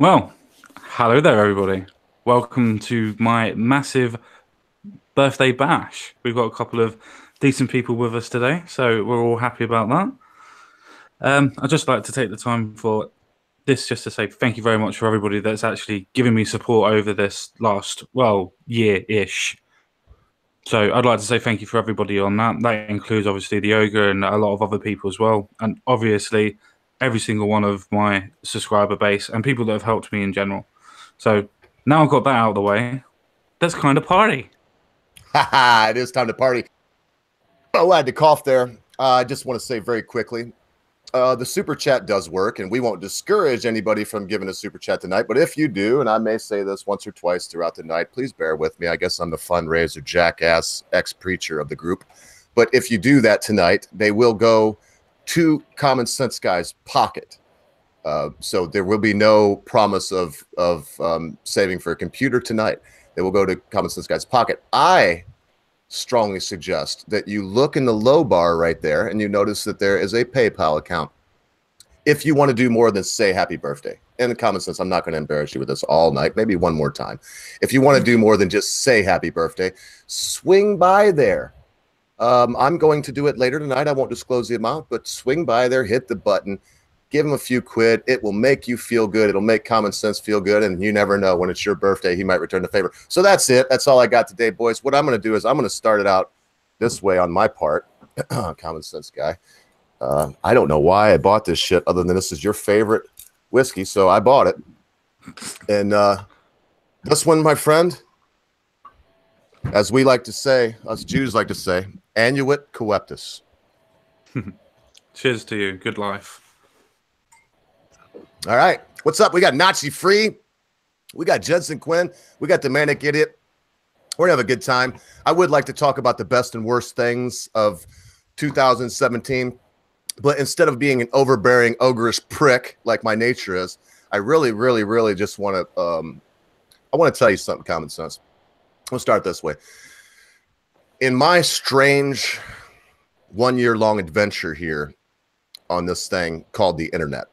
Well, hello there, everybody. Welcome to my massive birthday bash. We've got a couple of decent people with us today, so we're all happy about that. I'd just like to take the time for this just to say thank you very much for everybody that's actually given me support over this last, well, year-ish. So I'd like to say thank you for everybody on that. That includes obviously the Ogre and a lot of other people as well. And obviously every single one of my subscriber base and people that have helped me in general. So now I've got that out of the way, let's kind of party. It is time to party. Oh, I had to cough there. I just want to say very quickly, the super chat does work, and we won't discourage anybody from giving a super chat tonight. But if you do, and I may say this once or twice throughout the night, please bear with me. I guess I'm the fundraiser jackass ex-preacher of the group. But if you do that tonight, they will go to Common Sense Guy's pocket. So there will be no promise of saving for a computer tonight. They will go to Common Sense Guy's pocket. I strongly suggest that you look in the low bar right there and you notice that there is a PayPal account. If you want to do more than say happy birthday, in Common Sense, I'm not going to embarrass you with this all night, maybe one more time. If you want to do more than just say happy birthday, swing by there. I'm going to do it later tonight. I won't disclose the amount, but swing by there, hit the button, give him a few quid. It will make you feel good. It'll make Common Sense feel good. And you never know, when it's your birthday, he might return the favor. So that's it. That's all I got today, boys. What I'm going to do is I'm going to start it out this way on my part. Common Sense Guy. I don't know why I bought this shit other than this is your favorite whiskey. So I bought it. And this one, my friend, as we like to say, us Jews like to say, Annuit Coeptus. Cheers to you. Good life. All right. What's up? We got Nazi Free. We got Jensen Quinn. We got the Manic Idiot. We're going to have a good time. I would like to talk about the best and worst things of 2017. But instead of being an overbearing, ogreish prick like my nature is, I really, really, really just want to I want to tell you something, Common Sense. We'll start this way. In my strange 1 year long adventure here on this thing called the internet,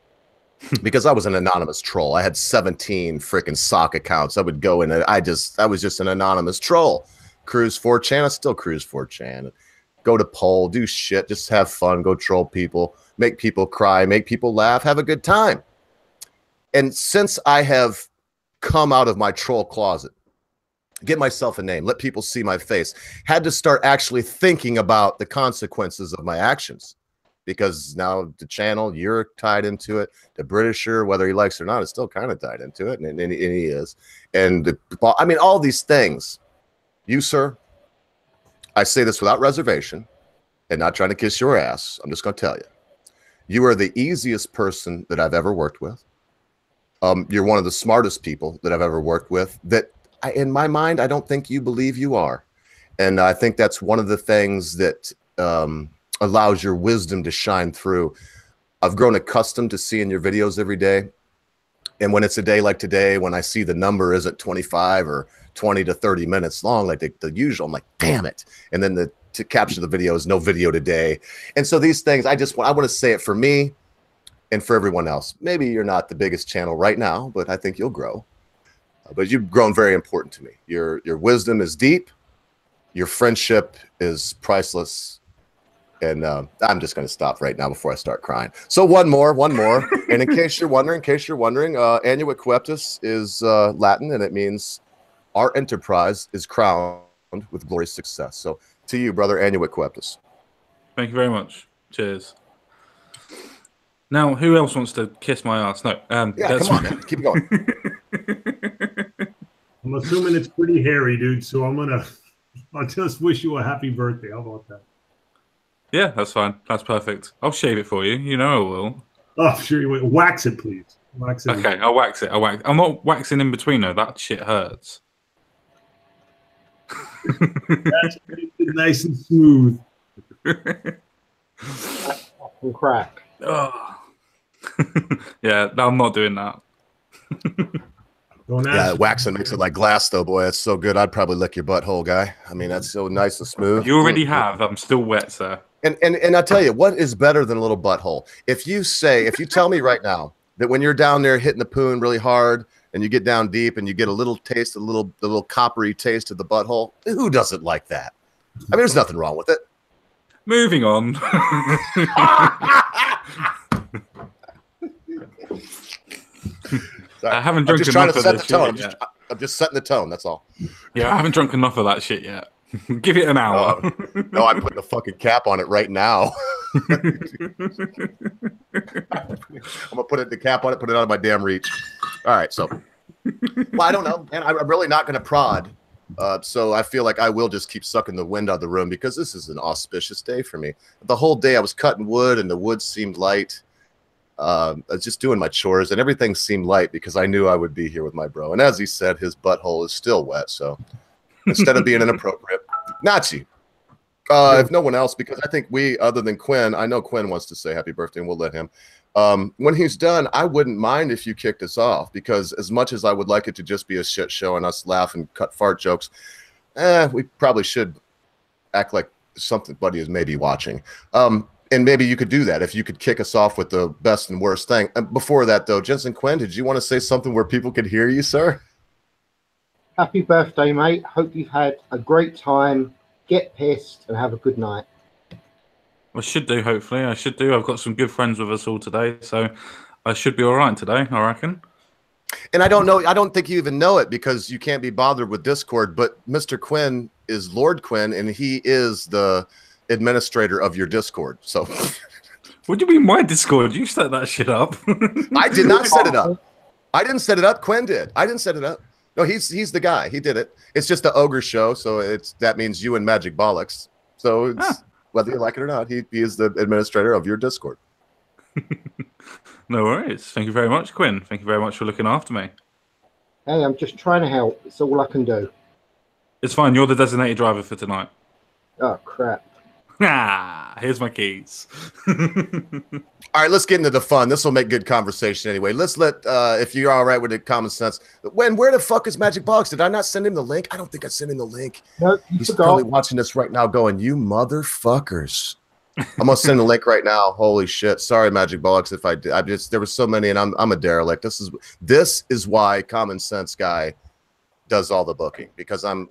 because I was an anonymous troll. I had 17 freaking sock accounts. I would go in and I was just an anonymous troll. Cruise 4chan. I still cruise 4chan. Go to poll, do shit, just have fun, go troll people, make people cry, make people laugh, have a good time. And since I have come out of my troll closet, get myself a name, let people see my face, had to start actually thinking about the consequences of my actions. Because now the channel, you're tied into it. The Britisher, whether he likes it or not, is still kind of tied into it, and he is. And I mean, all these things. You, sir, I say this without reservation and not trying to kiss your ass. I'm just going to tell you. You are the easiest person that I've ever worked with. You're one of the smartest people that I've ever worked with. That, in my mind, I don't think you believe you are. And I think that's one of the things that allows your wisdom to shine through. I've grown accustomed to seeing your videos every day. And when it's a day like today, when I see the number isn't 25 or 20 to 30 minutes long, like the usual, I'm like, damn it. And then to capture the video is no video today. And so these things, I want to say it for me and for everyone else. Maybe you're not the biggest channel right now, but I think you'll grow. But you've grown very important to me. Your wisdom is deep. Your friendship is priceless. And I'm just going to stop right now before I start crying. So one more. And in case you're wondering, Annuit Coeptus is Latin, and it means our enterprise is crowned with glorious success. So to you, brother, Annuit Coeptus. Thank you very much. Cheers. Now, who else wants to kiss my ass? No. Yeah, come on, man. Keep going. I'm assuming it's pretty hairy, dude. So I'll just wish you a happy birthday. How about that? Yeah, that's fine. That's perfect. I'll shave it for you. You know I will. Oh, sure you will. Wax it, please. Wax it. Okay, I'll wax it. I'm not waxing in between though. That shit hurts. That's nice and smooth. Some crack. Oh. Yeah, no, I'm not doing that. Yeah, waxing makes it like glass, though, boy. That's so good. I'd probably lick your butthole, guy. I mean, that's so nice and smooth. You already have. I'm still wet, sir. And I'll tell you, what is better than a little butthole? If you tell me right now, that when you're down there hitting the poon really hard and you get down deep and you get a little taste, the little coppery taste of the butthole? Who doesn't like that? I mean, there's nothing wrong with it. Moving on. I haven't drunk enough of this shit. I'm just setting the tone. That's all. Yeah, I haven't drunk enough of that shit yet. Give it an hour. No, I'm putting a fucking cap on it right now. I'm gonna put the cap on it, put it out of my damn reach. All right, so well, I don't know, and I'm really not gonna prod. So I feel like I will just keep sucking the wind out of the room because this is an auspicious day for me. The whole day I was cutting wood and the wood seemed light. I was just doing my chores and everything seemed light because I knew I would be here with my bro. And as he said, his butthole is still wet. So instead of being inappropriate, Nachi, if no one else, because I think other than Quinn, I know Quinn wants to say happy birthday and we'll let him. When he's done, I wouldn't mind if you kicked us off because as much as I would like it to just be a shit show and us laugh and cut fart jokes, we probably should act like somebody is maybe watching. And maybe you could do that if you could kick us off with the best and worst thing. Before that, though, Jensen Quinn, did you want to say something where people could hear you, sir? Happy birthday, mate. Hope you've had a great time. Get pissed and have a good night. I should do, hopefully. I should do. I've got some good friends with us all today, so I should be all right today, I reckon. And I don't know. I don't think you even know it because you can't be bothered with Discord, but Mr. Quinn is Lord Quinn, and he is the administrator of your Discord. So what do you mean my Discord? You set that shit up. I did not set it up. I didn't set it up. Quinn did. I didn't set it up. No, he's the guy. He did it. It's just the ogre show, so that means you and Magic Bollocks. So it's whether you like it or not, he is the administrator of your Discord. No worries. Thank you very much, Quinn. Thank you very much for looking after me. Hey, I'm just trying to help. It's all I can do. It's fine. You're the designated driver for tonight. Oh, crap. Here's my keys. All right, let's get into the fun. This will make good conversation anyway. Let's if you're all right with it, common sense. Where the fuck is Magic Box? Did I not send him the link? I don't think I sent him the link. No, he's probably watching this right now going, you motherfuckers. I'm gonna send the link right now. Holy shit. Sorry, Magic Bollocks, if I did. There were so many, and I'm a derelict. This is why Common Sense Guy does all the booking, because I'm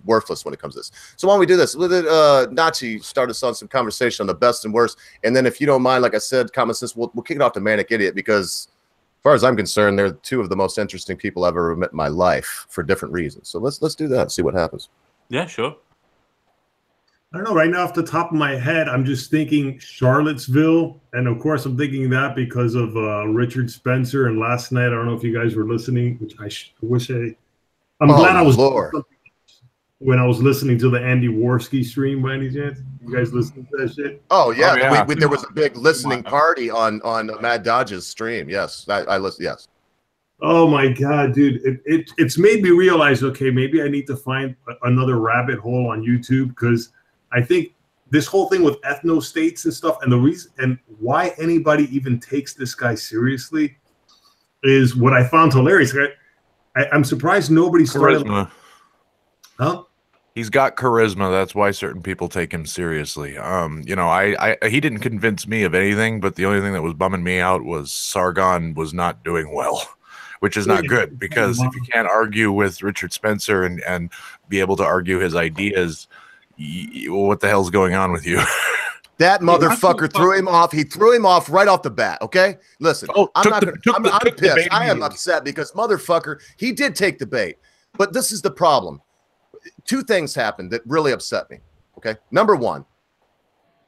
worthless when it comes to this. So why don't we do this? Let Nachi start us on some conversation on the best and worst, and then if you don't mind, like I said, Common Sense, we'll kick it off to Manic Idiot, because as far as I'm concerned, they're two of the most interesting people I've ever met in my life for different reasons. So let's do that and see what happens. Yeah, sure. I don't know. Right now, off the top of my head, I'm just thinking Charlottesville. And of course, I'm thinking that because of Richard Spencer. And last night, I don't know if you guys were listening, which I wish I'm glad I was when I was listening to the Andy Worski stream by any chance. You guys listening to that shit? Oh, yeah. Oh, yeah. There was a big listening party on Mad Dodge's stream. Yes. I listened. Yes. Oh my God, dude. It's made me realize, okay, maybe I need to find another rabbit hole on YouTube, because I think this whole thing with ethno states and stuff, and the reason and why anybody even takes this guy seriously is what I found hilarious. I'm surprised nobody started. Charisma. Huh? He's got charisma. That's why certain people take him seriously. He didn't convince me of anything, but the only thing that was bumming me out was Sargon was not doing well, which is not good, because if you can't argue with Richard Spencer and be able to argue his ideas, what the hell's going on with you? That motherfucker threw him off. He threw him off right off the bat. Okay, listen. I'm pissed. I am upset because motherfucker, he did take the bait. But this is the problem. Two things happened that really upset me. Okay, number one,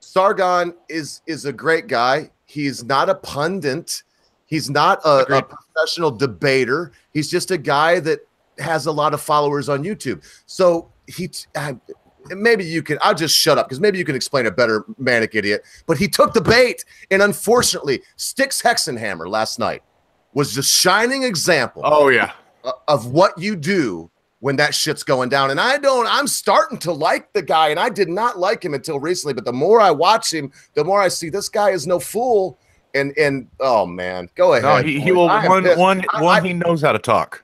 Sargon is a great guy. He's not a pundit. He's not a professional debater. He's just a guy that has a lot of followers on YouTube. So maybe you can, I'll just shut up because maybe you can explain it better, Manic Idiot. But he took the bait, and unfortunately, Styx Hexenhammer last night was the shining example. Oh yeah, of what you do when that shit's going down. And I'm starting to like the guy, and I did not like him until recently. But the more I watch him, the more I see this guy is no fool. And oh man, go ahead. No, he will. He knows how to talk.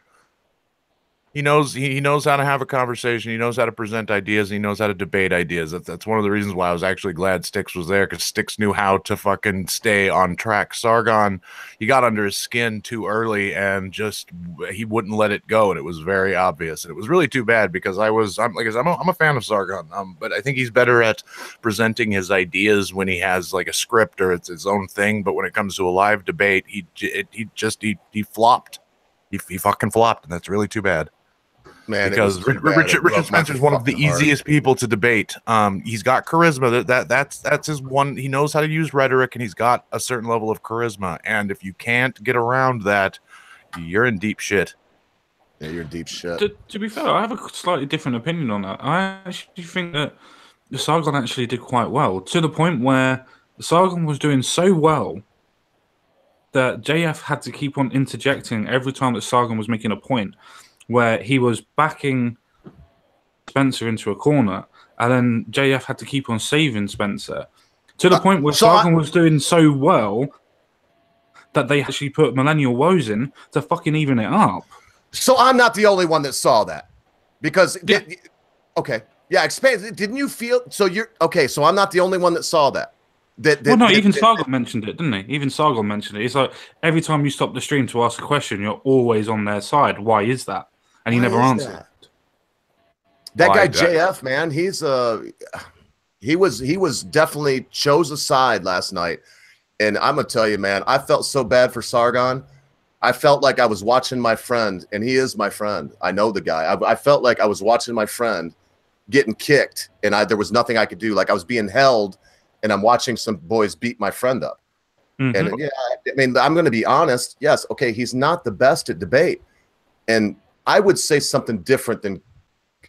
he knows how to have a conversation. He knows how to present ideas. And he knows how to debate ideas. That's one of the reasons why I was actually glad Styx was there, because Styx knew how to fucking stay on track. Sargon, he got under his skin too early and he wouldn't let it go, and it was very obvious. And it was really too bad, because I'm a fan of Sargon, but I think he's better at presenting his ideas when he has like a script or it's his own thing. But when it comes to a live debate, he flopped. He fucking flopped, and that's really too bad. Man, because Richard Spencer is one of the easiest people to debate. He's got charisma. That's his one. He knows how to use rhetoric, and he's got a certain level of charisma. And if you can't get around that, you're in deep shit. Yeah, you're in deep shit. To be fair, I have a slightly different opinion on that. I actually think that Sargon actually did quite well, to the point where Sargon was doing so well that JF had to keep on interjecting every time that Sargon was making a point, where he was backing Spencer into a corner, and then JF had to keep on saving Spencer, to the point where Sargon was doing so well that they actually put Millennial Woes in to fucking even it up. So I'm not the only one that saw that, because okay, yeah, expand. Didn't you feel so? You're okay. So I'm not the only one that saw that. Even Sargon mentioned it, didn't he? Even Sargon mentioned it. It's like every time you stop the stream to ask a question, you're always on their side. Why is that? And he never answered. That guy JF, man, he was definitely chose a side last night. And I'm gonna tell you, man, I felt so bad for Sargon. I felt like I was watching my friend, and he is my friend. I know the guy. I felt like I was watching my friend getting kicked, and there was nothing I could do. Like I was being held, and I'm watching some boys beat my friend up. Mm-hmm. And yeah, I mean, I'm going to be honest. Yes, okay, he's not the best at debate, and I would say something different than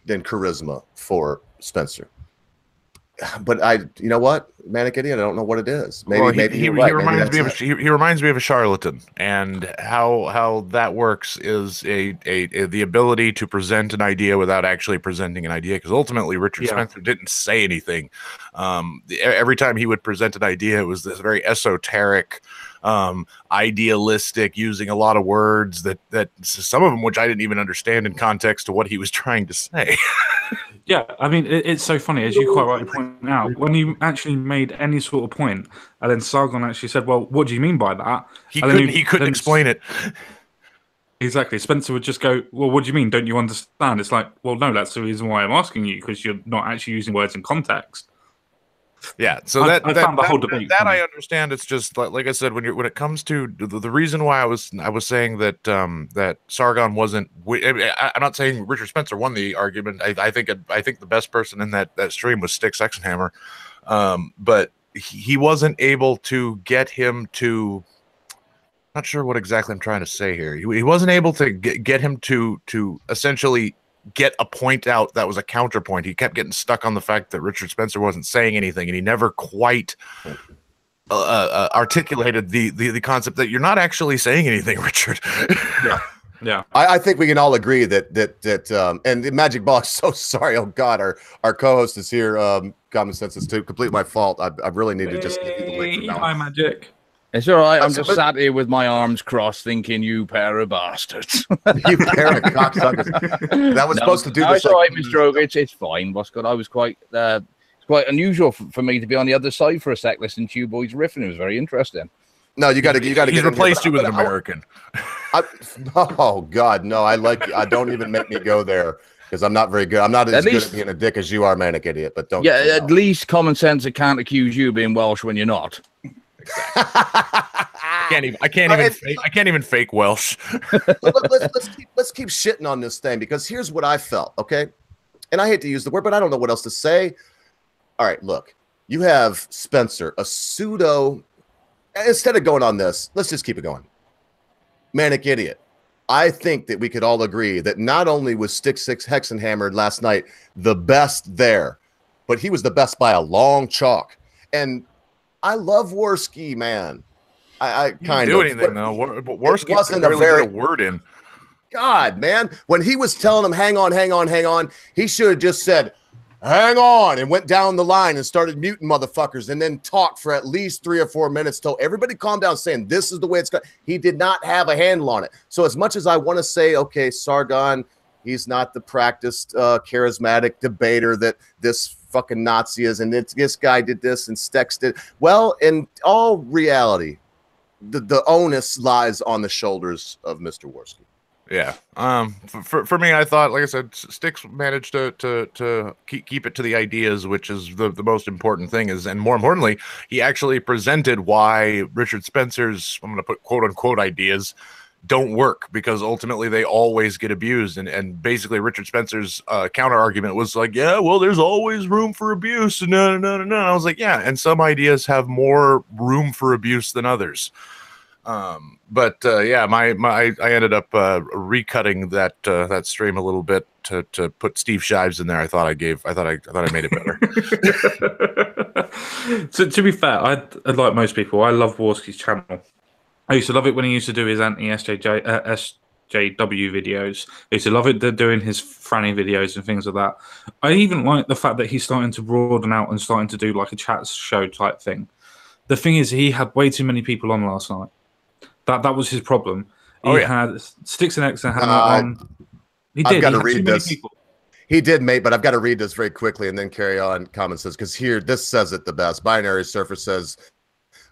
charisma for Spencer. But you know what, Manic Idiot, I don't know what it is. Maybe he reminds me of a charlatan, and how that works is the ability to present an idea without actually presenting an idea. Because ultimately, Richard Spencer didn't say anything. Every time he would present an idea, it was this very esoteric, idealistic, using a lot of words that some of them which I didn't even understand in context to what he was trying to say. Yeah, I mean, it's so funny, as you quite rightly point out, when you actually made any sort of point, and then Sargon actually said, well, what do you mean by that? He couldn't explain it. Exactly. Spencer would just go, well, what do you mean? Don't you understand? It's like, well, no, that's the reason why I'm asking you, because you're not actually using words in context. Yeah, so I found the whole debate that I understand. It's just like I said, when it comes to the reason why I was saying that that Sargon wasn't. I'm not saying Richard Spencer won the argument. I think the best person in that stream was Styx Hexenhammer, but he wasn't able to get him to. Not sure what exactly I'm trying to say here. He wasn't able to get him to essentially get a point out that was a counterpoint. He kept getting stuck on the fact that Richard Spencer wasn't saying anything, and he never quite articulated the concept that you're not actually saying anything, Richard. Yeah. I think we can all agree that and the Magic Box. So sorry. Oh God, our co-host is here. Common Sense is too completely my fault. I really need to just give you the link. Hi, Magic. It's all right. I'm just sat here with my arms crossed, thinking, "You pair of bastards." You pair of cocksuckers. That was supposed to do. No, it's all right, Mr. Oak. It's fine. What's good? I was quite. It's quite unusual for me to be on the other side for a sec, listening to you boys riffing. It was very interesting. No, you got to. He's replaced you with an American. Oh God, no! I don't even make me go there. Because I'm not very good. I'm not as good at being a dick as you are, Manic Idiot. But don't. Yeah, at least Common Sense can't accuse you of being Welsh when you're not. I can't even fake Welsh. let's keep shitting on this thing, because here's what I felt, okay? And I hate to use the word, but I don't know what else to say. All right, look, you have Spencer, a pseudo. Instead of going on this, let's just keep it going. Manic Idiot. I think that we could all agree that not only was Styx Hexenhammer last night the best there, but he was the best by a long chalk. And I love Worski, man. I kind of do anything though. Worski wasn't a very word in. God, man, when he was telling him, hang on, he should have just said, hang on, and went down the line and started muting motherfuckers, and then talked for at least 3 or 4 minutes till everybody calmed down, saying this is the way it's going. He did not have a handle on it. So as much as I want to say, okay, Sargon, He's not the practiced, charismatic debater that this fucking Nazi is. And this guy did this and Stex did. Well, in all reality, the onus lies on the shoulders of Mr. Worski. Yeah. For me, I thought, like I said, Sticks managed to keep it to the ideas, which is the most important thing. And more importantly, he actually presented why Richard Spencer's, I'm going to put quote unquote ideas, don't work, because ultimately they always get abused. And basically Richard Spencer's counter argument was like, yeah, well, there's always room for abuse. No. I was like, yeah, and some ideas have more room for abuse than others. But yeah, I ended up recutting that stream a little bit to put Steve Shives in there. I thought I made it better. So to be fair, I like most people, I love Worski's channel. I used to love it when he used to do his anti-SJW videos. I used to love it doing his Franny videos and things like that. I even like the fact that he's starting to broaden out and starting to do like a chat show type thing. The thing is, he had way too many people on last night. That was his problem. He had Sticks and X and had on. He did. I've got to read this. He did, mate, but I've got to read this very quickly and then carry on. Comment says, because here, this says it the best. Binary Surfer says,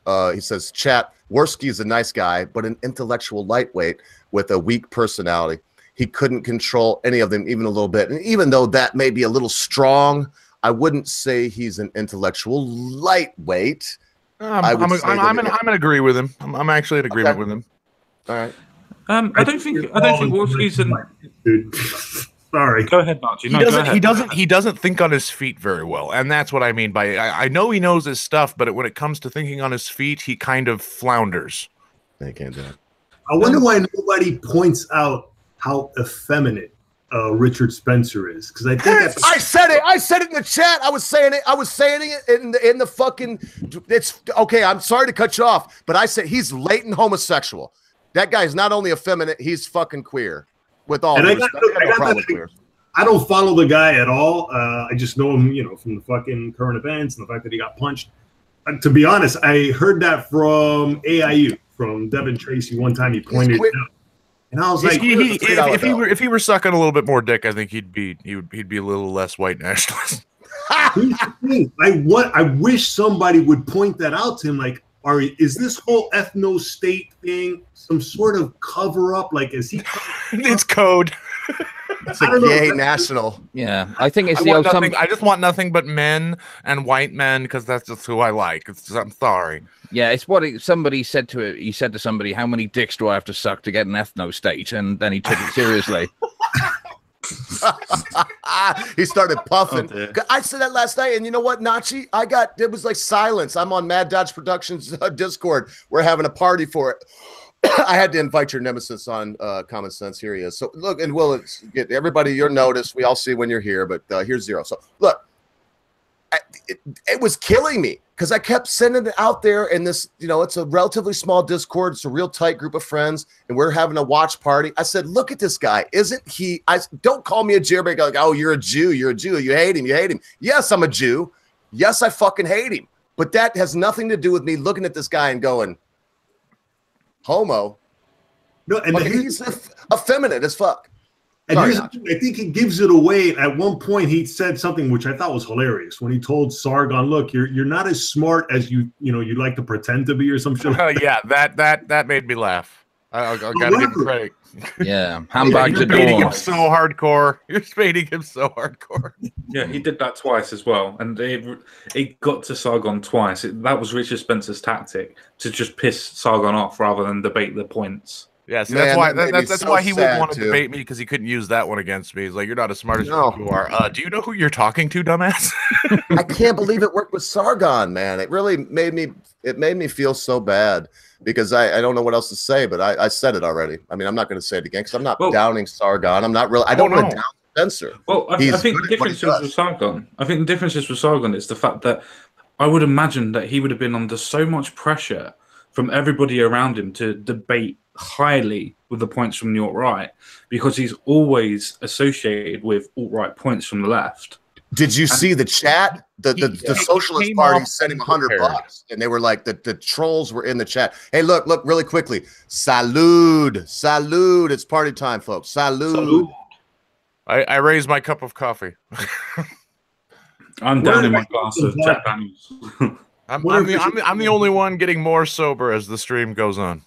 he says, chat, Worski is a nice guy, but an intellectual lightweight with a weak personality. He couldn't control any of them even a little bit. And even though that may be a little strong, I wouldn't say he's an intellectual lightweight. I'm in agree with him. I'm actually in agreement with him. All right. I don't think Worski's an. Dude. Sorry. Go ahead, Margie. He doesn't think on his feet very well, and that's what I mean by. I know he knows his stuff, but when it comes to thinking on his feet, he kind of flounders. They can't do it. I wonder why nobody points out how effeminate Richard Spencer is, because I think I said it. I said it in the chat. I was saying it in the fucking. It's okay. I'm sorry to cut you off, but I said he's latent homosexual. That guy's not only effeminate, he's fucking queer. With all due respect, I don't follow the guy at all. I just know him, from the fucking current events and the fact that he got punched. To be honest, I heard that from AIU, from Devin Tracy one time. He pointed it out. And I was like, if he were sucking a little bit more dick, I think he'd be a little less white nationalist. I wish somebody would point that out to him. Like, is this whole ethno state thing some sort of cover up? Like, is he? It's code. It's a gay national. Yeah, I think it's I just want nothing but men and white men, because that's just who I like. I'm sorry. Yeah, it's what somebody said to it. He said to somebody, "How many dicks do I have to suck to get an ethno state?" And then he took it seriously. He started puffing. Oh, I said that last night, and you know what, Nachi? It was like silence. I'm on Mad Dodge Productions Discord. We're having a party for it. I had to invite your nemesis on Common Sense. Here he is. So look, and we'll get everybody your notice. We all see when you're here, but here's Zero. So look, it was killing me because I kept sending it out there, and this, it's a relatively small Discord. It's a real tight group of friends, and we're having a watch party. I said, look at this guy. Isn't he? Don't call me a jailbreaker. Like, oh, you're a Jew. You're a Jew. You hate him. You hate him. Yes, I'm a Jew. Yes, I fucking hate him. But that has nothing to do with me looking at this guy and going, homo. No, and he's effeminate as fuck. And I think he gives it away. At one point, he said something which I thought was hilarious when he told Sargon, "Look, you're not as smart as you like to pretend to be, or some shit." Yeah, that made me laugh. I gotta give him credit. Yeah, handbags You're baiting him so hardcore. You're baiting him so hardcore. Yeah, he did that twice as well, and it got to Sargon twice. That was Richard Spencer's tactic, to just piss Sargon off rather than debate the points. Yeah, so that's why he wouldn't want to debate me, because he couldn't use that one against me. He's like, "You're not as smart as you are." Do you know who you're talking to, dumbass? I can't believe it worked with Sargon, man. It really made me feel so bad, because I don't know what else to say, but I said it already. I mean, I'm not going to say it again, because I'm not downing Sargon. I'm not really. I don't want to down Spencer. Well, I think the difference is with Sargon. I think the difference is with Sargon is the fact that I would imagine that he would have been under so much pressure from everybody around him to debate highly with the points from the alt-right, because he's always associated with alt-right points from the left. Did you see the chat? The Socialist Party sent him $100, and they were like, the trolls were in the chat. Hey, look, really quickly. Salud. It's party time, folks. Salud. I raise my cup of coffee. I'm down in my glass of Jack Daniels. I'm the only one getting more sober as the stream goes on.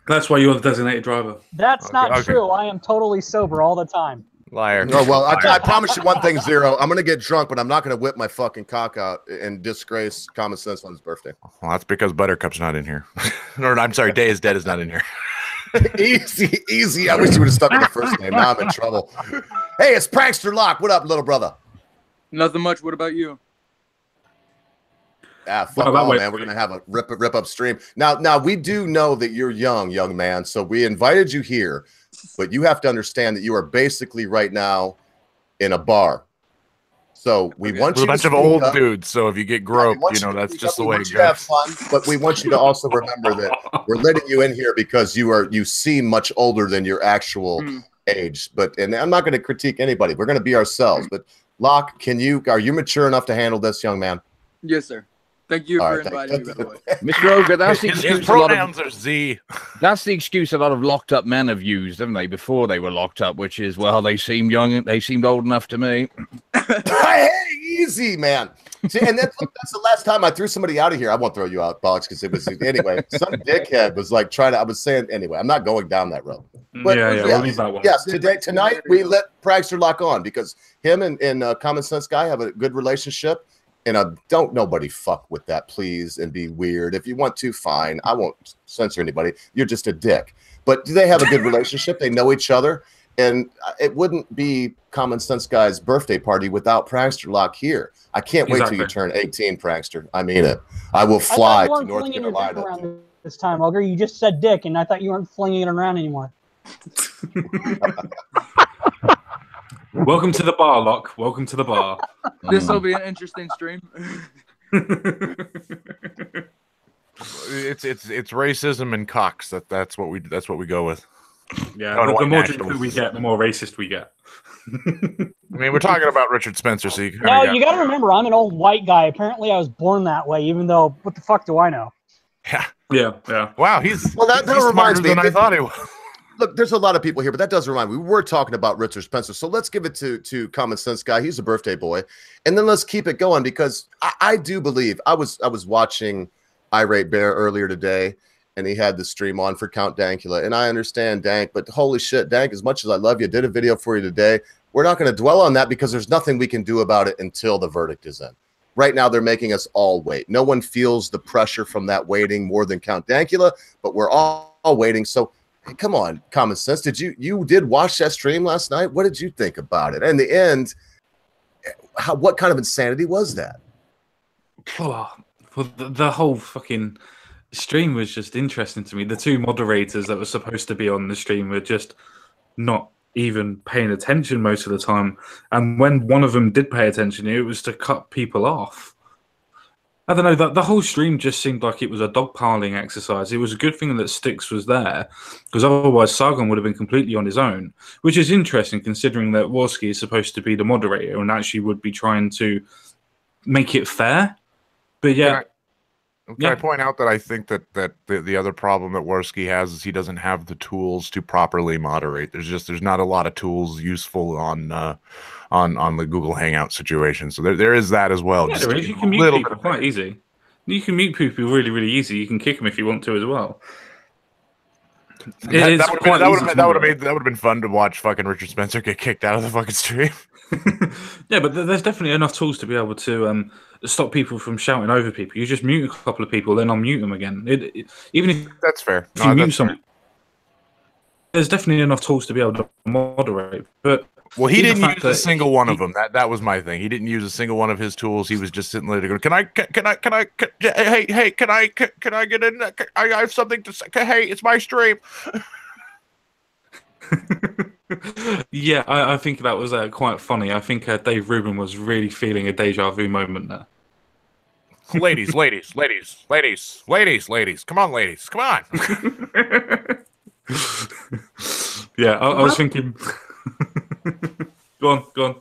That's why you're the designated driver. That's not true. I am totally sober all the time. Liar. Oh, well, I promise you one thing, Zero. I'm going to get drunk, but I'm not going to whip my fucking cock out and disgrace Common Sense on his birthday. Well, that's because Buttercup's not in here. Or, I'm sorry, Day is Dead is not in here. Easy. I wish you would have stuck with the first name. Now I'm in trouble. Hey, it's Prankster Locke. What up, little brother? Nothing much. What about you? Fuck all, man. We're going to have a rip up stream. Now, we do know that you're young man, so we invited you here. But you have to understand that you are basically right now in a bar. So we want you a bunch of old dudes. So if you get groped, that's just the way it goes. Have fun, but we want you to also remember that we're letting you in here because you seem much older than your actual age. And I'm not going to critique anybody. We're going to be ourselves. But Locke, are you mature enough to handle this, young man? Yes, sir. Thank you for inviting me, by the way. Mr. Ogre, that's the excuse. His pronouns are Z. That's the excuse a lot of locked up men have used, haven't they, before they were locked up, which is, well, they seemed young, they seemed old enough to me. Hey, easy, man. See, and that's the last time I threw somebody out of here. I won't throw you out, Bollocks, because it was anyway. Some dickhead was like I was saying anyway. I'm not going down that road. But we'll leave that one. Yes, tonight we let Prankster Locke on because him and Common Sense Guy have a good relationship. And don't nobody fuck with that, please, and be weird. If you want to, fine. I won't censor anybody. You're just a dick. But do they have a good relationship? They know each other. And it wouldn't be Common Sense Guy's birthday party without Prankster Locke here. I can't wait till you turn 18, Prankster. I mean it. I will fly to North Carolina. This time, Ogre, you just said dick, and I thought you weren't flinging it around anymore. Welcome to the bar, Locke. Welcome to the bar. This will be an interesting stream. It's racism and cocks. That's what we go with. Yeah, the more drink we get, the more racist we get. I mean, we're talking about Richard Spencer, so you you got to remember, I'm an old white guy. Apparently, I was born that way, even though, what the fuck do I know? Yeah. Wow, he's reminds me than I thought he was. Look, there's a lot of people here, but that does remind me. We were talking about Richard Spencer, so let's give it to Common Sense Guy. He's a birthday boy, and then let's keep it going because I do believe I was watching Irate Bear earlier today, and he had the stream on for Count Dankula, and I understand Dank, but holy shit, Dank, as much as I love you, did a video for you today. We're not going to dwell on that because there's nothing we can do about it until the verdict is in. Right now, they're making us all wait. No one feels the pressure from that waiting more than Count Dankula, but we're all waiting. So. Hey, come on, Common Sense. You did watch that stream last night? What did you think about it? In the end, what kind of insanity was that? Well, the whole fucking stream was just interesting to me. The two moderators that were supposed to be on the stream were just not even paying attention most of the time. And when one of them did pay attention, it was to cut people off. I don't know, the whole stream just seemed like it was a dogpiling exercise. It was a good thing that Styx was there, because otherwise Sargon would have been completely on his own, which is interesting considering that Warski is supposed to be the moderator and actually would be trying to make it fair. But yeah. Can I point out that I think that the other problem that Warski has is he doesn't have the tools to properly moderate. There's not a lot of tools useful on the Google Hangout situation. So there is that as well. Yeah, there is. You can mute people quite easy. You can mute people really, really easy. You can kick them if you want to as well. That would have been fun to watch fucking Richard Spencer get kicked out of the fucking stream. Yeah, but there's definitely enough tools to be able to stop people from shouting over people. You just mute a couple of people, then unmute them again. Even if that's fair. If you mute someone, there's definitely enough tools to be able to moderate. But well, he didn't use a single one of them. That was my thing. He didn't use a single one of his tools. He was just sitting there going, can I get in? I have something to say. Hey, it's my stream. Yeah, I think that was quite funny. I think Dave Rubin was really feeling a deja vu moment there. Ladies, come on, ladies, come on. Yeah, I was thinking. Go on.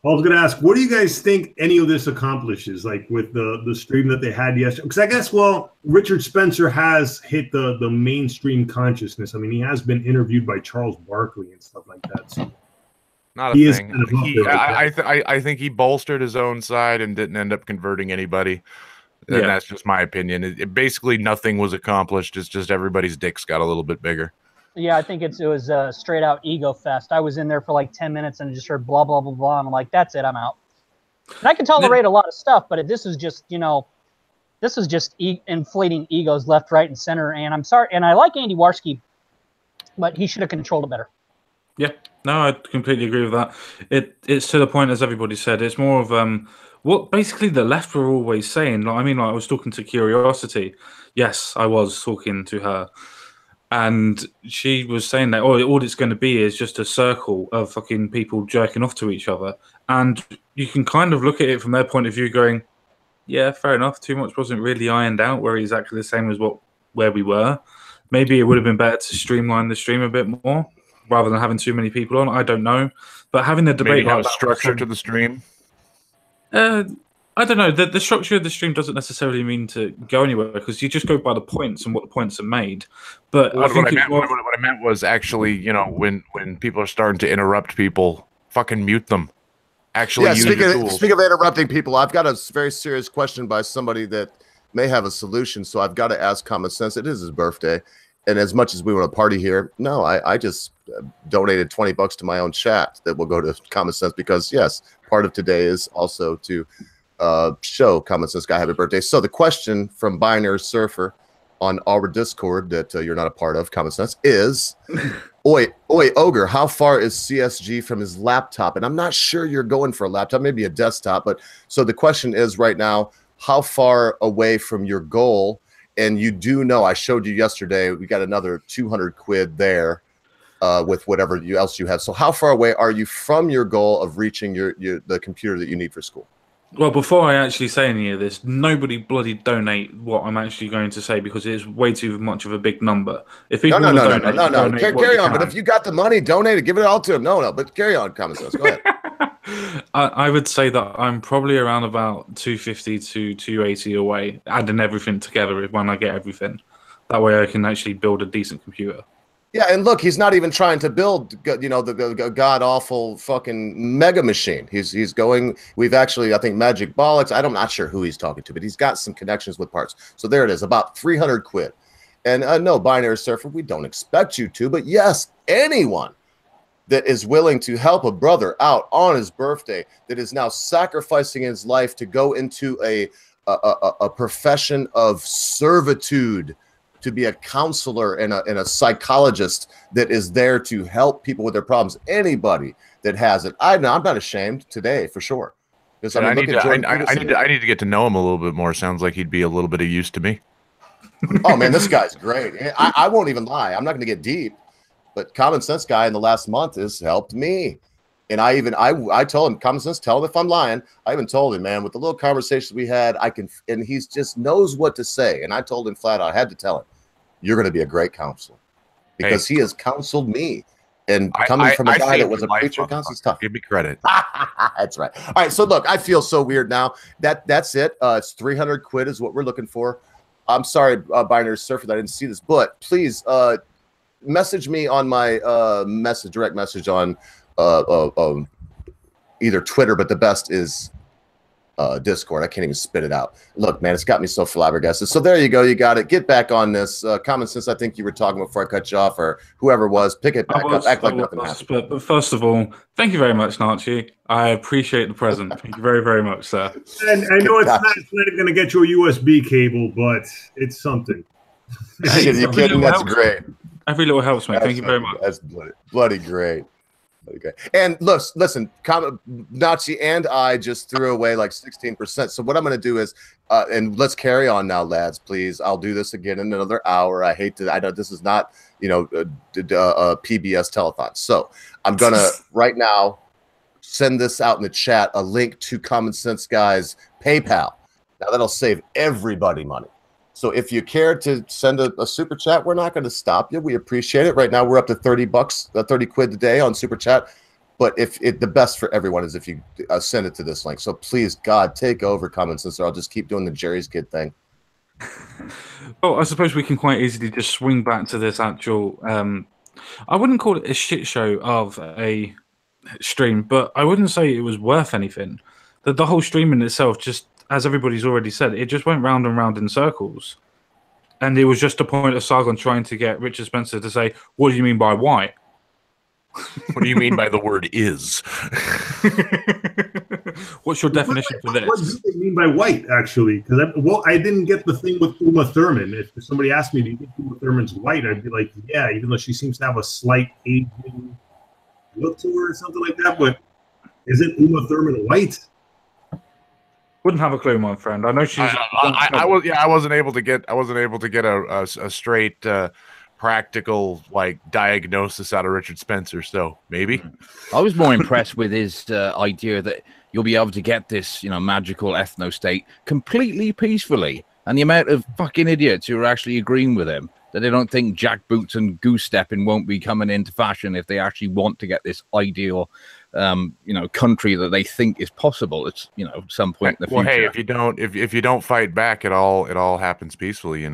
I was going to ask, what do you guys think any of this accomplishes, like with the stream that they had yesterday? Because I guess, well, Richard Spencer has hit the mainstream consciousness. I mean, he has been interviewed by Charles Barkley and stuff like that. So Not He a is thing. kind of up there, I think he bolstered his own side and didn't end up converting anybody. And Yeah. that's just my opinion. Basically, nothing was accomplished. It's just everybody's dicks got a little bit bigger. Yeah, I think it was a straight out ego fest. I was in there for like 10 minutes and just heard blah, blah, blah, blah. And I'm like, that's it, I'm out. And I can tolerate a lot of stuff, but this is just, this is just inflating egos left, right, and center. And I'm sorry. And I like Andy Warski, but he should have controlled it better. Yeah, no, I completely agree with that. It's to the point, as everybody said, it's more of what basically the left were always saying. Like, I was talking to Curiosity. Yes, I was talking to her. And she was saying that all it's going to be is just a circle of fucking people jerking off to each other. And you can kind of look at it from their point of view going, yeah, fair enough. Too much wasn't really ironed out. We're exactly the same as where we were. Maybe it would have been better to streamline the stream a bit more rather than having too many people on. I don't know. But having a debate Maybe have like that, structure to the stream. I don't know. The structure of the stream doesn't necessarily mean to go anywhere because you just go by the points and what the points are made. But What I I meant was actually, when people are starting to interrupt people, fucking mute them. Actually, Yeah, use your speaking tools. of interrupting people, I've got a very serious question by somebody that may have a solution. So I've got to ask Common Sense. It is his birthday. And as much as we want to party here, no, I just donated $20 to my own chat that will go to Common Sense because, yes, part of today is also to show Common Sense Guy happy birthday. So the question from Binary Surfer on our Discord that you're not a part of, Common Sense, is, Oi, Ogre, how far is CSG from his laptop? And I'm not sure you're going for a laptop, maybe a desktop. But so the question is right now, how far away from your goal? And you do know, I showed you yesterday, we got another 200 quid there with whatever else you have. So how far away are you from your goal of reaching the computer that you need for school? Well, before I actually say any of this, nobody bloody donate what I'm actually going to say because it is way too much of a big number. If people No. donate, Carry on. But if you got the money, donate it. Give it all to him. No. But carry on, Common Sense. Go ahead. I would say that I'm probably around about 250 to 280 away, adding everything together when I get everything. That way I can actually build a decent computer. Yeah, and look, he's not even trying to build, the god awful fucking mega machine. He's going. We've actually, I think, Magic Bollocks. I'm not sure who he's talking to, but he's got some connections with parts. So there it is, about 300 quid. And no, Binary Surfer, we don't expect you to, but yes, anyone that is willing to help a brother out on his birthday, that is now sacrificing his life to go into a profession of servitude, to be a counselor and a psychologist that is there to help people with their problems. Anybody that has it, I'm not ashamed today for sure. Because I need to get to know him a little bit more. Sounds like he'd be a little bit of use to me. Oh man, this guy's great. I won't even lie. I'm not going to get deep, but Common Sense Guy in the last month has helped me. And I told him, Common Sense, tell him if I'm lying. I even told him, man, with the little conversations we had, and he's just knows what to say. And I told him flat out, I had to tell him, you're going to be a great counselor because he has counseled me. And coming from a guy that was a preacher, counsel's tough. Give me credit. That's right. All right. So look, I feel so weird now. That's it. It's 300 quid is what we're looking for. I'm sorry, Binary Surfer, that I didn't see this, but please message me on my direct message on either Twitter, but the best is Discord. I can't even spit it out. Look, man, it's got me so flabbergasted. So there you go. You got it. Get back on this. Common Sense, I think you were talking before I cut you off, or whoever it was. Pick it back up. Act like nothing happened. But first of all, thank you very much, Nachi. I appreciate the present. Thank you very, very much, sir. And I know it's not even going to get you a USB cable, but it's something. You're kidding? That's great. Every little helps, mate. Thank you very much. That's bloody great. Okay. And listen, Nazi and I just threw away like 16%. So what I'm going to do is, and let's carry on now, lads, please. I'll do this again in another hour. I know this is not, PBS telethon. So I'm going to right now send this out in the chat, a link to Common Sense Guy's PayPal. Now that'll save everybody money. So if you care to send a super chat, we're not going to stop you. We appreciate it. Right now, we're up to $30, 30 quid a day on super chat. But the best for everyone is if you send it to this link. So please, God, take over Common Sense, or I'll just keep doing the Jerry's Kid thing. Well, I suppose we can quite easily just swing back to this actual. I wouldn't call it a shit show of a stream, but I wouldn't say it was worth anything. The whole stream in itself, just as everybody's already said, it just went round and round in circles. And it was just a point of Sargon trying to get Richard Spencer to say, "What do you mean by white?" What do you mean by the word "is"? What's your definition for this? What do they mean by white, actually? Because I didn't get the thing with Uma Thurman. If somebody asked me, do you think Uma Thurman's white? I'd be like, yeah, even though she seems to have a slight Asian look to her or something like that. But isn't Uma Thurman white? Wouldn't have a clue, my friend. I know she's. I wasn't able to get a straight practical like diagnosis out of Richard Spencer. So maybe I was more impressed with his idea that you'll be able to get this, magical ethno state completely peacefully, and the amount of fucking idiots who are actually agreeing with him that they don't think jackboots and goose stepping won't be coming into fashion if they actually want to get this ideal, country that they think is possible. It's some point in the future. Well, hey, if you don't fight back, it all happens peacefully.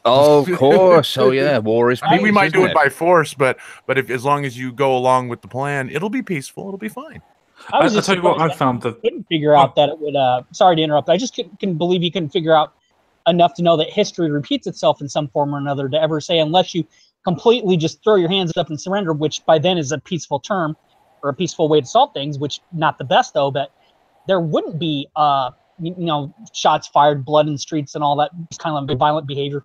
Oh, of course. Oh, yeah. War is peace. I mean, we might do it by force, but if as long as you go along with the plan, it'll be peaceful. It'll be fine. I was just tell you what I found. Couldn't figure out that it would. Sorry to interrupt. I just couldn't believe you couldn't figure out enough to know that history repeats itself in some form or another to ever say, unless you completely just throw your hands up and surrender, which by then is a peaceful term or a peaceful way to solve things, which not the best though, but there wouldn't be, shots fired, blood in the streets and all that kind of violent behavior.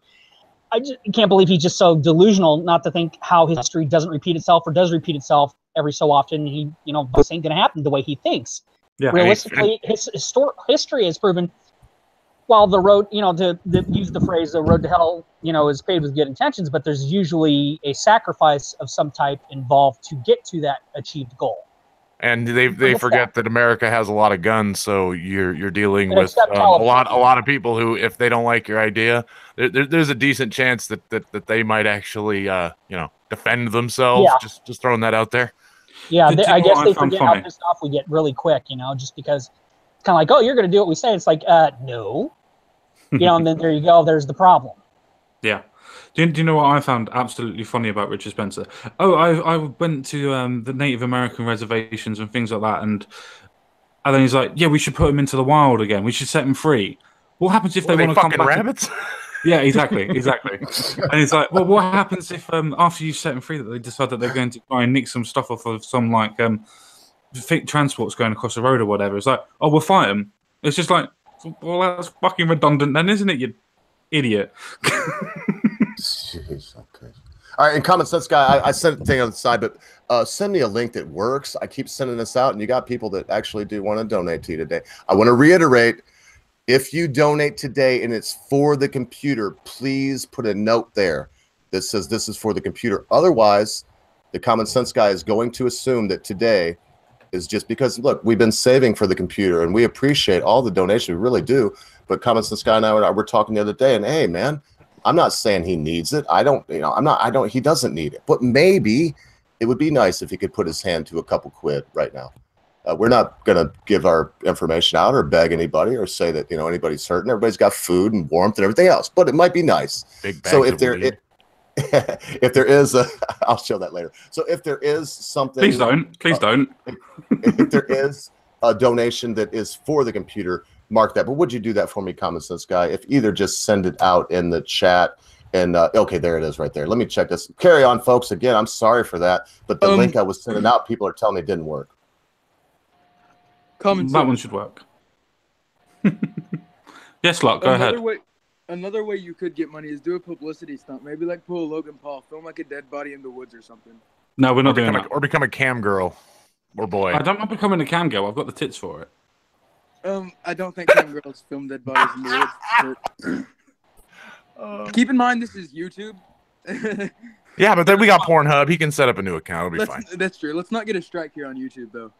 I just can't believe he's just so delusional not to think how history doesn't repeat itself or does repeat itself every so often. This ain't going to happen the way he thinks. Yeah, realistically, history has proven, while the road, to use the phrase, the road to hell, is paved with good intentions, but there's usually a sacrifice of some type involved to get to that achieved goal. And they forget that America has a lot of guns, so you're dealing with a lot of people who, if they don't like your idea, there's a decent chance that they might actually defend themselves. Yeah. Just throwing that out there. Yeah, I guess they forget how pissed off we get really quick, just because it's kind of like, oh, you're going to do what we say. It's like, no. And then there you go. There's the problem. Yeah. Do you know what I found absolutely funny about Richard Spencer? Oh, I went to the Native American reservations and things like that, and then he's like, yeah, we should put them into the wild again. We should set them free. What happens if they want to come back? Rabbits? Yeah, exactly. And he's like, well, what happens if after you set them free that they decide that they're going to try and nick some stuff off of some fake transports going across the road or whatever? It's like, oh, we'll fight them. It's just like, well, that's fucking redundant then, isn't it, you idiot? Jeez, okay. All right, and Common Sense Guy, I sent a thing on the side, but send me a link that works. I keep sending this out, and you got people that actually do want to donate to you today. I want to reiterate, if you donate today and it's for the computer, please put a note there that says this is for the computer. Otherwise, the Common Sense Guy is going to assume that today is just because, look, we've been saving for the computer, and we appreciate all the donations. We really do. But Common Sense Guy and I were talking the other day, and hey, man, I'm not saying he needs it. He doesn't need it. But maybe it would be nice if he could put his hand to a couple quid right now. We're not going to give our information out or beg anybody or say that, anybody's hurting. Everybody's got food and warmth and everything else. But it might be nice. So if there is I'll show that later. So if there is something. Please don't. If there is a donation that is for the computer, mark that. But would you do that for me, Common Sense Guy? If either just send it out in the chat and okay, there it is right there. Let me check this. Carry on, folks. Again, I'm sorry for that, but the link I was sending out, people are telling me it didn't work. That one should work. Yes, Locke, go ahead. Another way you could get money is do a publicity stunt. Maybe like pull a Logan Paul, film like a dead body in the woods or something. No, we're not doing that. Or become a cam girl or boy. I don't want becoming a cam girl. I've got the tits for it. I don't think cam girls film dead bodies in the woods. Keep in mind, this is YouTube. Yeah, but then we got Pornhub. He can set up a new account. It'll be fine. That's true. Let's not get a strike here on YouTube, though.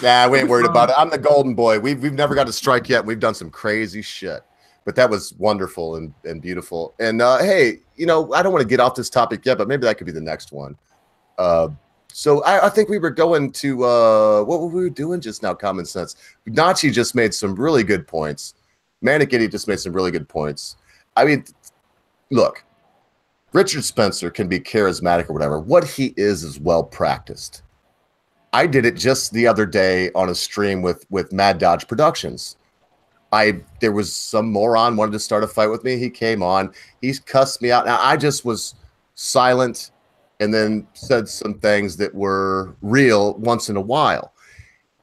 Nah, we ain't worried about it. I'm the golden boy. We've never got a strike yet. We've done some crazy shit. But that was wonderful and beautiful. And hey, I don't want to get off this topic yet, but maybe that could be the next one. So I think we were going to what were we doing just now? Common Sense. Nachi just made some really good points. Manic Idiot just made some really good points. I mean, look, Richard Spencer can be charismatic or whatever. What he is well practiced. I did it just the other day on a stream with Mad Dodge Productions. There was some moron wanted to start a fight with me. He came on. He cussed me out. Now, I just was silent and then said some things that were real once in a while.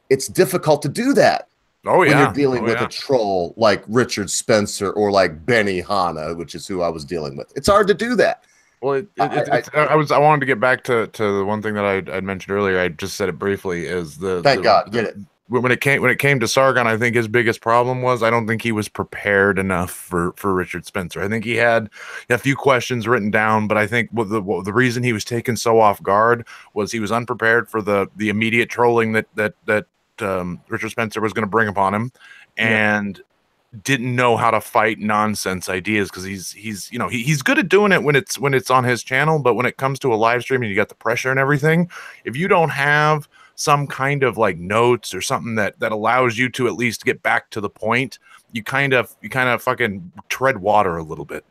It's difficult to do that. Oh, yeah. When you're dealing with a troll like Richard Spencer or like Benny Hanna, which is who I was dealing with. It's hard to do that. Well, I wanted to get back to the one thing that I'd mentioned earlier. I just said it briefly. Is thank God get it. When it came to Sargon, I think his biggest problem was I don't think he was prepared enough for Richard Spencer. I think he had a few questions written down, but I think the reason he was taken so off guard was he was unprepared for the immediate trolling that Richard Spencer was going to bring upon him, and didn't know how to fight nonsense ideas, because he's good at doing it when it's on his channel, but when it comes to a live stream and you got the pressure and everything, if you don't have some kind of like notes or something that allows you to at least get back to the point, you kind of fucking tread water a little bit.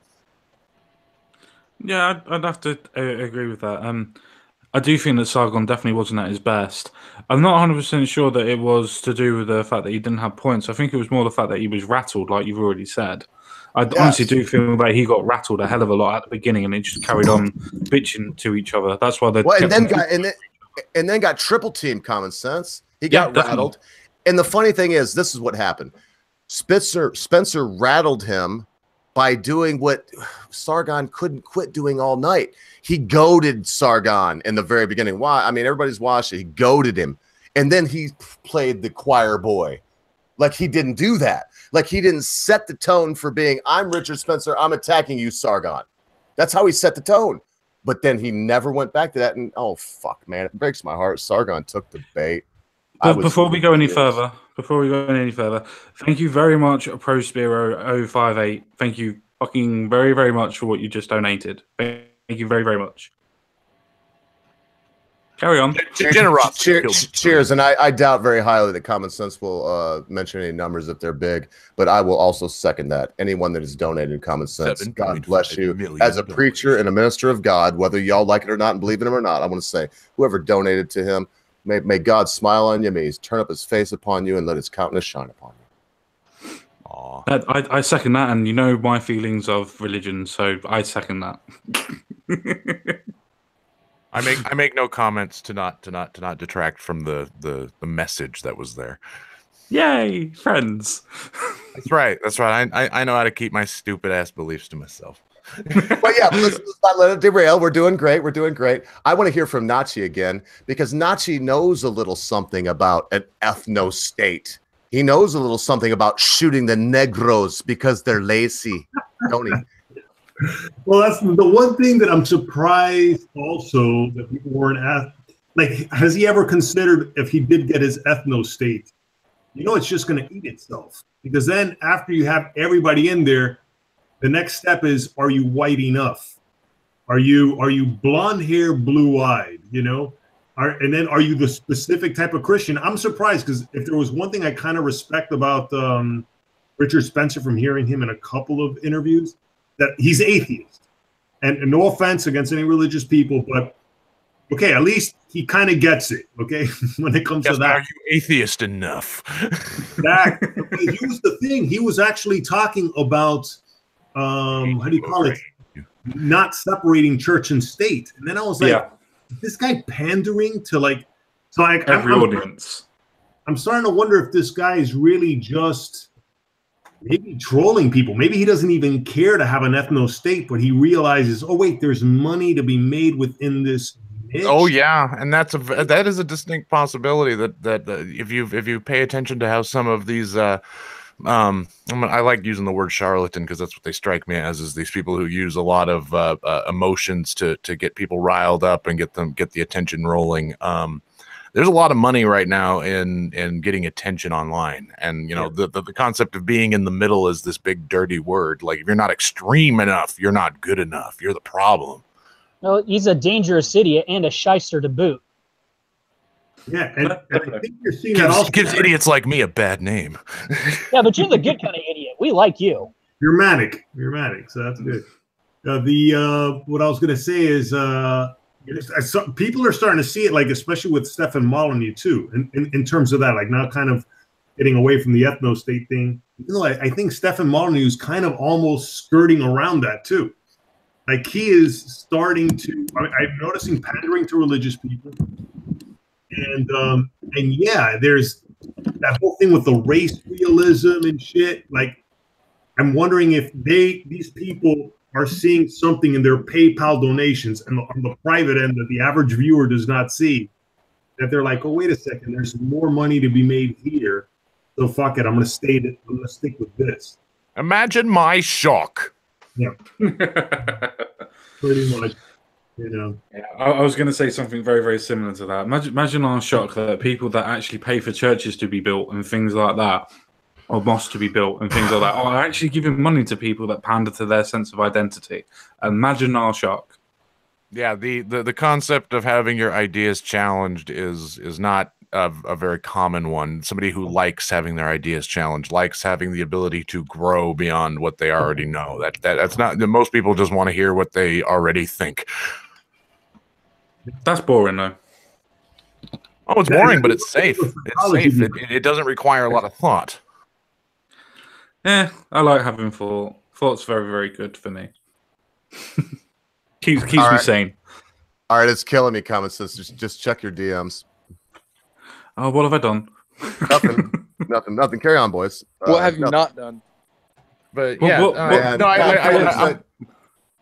Yeah, I'd have to agree with that. I do think that Sargon definitely wasn't at his best. I'm not 100% sure that it was to do with the fact that he didn't have points. I think it was more the fact that he was rattled, like you've already said. I honestly do feel that he got rattled a hell of a lot at the beginning, and it just carried on bitching to each other. That's why they and then got triple team common sense. He got rattled. And the funny thing is, this is what happened. Spencer rattled him by doing what Sargon couldn't quit doing all night. He goaded Sargon in the very beginning. Why? I mean, everybody's watched it. He goaded him. And then he played the choir boy. Like he didn't do that. Like he didn't set the tone for being, I'm Richard Spencer, I'm attacking you, Sargon. That's how he set the tone. But then he never went back to that. And oh, fuck, man, it breaks my heart. Sargon took the bait. Before we go any further, thank you very much, ProSpiro058. Thank you fucking very, very much for what you just donated. Thank you very, very much. Carry on. Cheers. And I doubt very highly that Common Sense will mention any numbers if they're big, but I will also second that. Anyone that has donated Common Sense, God bless you. As a preacher and a minister of God, whether y'all like it or not and believe in him or not, I want to say, whoever donated to him, may God smile on you, may he turn up his face upon you and let his countenance shine upon you. I second that, and you know my feelings of religion, so I second that. I make no comments to not detract from the message that was there. Yay, friends. That's right. I know how to keep my stupid ass beliefs to myself. But yeah, let's not let it derail. We're doing great. I want to hear from Nachi again, because Nachi knows a little something about an ethno state. He knows a little something about shooting the Negros because they're lazy, don't he? Well, that's the one thing that I'm surprised also that people weren't asked. Like, has he ever considered if he did get his ethno state? You know, it's just going to eat itself, because then after you have everybody in there, the next step is, are you white enough? Are you blonde hair, blue eyed? You know, and then are you the specific type of Christian? I'm surprised, because if there was one thing I kind of respect about Richard Spencer from hearing him in a couple of interviews, that he's atheist. And no offense against any religious people, but okay, at least he kind of gets it, okay, when it comes to that. Are you atheist enough? Here's the thing. He was actually talking about, how do you call it? Not separating church and state. And then I was like, is this guy pandering to every audience? I'm starting to wonder if this guy is really just maybe trolling people. Maybe he doesn't even care to have an ethno state, but he realizes, oh wait, there's money to be made within this niche. Oh yeah, and that is a distinct possibility that if you pay attention to how some of these I like using the word charlatan because that's what they strike me as, is these people who use a lot of emotions to get people riled up and get the attention rolling. There's a lot of money right now in getting attention online, and you know the concept of being in the middle is this big dirty word. Like, if you're not extreme enough, you're not good enough. You're the problem. No, he's a dangerous idiot and a shyster to boot. Yeah, and I think you're seeing that also. Gives idiots like me a bad name. Yeah, but you're the good kind of idiot. We like you. You're manic, so that's good. What I was gonna say is people are starting to see it, like especially with Stefan Molyneux too, in terms of that, like now kind of getting away from the ethno state thing. You know, I think Stefan Molyneux is kind of almost skirting around that too. Like he is starting to. I'm noticing pandering to religious people, and yeah, there's that whole thing with the race realism and shit. Like, I'm wondering if these people are seeing something in their PayPal donations and on the private end that the average viewer does not see. That they're like, oh, wait a second, there's more money to be made here. So fuck it, I'm gonna stick with this. Imagine my shock. Yeah. Pretty much. You know. Yeah, I was going to say something very, very similar to that. Imagine our shock that people that actually pay for churches to be built and things like that, or mosques to be built and things like that, are actually giving money to people that pander to their sense of identity. Imagine our shock. Yeah, the concept of having your ideas challenged is not a very common one. Somebody who likes having their ideas challenged, likes having the ability to grow beyond what they already know. That's not. Most people just want to hear what they already think. That's boring, though. Oh, it's boring, but it's safe. It's safe. It doesn't require a lot of thought. Yeah, I like having thought. Thought's very, very good for me. keeps me sane. All right, it's killing me, Common Sense. Just check your DMs. Oh, what have I done? Nothing. Carry on, boys. What have you not done? But yeah,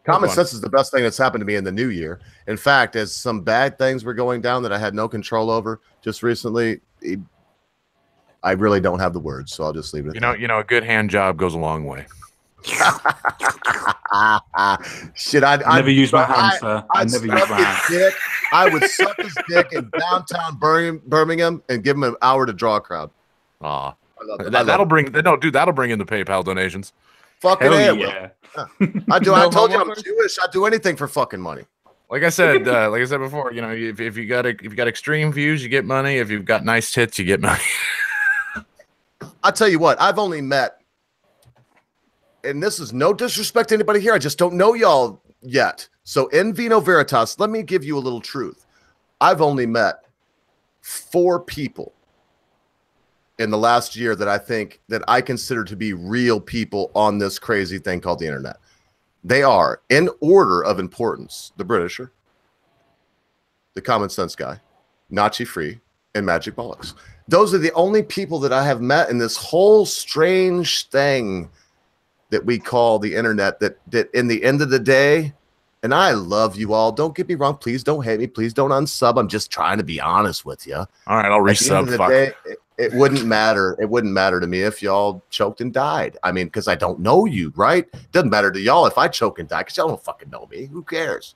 Common Sense is the best thing that's happened to me in the new year. In fact, as some bad things were going down that I had no control over just recently, I really don't have the words, so I'll just leave it. You know, a good hand job goes a long way. Shit, I never use my hands, sir. I never use my hands. I would suck his dick in downtown Birmingham and give him an hour to draw a crowd. Aw, that'll bring in the PayPal donations. Fucking yeah. I told you I'm Jewish. I do anything for fucking money. Like I said before, you know, if you got extreme views, you get money. If you've got nice tits, you get money. I'll tell you what, I've only met, and this is no disrespect to anybody here, I just don't know y'all yet. So in Vino Veritas, let me give you a little truth. I've only met 4 people in the last year that I think that I consider to be real people on this crazy thing called the internet. They are, in order of importance, the Britisher, the Common Sense guy, Nazi Free, and Magic Bollocks. Those are the only people that I have met in this whole strange thing that we call the internet, that in the end of the day, and I love you all. Don't get me wrong. Please don't hate me. Please don't unsub. I'm just trying to be honest with you. All right, I'll resub. It wouldn't matter. It wouldn't matter to me if y'all choked and died. I mean, because I don't know you, right? It doesn't matter to y'all if I choke and die, because y'all don't fucking know me. Who cares?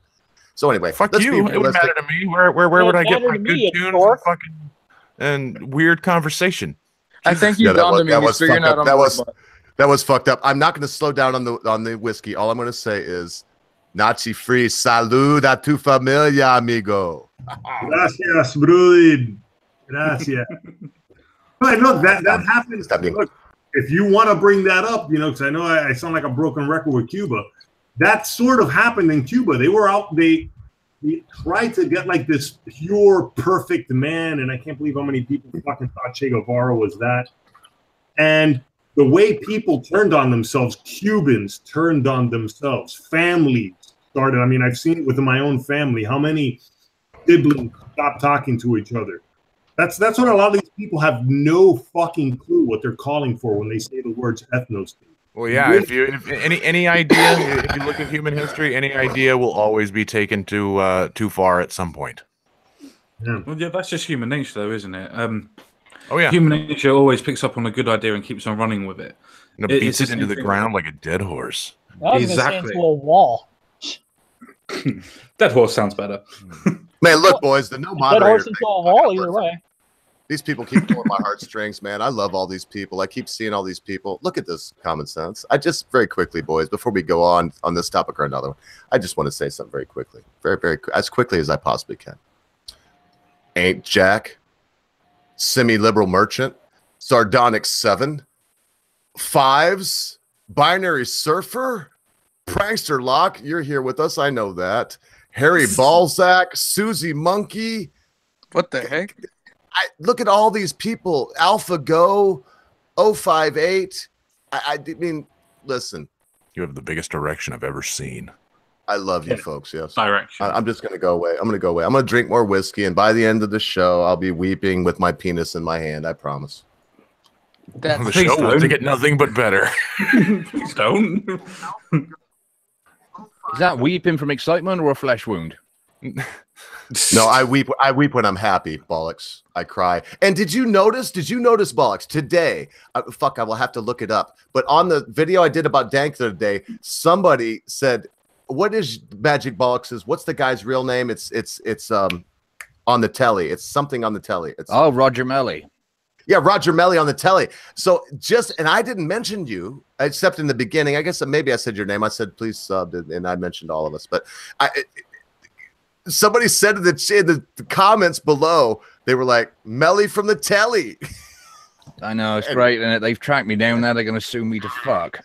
So anyway, fuck you. It wouldn't matter to me. Where would I get my good tunes and fucking and weird conversation? I think you done to me. That was fucked up. I'm not going to slow down on the whiskey. All I'm going to say is Nazi Free. Salud a tu familia, amigo. Gracias, Brudin. Gracias. But look, that happens. Look, if you want to bring that up, you know, because I know I sound like a broken record with Cuba. That sort of happened in Cuba. They were out. They tried to get like this pure, perfect man, and I can't believe how many people fucking thought Che Guevara was that. And the way people turned on themselves, Cubans turned on themselves, families started. I mean, I've seen it within my own family. How many siblings stopped talking to each other? That's what a lot of these people have no fucking clue what they're calling for when they say the words ethno-state. Well, yeah. If any idea, if you look at human history, any idea will always be taken too far at some point. Yeah. Well, yeah, that's just human nature, though, isn't it? Oh yeah. Human nature always picks up on a good idea and keeps on running with it. And it beats it into the ground like a dead horse. I was gonna say into a wall. Dead horse sounds better. Man, look, boys, the no moderator. Dead horse into a wall, either way. These people keep pulling my heartstrings, man. I love all these people. I keep seeing all these people. Look at this Common Sense. I just very quickly, boys, before we go on this topic or another one, I just want to say something very quickly, very as quickly as I possibly can. Ain't Jack, Semi-Liberal Merchant, Sardonic 7, Fives, Binary Surfer, Prankster Locke, you're here with us. I know that. Harry Balzac, Susie Monkey. What the heck? Look at all these people. AlphaGo, 058. I mean, listen. You have the biggest erection I've ever seen. I love you folks. Yes. Direction. I'm just going to go away. I'm going to go away. I'm going to drink more whiskey. And by the end of the show, I'll be weeping with my penis in my hand. I promise. That's The show will get nothing but better. Please don't. Is that weeping from excitement or a flesh wound? No, I weep when I'm happy, bollocks. I cry. And did you notice, bollocks, today, fuck, I will have to look it up. But on the video I did about Dank the other day, somebody said, what is Magic Bollocks? What's the guy's real name? It's on the telly. It's something on the telly. It's Roger Melly. Yeah, Roger Melly on the telly. So and I didn't mention you, except in the beginning. I guess maybe I said your name. I said, please sub, and I mentioned all of us. But somebody said in the comments below, they were like, Melly from the telly. I know, it's great. And they've tracked me down now. They're going to sue me to fuck.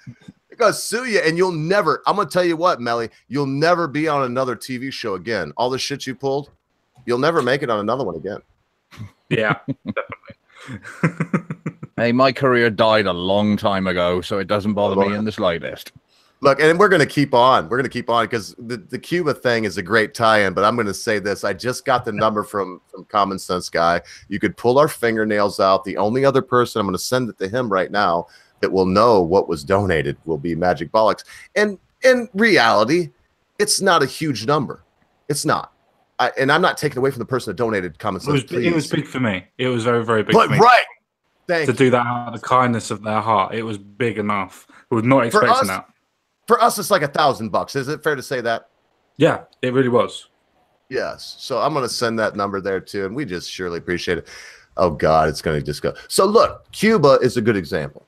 They're going to sue you, and you'll never, I'm going to tell you what, Melly, you'll never be on another TV show again. All the shit you pulled, you'll never make it on another one again. Yeah, definitely. Hey, my career died a long time ago, so it doesn't bother me in the slightest. Look, and we're going to keep on. We're going to keep on because the Cuba thing is a great tie-in, but I'm going to say this. I just got the number from Common Sense Guy. You could pull our fingernails out. The only other person, I'm going to send it to him right now, that will know what was donated will be Magic Bollocks. And in reality, it's not a huge number. It's not. And I'm not taking away from the person that donated Common Sense. It was big for me. It was very, very big but, for me. Right. Thank to you. do that out of the kindness of their heart. It was big enough. I was not expecting that. For us, it's like $1,000. Is it fair to say that? Yeah, it really was. Yes. So I'm going to send that number there too. And we just surely appreciate it. Oh God, it's going to just go. So look, Cuba is a good example.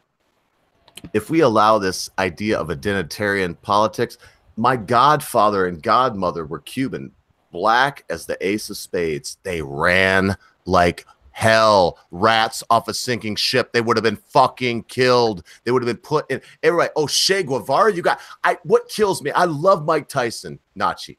If we allow this idea of identitarian politics, my godfather and godmother were Cuban. Black as the ace of spades. They ran like hell. Rats off a sinking ship. They would have been fucking killed. They would have been put in. Everybody, oh, Che Guevara, what kills me? I love Mike Tyson, Nachi.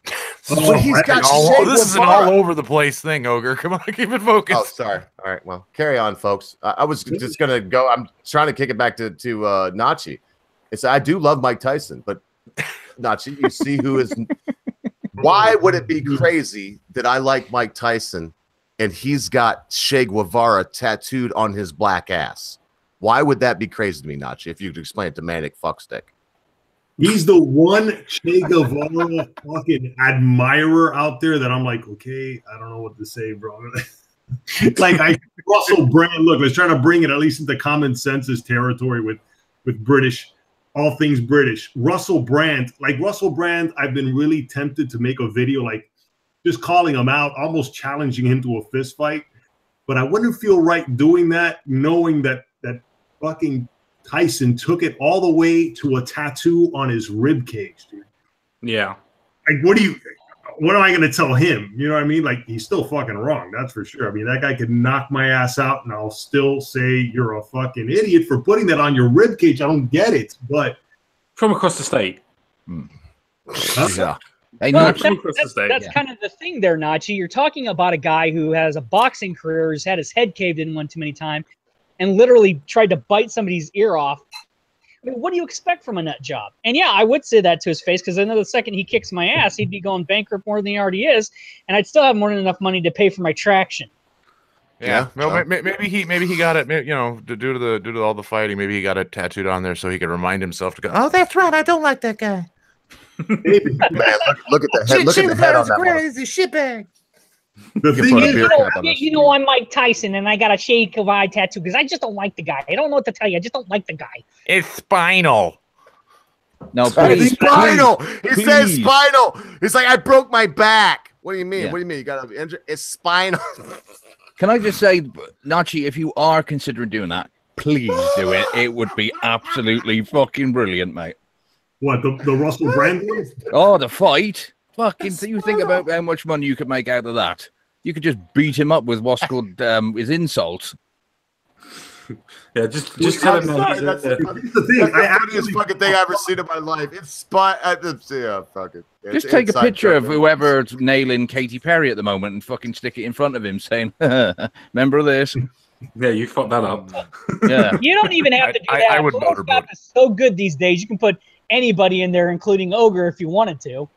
He's got this is an all over the place thing, Ogre. Come on, keep it focused. Oh, sorry. All right, well, carry on, folks. I was just gonna go. I'm trying to kick it back to Nachi. I do love Mike Tyson, but Nachi, you see who is. Why would it be crazy that I like Mike Tyson and he's got Che Guevara tattooed on his black ass? Why would that be crazy to me, Nachi? If you could explain it to Manic Fuckstick. He's the one Che Guevara fucking admirer out there that I'm like, okay, I don't know what to say, bro. Like Russell Brand. Look, let's try to bring it at least into common sense's territory with British. All things British. Russell Brand, I've been really tempted to make a video like just calling him out, almost challenging him to a fist fight. But I wouldn't feel right doing that, knowing that fucking Tyson took it all the way to a tattoo on his rib cage, dude. Yeah. Like, what am I going to tell him? You know what I mean? Like, he's still fucking wrong. That's for sure. I mean, that guy could knock my ass out and I'll still say you're a fucking idiot for putting that on your rib cage. I don't get it, but from across the state. Yeah. Hey, Well, Nachi, that's kind of the thing there, Nachi. You're talking about a guy who has a boxing career, who's had his head caved in one too many times, and literally tried to bite somebody's ear off. I mean, what do you expect from a nut job? And yeah, I would say that to his face, because I know the second he kicks my ass, he'd be going bankrupt more than he already is, and I'd still have more than enough money to pay for my traction. Yeah, well, maybe he got it. You know, due to all the fighting, maybe he got it tattooed on there so he could remind himself to go. Oh, that's right. I don't like that guy. Maybe. Man, look at the head. Look at the head on that one. Shitbag. the thing is, You know, I'm Mike Tyson, and I got a Che Guevara tattoo because I just don't like the guy. I don't know what to tell you. I just don't like the guy. It's spinal. no, It's please, spinal. please, He says please. spinal. He's like, I broke my back. What do you mean? Yeah. What do you mean? You got an injury? It's spinal. Can I just say, Nachi, if you are considering doing that, please do it. It would be absolutely fucking brilliant, mate. what the Russell Brand one? Oh, the fight. Fucking, you think about how much money you could make out of that. You could just beat him up with what's called his insults. Yeah, just tell him that. That's the thing. That's the I funniest fucking thing I've ever seen in my life. It's spot. Yeah, fuck it. Just take a picture of whoever's nailing Katy Perry at the moment and fucking stick it in front of him, saying, "Remember this?" Yeah, you fucked that up. Yeah. You don't even have to do that. I would Photoshop is so good these days. You can put anybody in there, including Ogre, if you wanted to.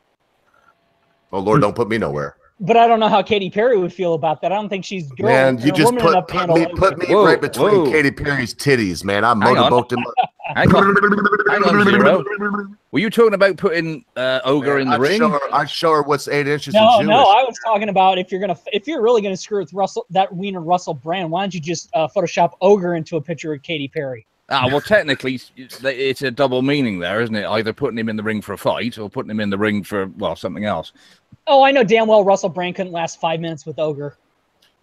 Oh Lord, don't put me nowhere. But I don't know how Katy Perry would feel about that. I don't think she's girl. Man, you just woman enough to handle put me Whoa, right between whoa. Katy Perry's titties, man. I Hang on. motorboat him. Hang on, Zero. Were you talking about putting Ogre in the ring? I'd show her what's 8 inches. No, of no, Jewish. I was talking about if you're really gonna screw with that Wiener Russell brand, why don't you just Photoshop Ogre into a picture of Katy Perry? Ah, well, technically, it's a double meaning there, isn't it? Either putting him in the ring for a fight or putting him in the ring for, well, something else. Oh, I know damn well Russell Brand couldn't last 5 minutes with Ogre.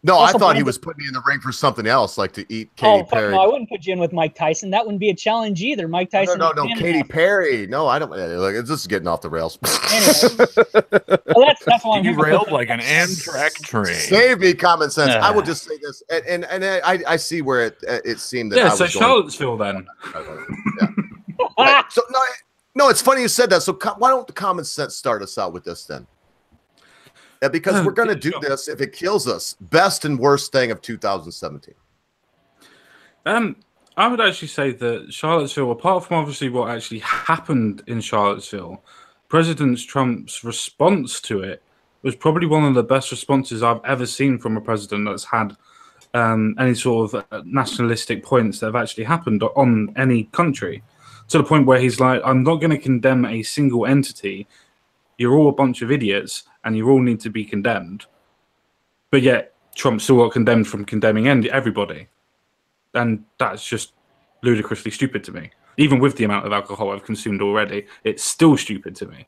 No, I Russell thought he Brand- was putting me in the ring for something else, like to eat Katy Fuck Perry. no, I wouldn't put you in with Mike Tyson. That wouldn't be a challenge either. Mike Tyson. No, is Katy enough. Perry. No, I don't. Look, this is getting off the rails. Anyway. Well, that's why I'm You here. railed like an Amtrak train. Save me common sense. I will just say this, and I see where it seemed that. Yeah, I so was going- Charlottesville then. Yeah. Right. So no, it's funny you said that. So why don't the common sense start us out with this then? Yeah, because we're going to do this if it kills us. Best and worst thing of 2017. I would actually say that Charlottesville, apart from obviously what actually happened in Charlottesville, President Trump's response to it was probably one of the best responses I've ever seen from a president that's had any sort of nationalistic points that have actually happened on any country. To the point where he's like, I'm not going to condemn a single entity. You're all a bunch of idiots and you all need to be condemned. But yet Trump still got condemned from condemning everybody. And that's just ludicrously stupid to me. Even with the amount of alcohol I've consumed already, it's still stupid to me.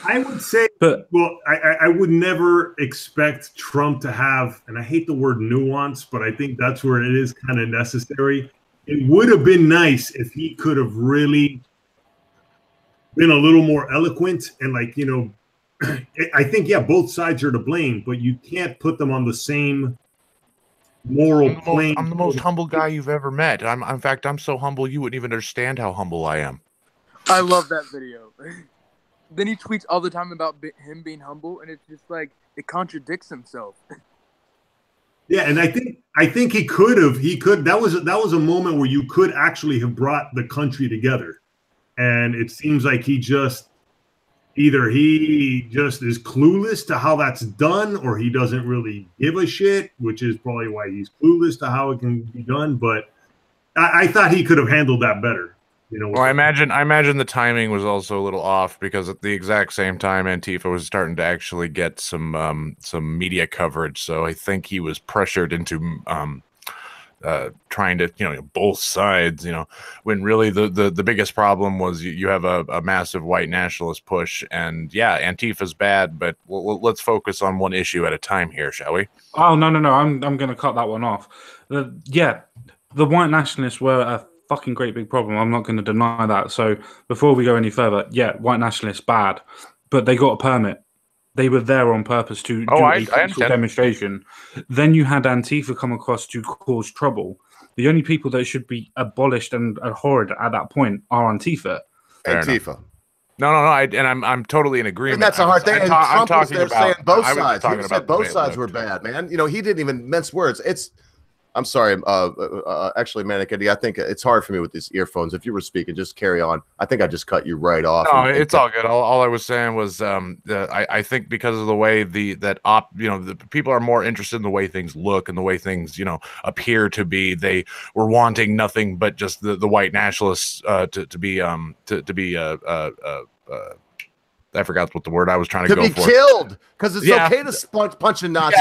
I would say, I would never expect Trump to have, and I hate the word nuance, but I think that's where it is kind of necessary. It would have been nice if he could have really been a little more eloquent and I think, yeah, both sides are to blame, but you can't put them on the same moral plane. I'm the most humble guy you've ever met. In fact, I'm so humble you wouldn't even understand how humble I am. I love that video. Then he tweets all the time about him being humble, and it's just like it contradicts himself. Yeah, and I think he could. That was a moment where you could actually have brought the country together, and it seems like he just is clueless to how that's done, or he doesn't really give a shit, which is probably why he's clueless to how it can be done. But I thought he could have handled that better. Well, I imagine the timing was also a little off because at the exact same time Antifa was starting to actually get some media coverage. So I think he was pressured into trying to both sides. When really the biggest problem was you have a massive white nationalist push, and yeah, Antifa's bad, but let's focus on one issue at a time here, shall we? Oh no! I'm going to cut that one off. The white nationalists were a fucking great big problem. I'm not going to deny that. So before we go any further, yeah, white nationalists bad, but they got a permit. They were there on purpose to do a peaceful demonstration. Then you had Antifa come across to cause trouble. The only people that should be abolished and abhorred at that point are Antifa. Antifa. No. I'm totally in agreement. And that's a hard thing. And Trump was there saying both sides. He said both sides were bad, man. He didn't even mince words. I'm sorry, actually, Manic Eddie, I think it's hard for me with these earphones. If you were speaking, just carry on. I think I just cut you right off. No, it's all good. All I was saying was I think because of the way the people are more interested in the way things look and the way things appear to be. They were wanting nothing but just the white nationalists to be I forgot what the word I was trying to go be for. Killed, because it's okay to punch a Nazi.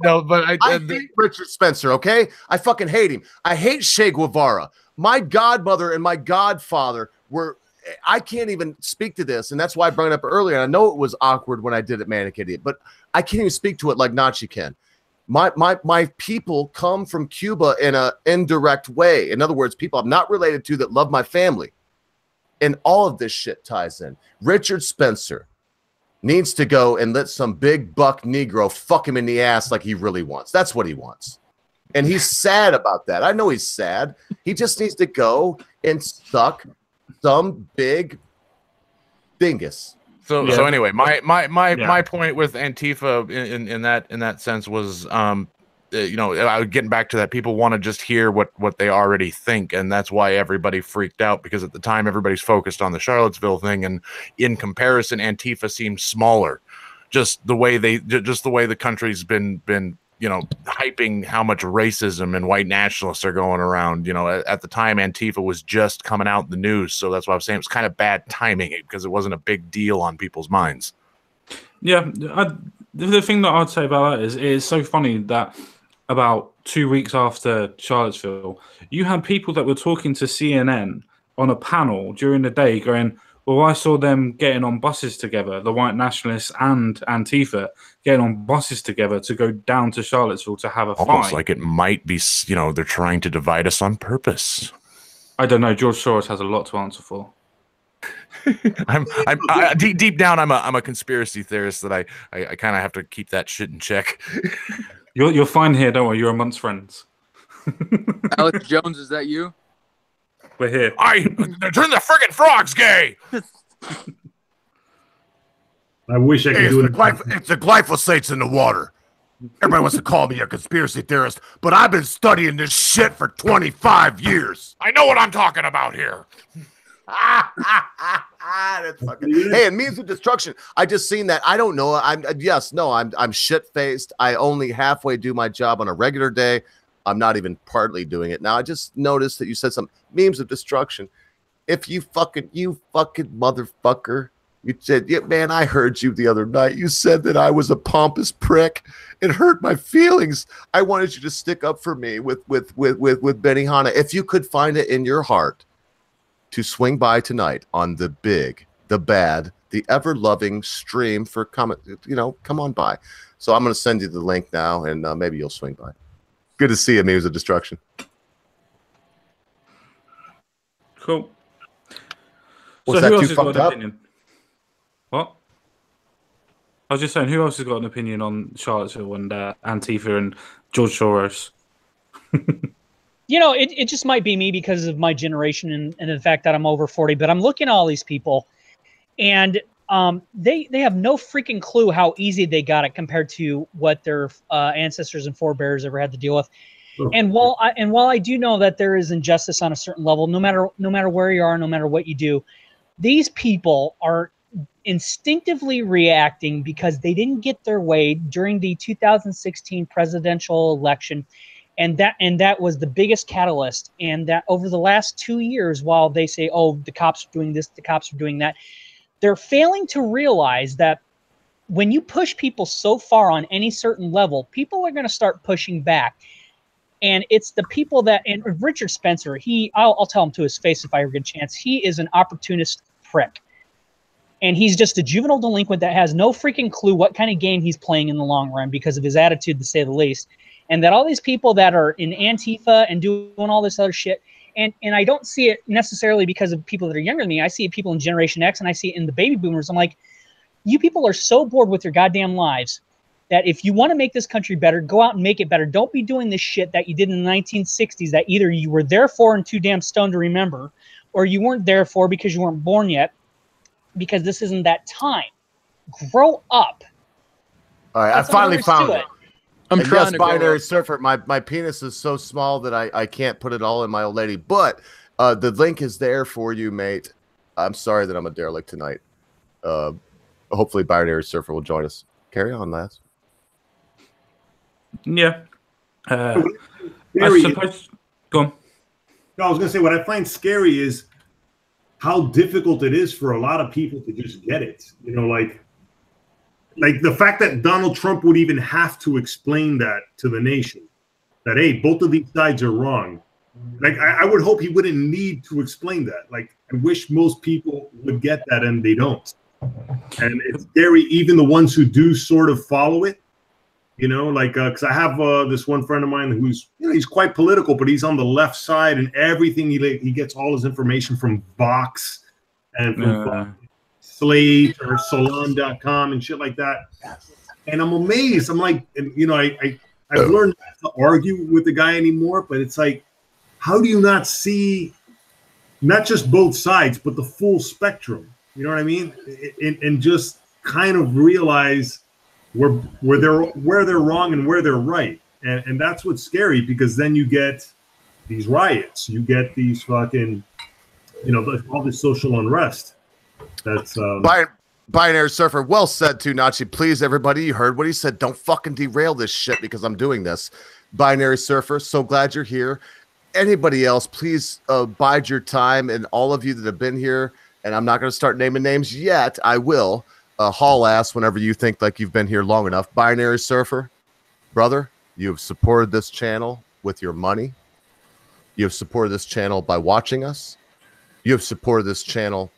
But I hate Richard Spencer, okay? I fucking hate him. I hate Che Guevara. My godmother and my godfather were, I can't even speak to this, and that's why I brought it up earlier. And I know it was awkward when I did it, Manic Idiot, but I can't even speak to it like Nachi can. My people come from Cuba in an indirect way. In other words, people I'm not related to that love my family. And all of this shit ties in. Richard Spencer needs to go and let some big buck Negro fuck him in the ass like he really wants. That's what he wants. And he's sad about that. I know he's sad. He just needs to go and suck some big dingus. So anyway, my point with Antifa in that sense was, I was getting back to that. People want to just hear what they already think, and that's why everybody freaked out, because at the time everybody's focused on the Charlottesville thing, and in comparison, Antifa seems smaller. Just the way the country's been hyping how much racism and white nationalists are going around. At the time, Antifa was just coming out in the news, so that's why I'm saying it was kind of bad timing, because it wasn't a big deal on people's minds. Yeah, the thing that I'd say about that is it's so funny that about 2 weeks after Charlottesville, you had people that were talking to CNN on a panel during the day going, well, I saw them getting on buses together, the white nationalists and Antifa getting on buses together to go down to Charlottesville to have a fight. Almost like it might be, they're trying to divide us on purpose. I don't know. George Soros has a lot to answer for. Deep down, I'm a conspiracy theorist that I kind of have to keep that shit in check. You're fine here, don't worry. You're amongst friends. Alex Jones, is that you? We're here. Turn the friggin' frogs gay. I wish I could do it. It's the glyphosate's in the water. Everybody wants to call me a conspiracy theorist, but I've been studying this shit for 25 years. I know what I'm talking about here. That's fucking... Hey, and means of destruction. I just seen that. I don't know. I'm shit faced. I only halfway do my job on a regular day. I'm not even partly doing it now. I just noticed that you said some memes of destruction. If you fucking motherfucker, you said, yeah, man, I heard you the other night. You said that I was a pompous prick. It hurt my feelings. I wanted you to stick up for me with Benihana. If you could find it in your heart to swing by tonight on the big, the bad, the ever-loving stream for comment, come on by. So I'm going to send you the link now, and maybe you'll swing by. Good to see you, Memes of Destruction. Cool. Was so that who else too has got fucked an up? opinion? What? I was just saying, who else has got an opinion on Charlottesville and Antifa and George Soros? It just might be me because of my generation and the fact that I'm over 40, but I'm looking at all these people, and they have no freaking clue how easy they got it compared to what their ancestors and forebears ever had to deal with. And while I do know that there is injustice on a certain level, no matter where you are, no matter what you do, these people are instinctively reacting because they didn't get their way during the 2016 presidential election. And that was the biggest catalyst. And that over the last 2 years, while they say, oh, the cops are doing this, the cops are doing that, they're failing to realize that when you push people so far on any certain level, people are going to start pushing back. And it's the people that, and Richard Spencer, I'll tell him to his face if I ever get a chance, he is an opportunist prick. And he's just a juvenile delinquent that has no freaking clue what kind of game he's playing in the long run because of his attitude, to say the least. And that all these people that are in Antifa and doing all this other shit, and I don't see it necessarily because of people that are younger than me. I see people in Generation X, and I see it in the baby boomers. I'm like, you people are so bored with your goddamn lives that if you want to make this country better, go out and make it better. Don't be doing this shit that you did in the 1960s that either you were there for and too damn stoned to remember, or you weren't there for because you weren't born yet, because this isn't that time. Grow up. All right, I finally found it. I'm trying to Binary Surfer. My penis is so small that I can't put it all in my old lady. But the link is there for you, mate. I'm sorry that I'm a derelict tonight. Hopefully, Binary Surfer will join us. Carry on, lads. Yeah. I suppose. Go on. No, I was going to say what I find scary is how difficult it is for a lot of people to just get it. Like the fact that Donald Trump would even have to explain that to the nation, that, hey, both of these sides are wrong. Like, I would hope he wouldn't need to explain that. Like, I wish most people would get that, and they don't. And it's scary, even the ones who do sort of follow it, because I have this one friend of mine who's, he's quite political, but he's on the left side, and everything he gets all his information from Vox and from Slate or Salon.com and shit like that. And I'm amazed. I'm like, I've learned not to argue with the guy anymore, but it's like, how do you not see not just both sides, but the full spectrum? You know what I mean? And just kind of realize where they're wrong and where they're right. And that's what's scary, because then you get these riots, you get these fucking, all this social unrest. That's Binary Surfer, well said too, Nazi. Please, everybody, you heard what he said. Don't fucking derail this shit because I'm doing this. Binary Surfer, so glad you're here. Anybody else, please bide your time. And all of you that have been here, and I'm not going to start naming names yet. I will haul ass whenever you think like you've been here long enough. Binary Surfer, brother, you have supported this channel with your money. You have supported this channel by watching us. You have supported this channel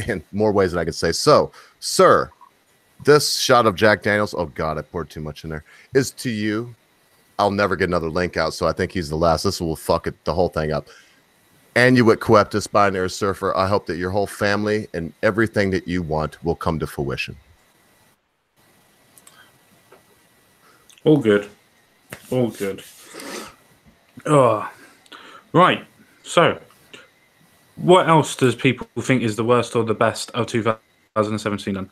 in more ways than I could say. So, sir, this shot of Jack Daniels, oh God, I poured too much in there, is to you. I'll never get another link out, so I think he's the last. This will fuck it, the whole thing up. Anuit Coeptus, Binary Surfer, I hope that your whole family and everything that you want will come to fruition. All good. All good. Oh, right. So, what else does people think is the worst or the best of 2017 then?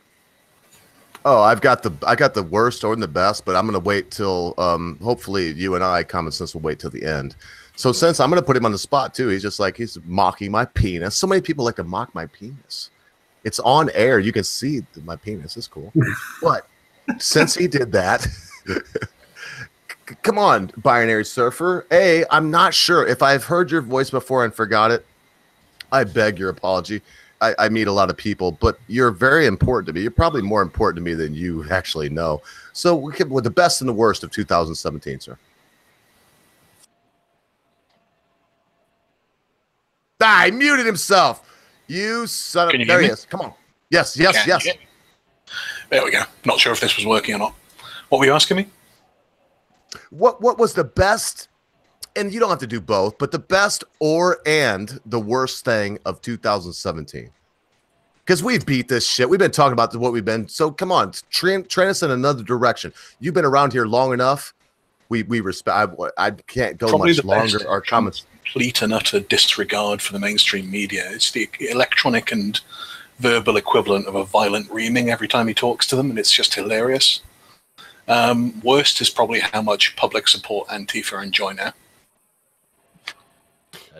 Oh, I got the worst or the best, but I'm gonna wait till hopefully you and I, Common Sense, will wait till the end. So since I'm gonna put him on the spot too, he's mocking my penis. So many people like to mock my penis. It's on air. You can see my penis. It's cool. But since he did that, come on, Binary Surfer. I'm not sure if I've heard your voice before and forgot it. I beg your apology. I meet a lot of people, but you're very important to me. You're probably more important to me than you actually know. So with the best and the worst of 2017, sir. He muted himself. You son of... There he is. Come on. Yes. There we go. Not sure if this was working or not. What were you asking me? What was the best... And you don't have to do both, but the best and the worst thing of 2017. Because we've beat this shit. We've been talking about what we've been. So come on, train us in another direction. You've been around here long enough. We respect. I can't go Probably much longer. Our comments. Complete and utter disregard for the mainstream media. It's the electronic and verbal equivalent of a violent reaming every time he talks to them, and it's just hilarious. Worst is probably how much public support Antifa enjoy now.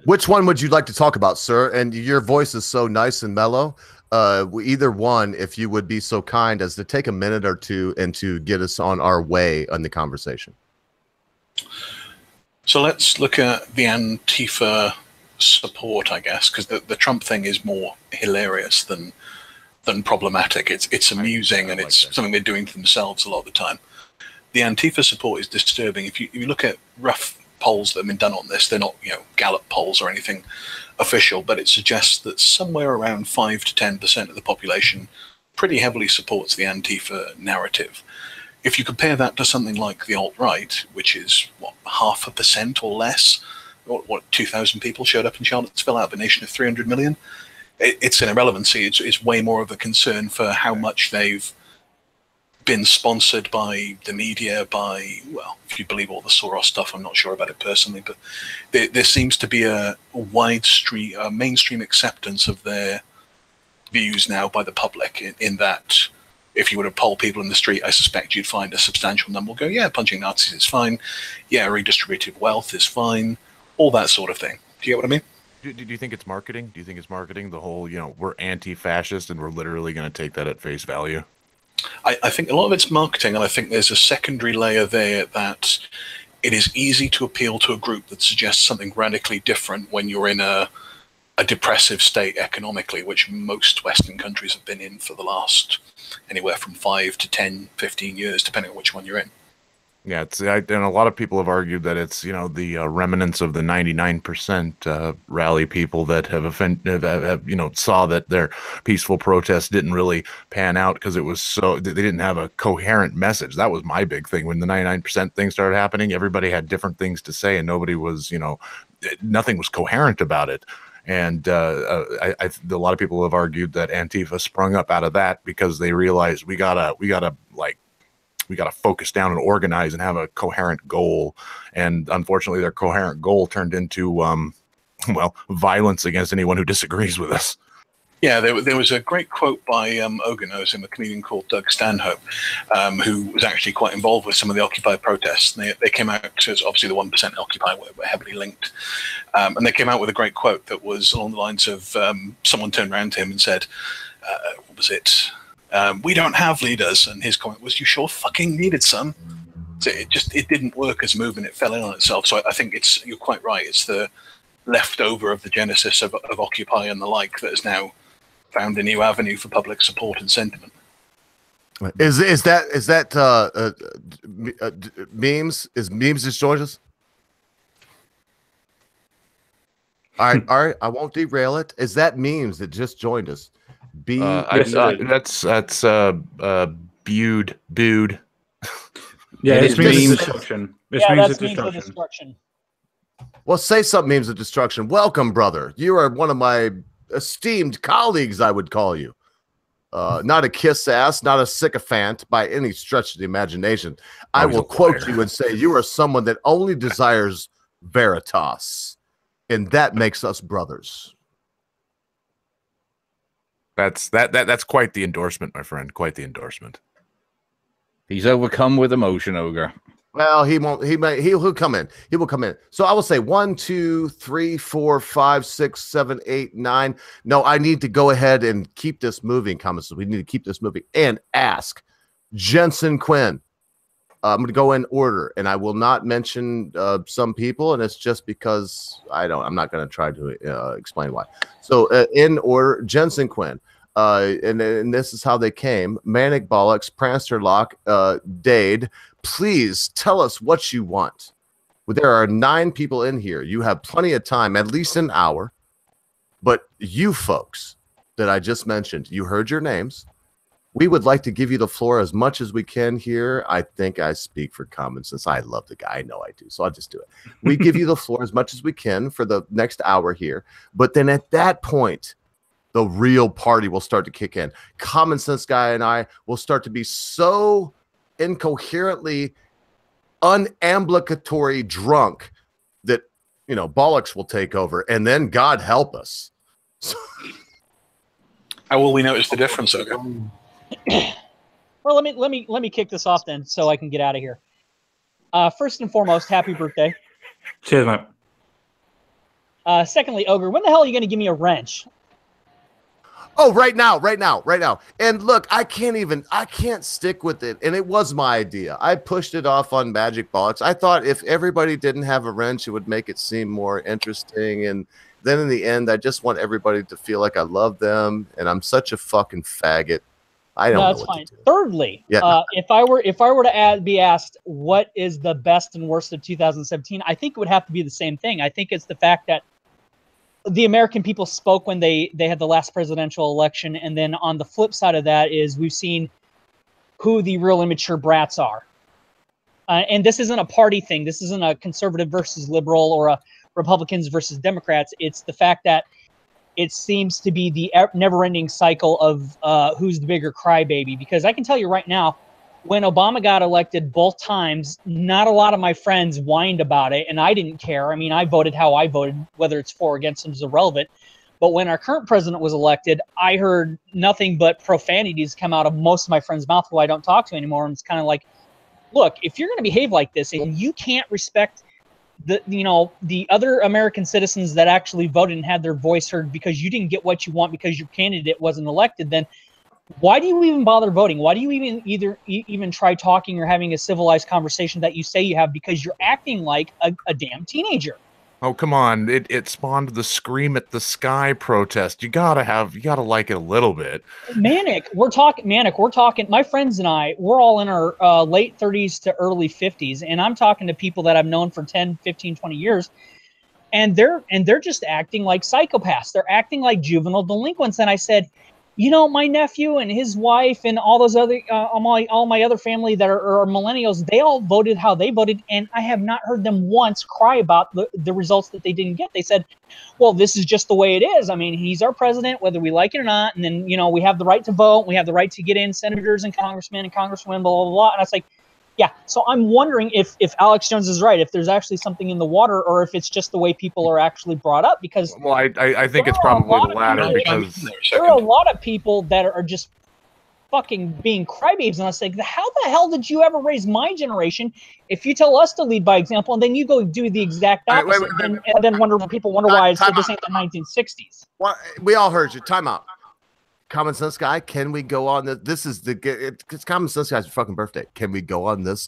Which one would you like to talk about, sir? And your voice is so nice and mellow. Either one, if you would be so kind as to take a minute or two and to get us on our way on the conversation. So let's look at the Antifa support, I guess, because the Trump thing is more hilarious than problematic. It's amusing, and it's something they're doing to themselves a lot of the time. The Antifa support is disturbing. If you look at rough polls that have been done on this, they're not Gallup polls or anything official, but it suggests that somewhere around 5 to 10% of the population pretty heavily supports the Antifa narrative. If you compare that to something like the alt-right, which is what, 0.5% or less, what 2,000 people showed up in Charlottesville out of a nation of 300 million, it's an irrelevancy. It's way more of a concern for how much they've been sponsored by the media, by, well, if you believe all the Soros stuff, I'm not sure about it personally, but there seems to be a mainstream acceptance of their views now by the public, in that if you were to poll people in the street, I suspect you'd find a substantial number will go, yeah, punching Nazis is fine, yeah, redistributive wealth is fine, all that sort of thing. Do you get what I mean? Do you think it's marketing? Do you think it's marketing? The whole, we're anti-fascist and we're literally going to take that at face value? I think a lot of it's marketing, and I think there's a secondary layer there that it is easy to appeal to a group that suggests something radically different when you're in a depressive state economically, which most Western countries have been in for the last anywhere from 5 to 10, 15 years, depending on which one you're in. Yeah, and a lot of people have argued that it's the remnants of the 99% rally people that have saw that their peaceful protest didn't really pan out because it was so they didn't have a coherent message. That was my big thing when the 99% thing started happening. Everybody had different things to say, and nobody was nothing was coherent about it. And a lot of people have argued that Antifa sprung up out of that because they realized we gotta like we got to focus down and organize and have a coherent goal. And unfortunately, their coherent goal turned into, well, violence against anyone who disagrees with us. Yeah, there was a great quote by Oganos, a comedian called Doug Stanhope, who was actually quite involved with some of the Occupy protests. And they came out, because obviously the 1% Occupy were heavily linked. And they came out with a great quote that was along the lines of someone turned around to him and said, what was it? We don't have leaders. And his comment was, you sure fucking needed some. So it didn't work as a movement. It fell in on itself. So I think you're quite right. It's the leftover of the genesis of Occupy and the like that is now found a new avenue for public support and sentiment. Is that memes? Is memes just joined us? All right. I won't derail it. Is that memes that just joined us? That's Bude. Yeah, it's This memes is- destruction. Yeah, memes that's of means of destruction. destruction. Well, say something, memes of destruction. Welcome, brother. You are one of my esteemed colleagues, I would call you. Not a kiss ass, not a sycophant by any stretch of the imagination. I will quote you and say you are someone that only desires veritas, and that makes us brothers. That's quite the endorsement, my friend. Quite the endorsement. He's overcome with emotion, Ogre. Well, he won't. He'll come in. He will come in. So I will say 1, 2, 3, 4, 5, 6, 7, 8, 9. No, I need to go ahead and keep this moving. Comments. We need to keep this moving and ask Jensen Quinn. I'm going to go in order, and I will not mention some people, and it's just because I'm not going to try to explain why. So in order, Jensen Quinn. And this is how they came. Manic Bollocks, Prancer Lock, Dade. Please tell us what you want. Well, there are 9 people in here. You have plenty of time, at least an hour. But you folks that I just mentioned, you heard your names. We would like to give you the floor as much as we can here. I think I speak for common sense. I love the guy. I know I do. So I'll just do it. We give you the floor as much as we can for the next hour here. But then at that point, the real party will start to kick in. Common Sense Guy and I will start to be so incoherently unambulatory drunk that, Bollocks will take over, and then God help us. How will we notice the difference, Ogre? Well, let me kick this off then, so I can get out of here. First and foremost, happy birthday. Cheers, mate. Secondly, Ogre, when the hell are you going to give me a wrench? Oh, right now. And look, I can't stick with it. And it was my idea. I pushed it off on Magic Bollocks. I thought if everybody didn't have a wrench, it would make it seem more interesting. And then in the end, I just want everybody to feel like I love them. And I'm such a fucking faggot. I don't know. That's fine. Thirdly, if I were to be asked what is the best and worst of 2017, I think it would have to be the same thing. I think it's the fact that the American people spoke when they had the last presidential election, and then on the flip side of that is we've seen who the real immature brats are. And this isn't a party thing. This isn't a conservative versus liberal or a Republicans versus Democrats. It's the fact that it seems to be the never-ending cycle of who's the bigger crybaby. Because I can tell you right now, when Obama got elected both times, not a lot of my friends whined about it, and I didn't care. I mean, I voted how I voted. Whether it's for or against him is irrelevant. But when our current president was elected, I heard nothing but profanities come out of most of my friends' mouth who I don't talk to anymore. And it's kind of like, look, if you're going to behave like this and you can't respect the other American citizens that actually voted and had their voice heard because you didn't get what you want because your candidate wasn't elected, then why do you even bother voting? Why do you even try talking or having a civilized conversation that you say you have? Because you're acting like a damn teenager. Oh, come on. It spawned the Scream at the Sky protest. You gotta like it a little bit. Manic. We're talking. My friends and I, we're all in our late 30s to early 50s. And I'm talking to people that I've known for 10, 15, 20 years. And they're just acting like psychopaths. They're acting like juvenile delinquents. And I said, my nephew and his wife and all those other, all my other family that are millennials, they all voted how they voted, and I have not heard them once cry about the results that they didn't get. They said, well, this is just the way it is. I mean, he's our president, whether we like it or not, and then, we have the right to vote, we have the right to get in senators and congressmen and congresswomen, blah, blah, blah. And I was like, Yeah, so I'm wondering if Alex Jones is right, if there's actually something in the water, or if it's just the way people are actually brought up. Because Well, I think it's probably the latter because there are a lot of people that are just fucking being crybabies, and I was like, how the hell did you ever raise my generation if you tell us to lead by example, and then you go do the exact opposite, and then people wonder why I said this ain't the 1960s. Well, we all heard you. Time out. Common Sense Guy, can we go on this? This is it's Common Sense Guy's fucking birthday. Can we go on this?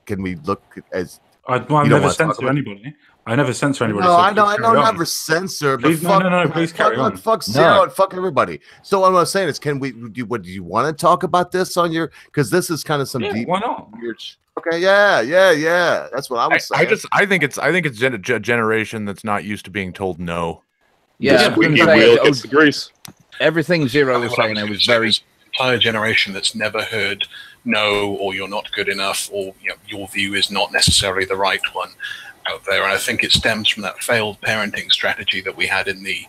Can we look as I never censor anybody. I never censor anybody. No, so I know, never censor. But please, fuck, no, please carry on. Fuck Zero and fuck everybody. So what I'm saying is, can we? Do you want to talk about this on your? Because this is kind of some deep. Why not? Weird, okay, yeah. That's what I was saying. I think it's a generation that's not used to being told no. Yeah, squeaky wheel gets the grease. Everything Zero was saying, it was very entire generation that's never heard no, or you're not good enough, or your view is not necessarily the right one out there. And I think it stems from that failed parenting strategy that we had in the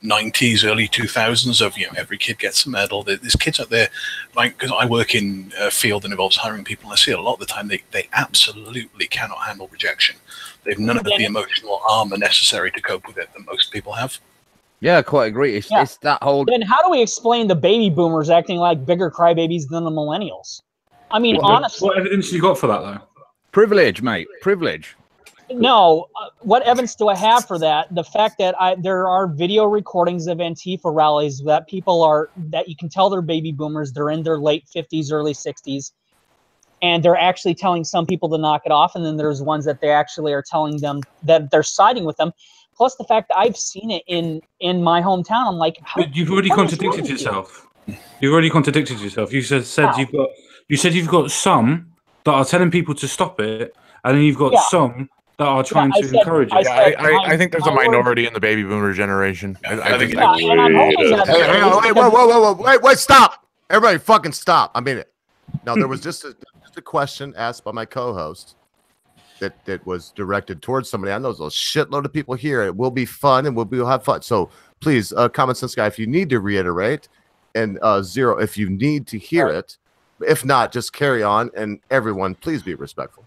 90s, early 2000s of every kid gets a medal. There's kids out there, like, because I work in a field that involves hiring people, and I see it a lot of the time they absolutely cannot handle rejection. They've none of the emotional armor necessary to cope with it that most people have. Yeah, quite agree. It's that whole. Then how do we explain the baby boomers acting like bigger crybabies than the millennials? I mean, honestly, what evidence you got for that though? Privilege, mate. Privilege. No, what evidence do I have for that? The fact that there are video recordings of Antifa rallies that that you can tell they're baby boomers. They're in their late 50s, early 60s, and they're actually telling some people to knock it off. And then there's ones that they actually are telling them that they're siding with them. Plus the fact that I've seen it in my hometown. I'm like, you've already contradicted yourself. You've already contradicted yourself. You said you've got some that are telling people to stop it, and then you've got some that are trying to encourage it. I think there's a minority in the baby boomer generation. I think. Wait, stop! Everybody, fucking stop! I mean it. Now there was just a question asked by my co-host that was directed towards somebody. I know there's a shitload of people here. It will be fun, and we'll have fun. So please, Common Sense Guy, if you need to reiterate, and Zero, if you need to hear it, if not, just carry on. And everyone, please be respectful.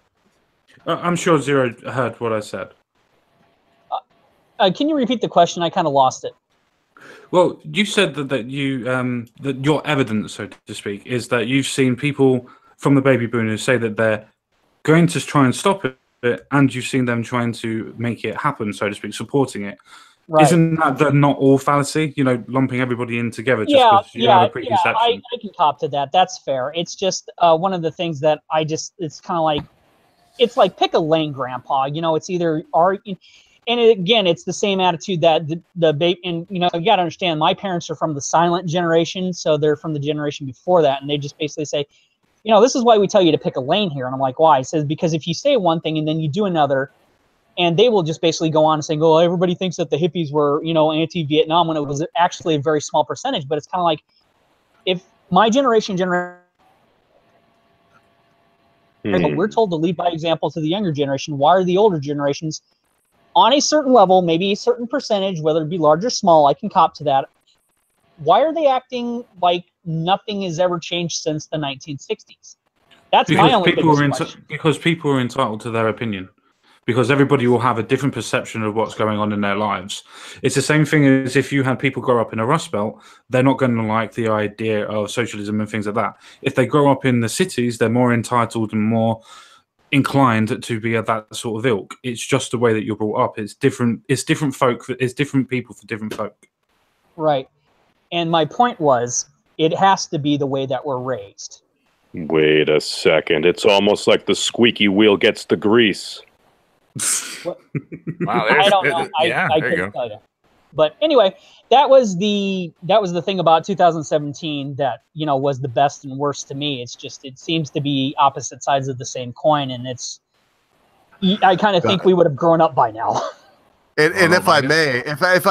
I'm sure Zero heard what I said. Can you repeat the question? I kind of lost it. Well, you said that your evidence, so to speak, is that you've seen people from the baby boomers say that they're going to try and stop it, and you've seen them trying to make it happen, so to speak, supporting it. Right. Isn't that not all fallacy? Lumping everybody in together just because you have a preconception. I can cop to that. That's fair. It's just one of the things that it's kind of like, it's like pick a lane, Grandpa. It's either and again, it's the same attitude that the baby. And you got to understand, my parents are from the silent generation, so they're from the generation before that, and they just basically say, this is why we tell you to pick a lane here. And I'm like, why? He says, because if you say one thing and then you do another, and they will just basically go on and say, oh, everybody thinks that the hippies were, anti-Vietnam, when it was actually a very small percentage. But it's kind of like, if my generation, we're told to lead by example to the younger generation, why are the older generations on a certain level, maybe a certain percentage, whether it be large or small, I can cop to that. Why are they acting like nothing has ever changed since the 1960s? That's my only question. Because people are entitled to their opinion. Because everybody will have a different perception of what's going on in their lives. It's the same thing as if you had people grow up in a Rust Belt, they're not going to like the idea of socialism and things like that. If they grow up in the cities, they're more entitled and more inclined to be at that sort of ilk. It's just the way that you're brought up. It's different. It's different folk. It's different people for different folk. Right. And my point was, it has to be the way that we're raised. Wait a second. It's almost like the squeaky wheel gets the grease. Wow, I don't know. I couldn't tell you. But anyway, that was the thing about 2017 that was the best and worst to me. It's just, it seems to be opposite sides of the same coin, and I kind of think we would have grown up by now. And if I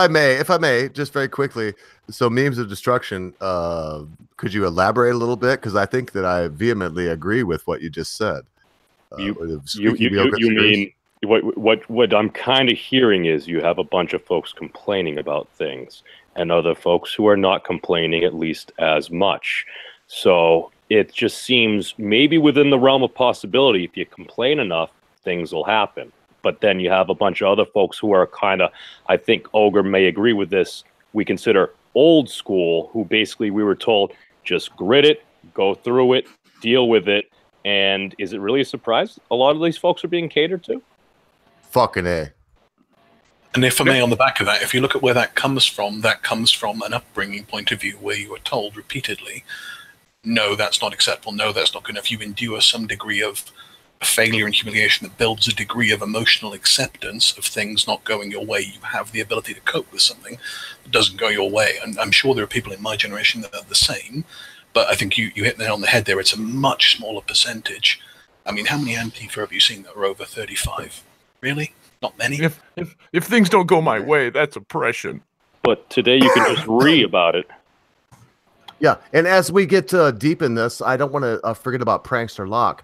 may, just very quickly, so memes of destruction. Could you elaborate a little bit? Because I think that I vehemently agree with what you just said. You mean what I'm kind of hearing is you have a bunch of folks complaining about things, and other folks who are not complaining at least as much. So it just seems maybe within the realm of possibility, if you complain enough, things will happen. But then you have a bunch of other folks who are kind of, I think Ogre may agree with this, we consider old school, who basically we were told, just grit it, go through it, deal with it. And is it really a surprise a lot of these folks are being catered to? Fucking A. And if I may, on the back of that, if you look at where that comes from an upbringing point of view where you were told repeatedly, no, that's not acceptable, no, that's not good enough. You endure some degree of failure and humiliation that builds a degree of emotional acceptance of things not going your way. You have the ability to cope with something that doesn't go your way. And I'm sure there are people in my generation that are the same, but I think you hit the nail on the head there. It's a much smaller percentage. I mean, how many Antifa have you seen that are over 35? Really? Not many? If things don't go my way, that's oppression. But today you can just read about it. Yeah, and as we get deep in this, I don't want to forget about Prankster Locke.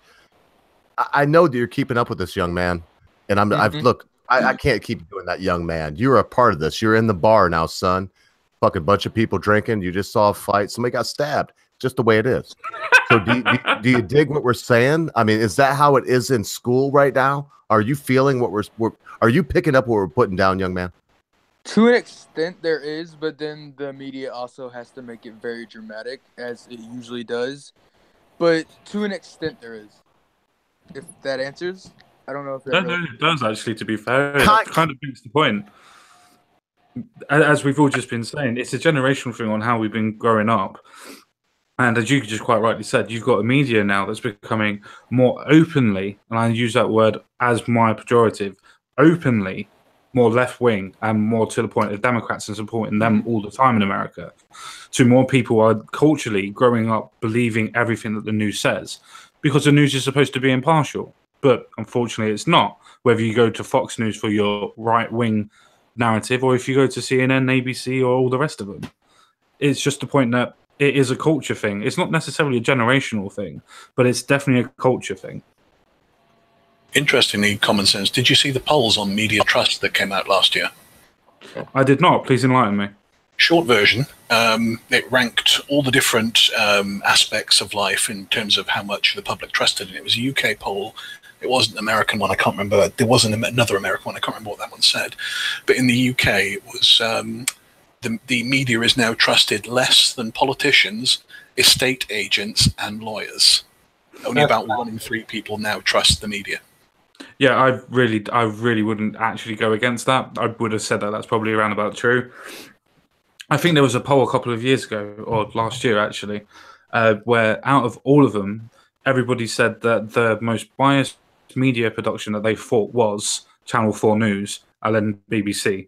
I know that you're keeping up with this young man, and I can't keep doing that, young man. You're a part of this. You're in the bar now, son. Fucking bunch of people drinking. You just saw a fight. Somebody got stabbed. Just the way it is. So do you dig what we're saying? I mean, is that how it is in school right now? Are you feeling what are you picking up what we're putting down, young man? To an extent, there is, but then the media also has to make it very dramatic, as it usually does. But to an extent, there is. If that answers, I don't know if that No, it does actually. To be fair, it kind of makes the point. As we've all just been saying, it's a generational thing on how we've been growing up. And as you just quite rightly said, you've got a media now that's becoming more openly, and I use that word as my pejorative, openly more left-wing and more to the point of Democrats and supporting them all the time in America. So more people are culturally growing up believing everything that the news says, because the news is supposed to be impartial. But unfortunately, it's not. Whether you go to Fox News for your right-wing narrative or if you go to CNN, ABC, or all the rest of them. It's just the point that it is a culture thing. It's not necessarily a generational thing, but it's definitely a culture thing. Interestingly, Common Sense, did you see the polls on media trust that came out last year? I did not. Please enlighten me. Short version, it ranked all the different aspects of life in terms of how much the public trusted. And it was a UK poll. It wasn't an American one. I can't remember. There wasn't another American one. I can't remember what that one said. But in the UK, it was the media is now trusted less than politicians, estate agents, and lawyers. Only about 1 in 3 people now trust the media. Yeah, I really wouldn't actually go against that. I would have said that that's probably around about true. I think there was a poll a couple of years ago, or last year actually, where out of all of them, everybody said that the most biased media production that they thought was Channel 4 News and then BBC.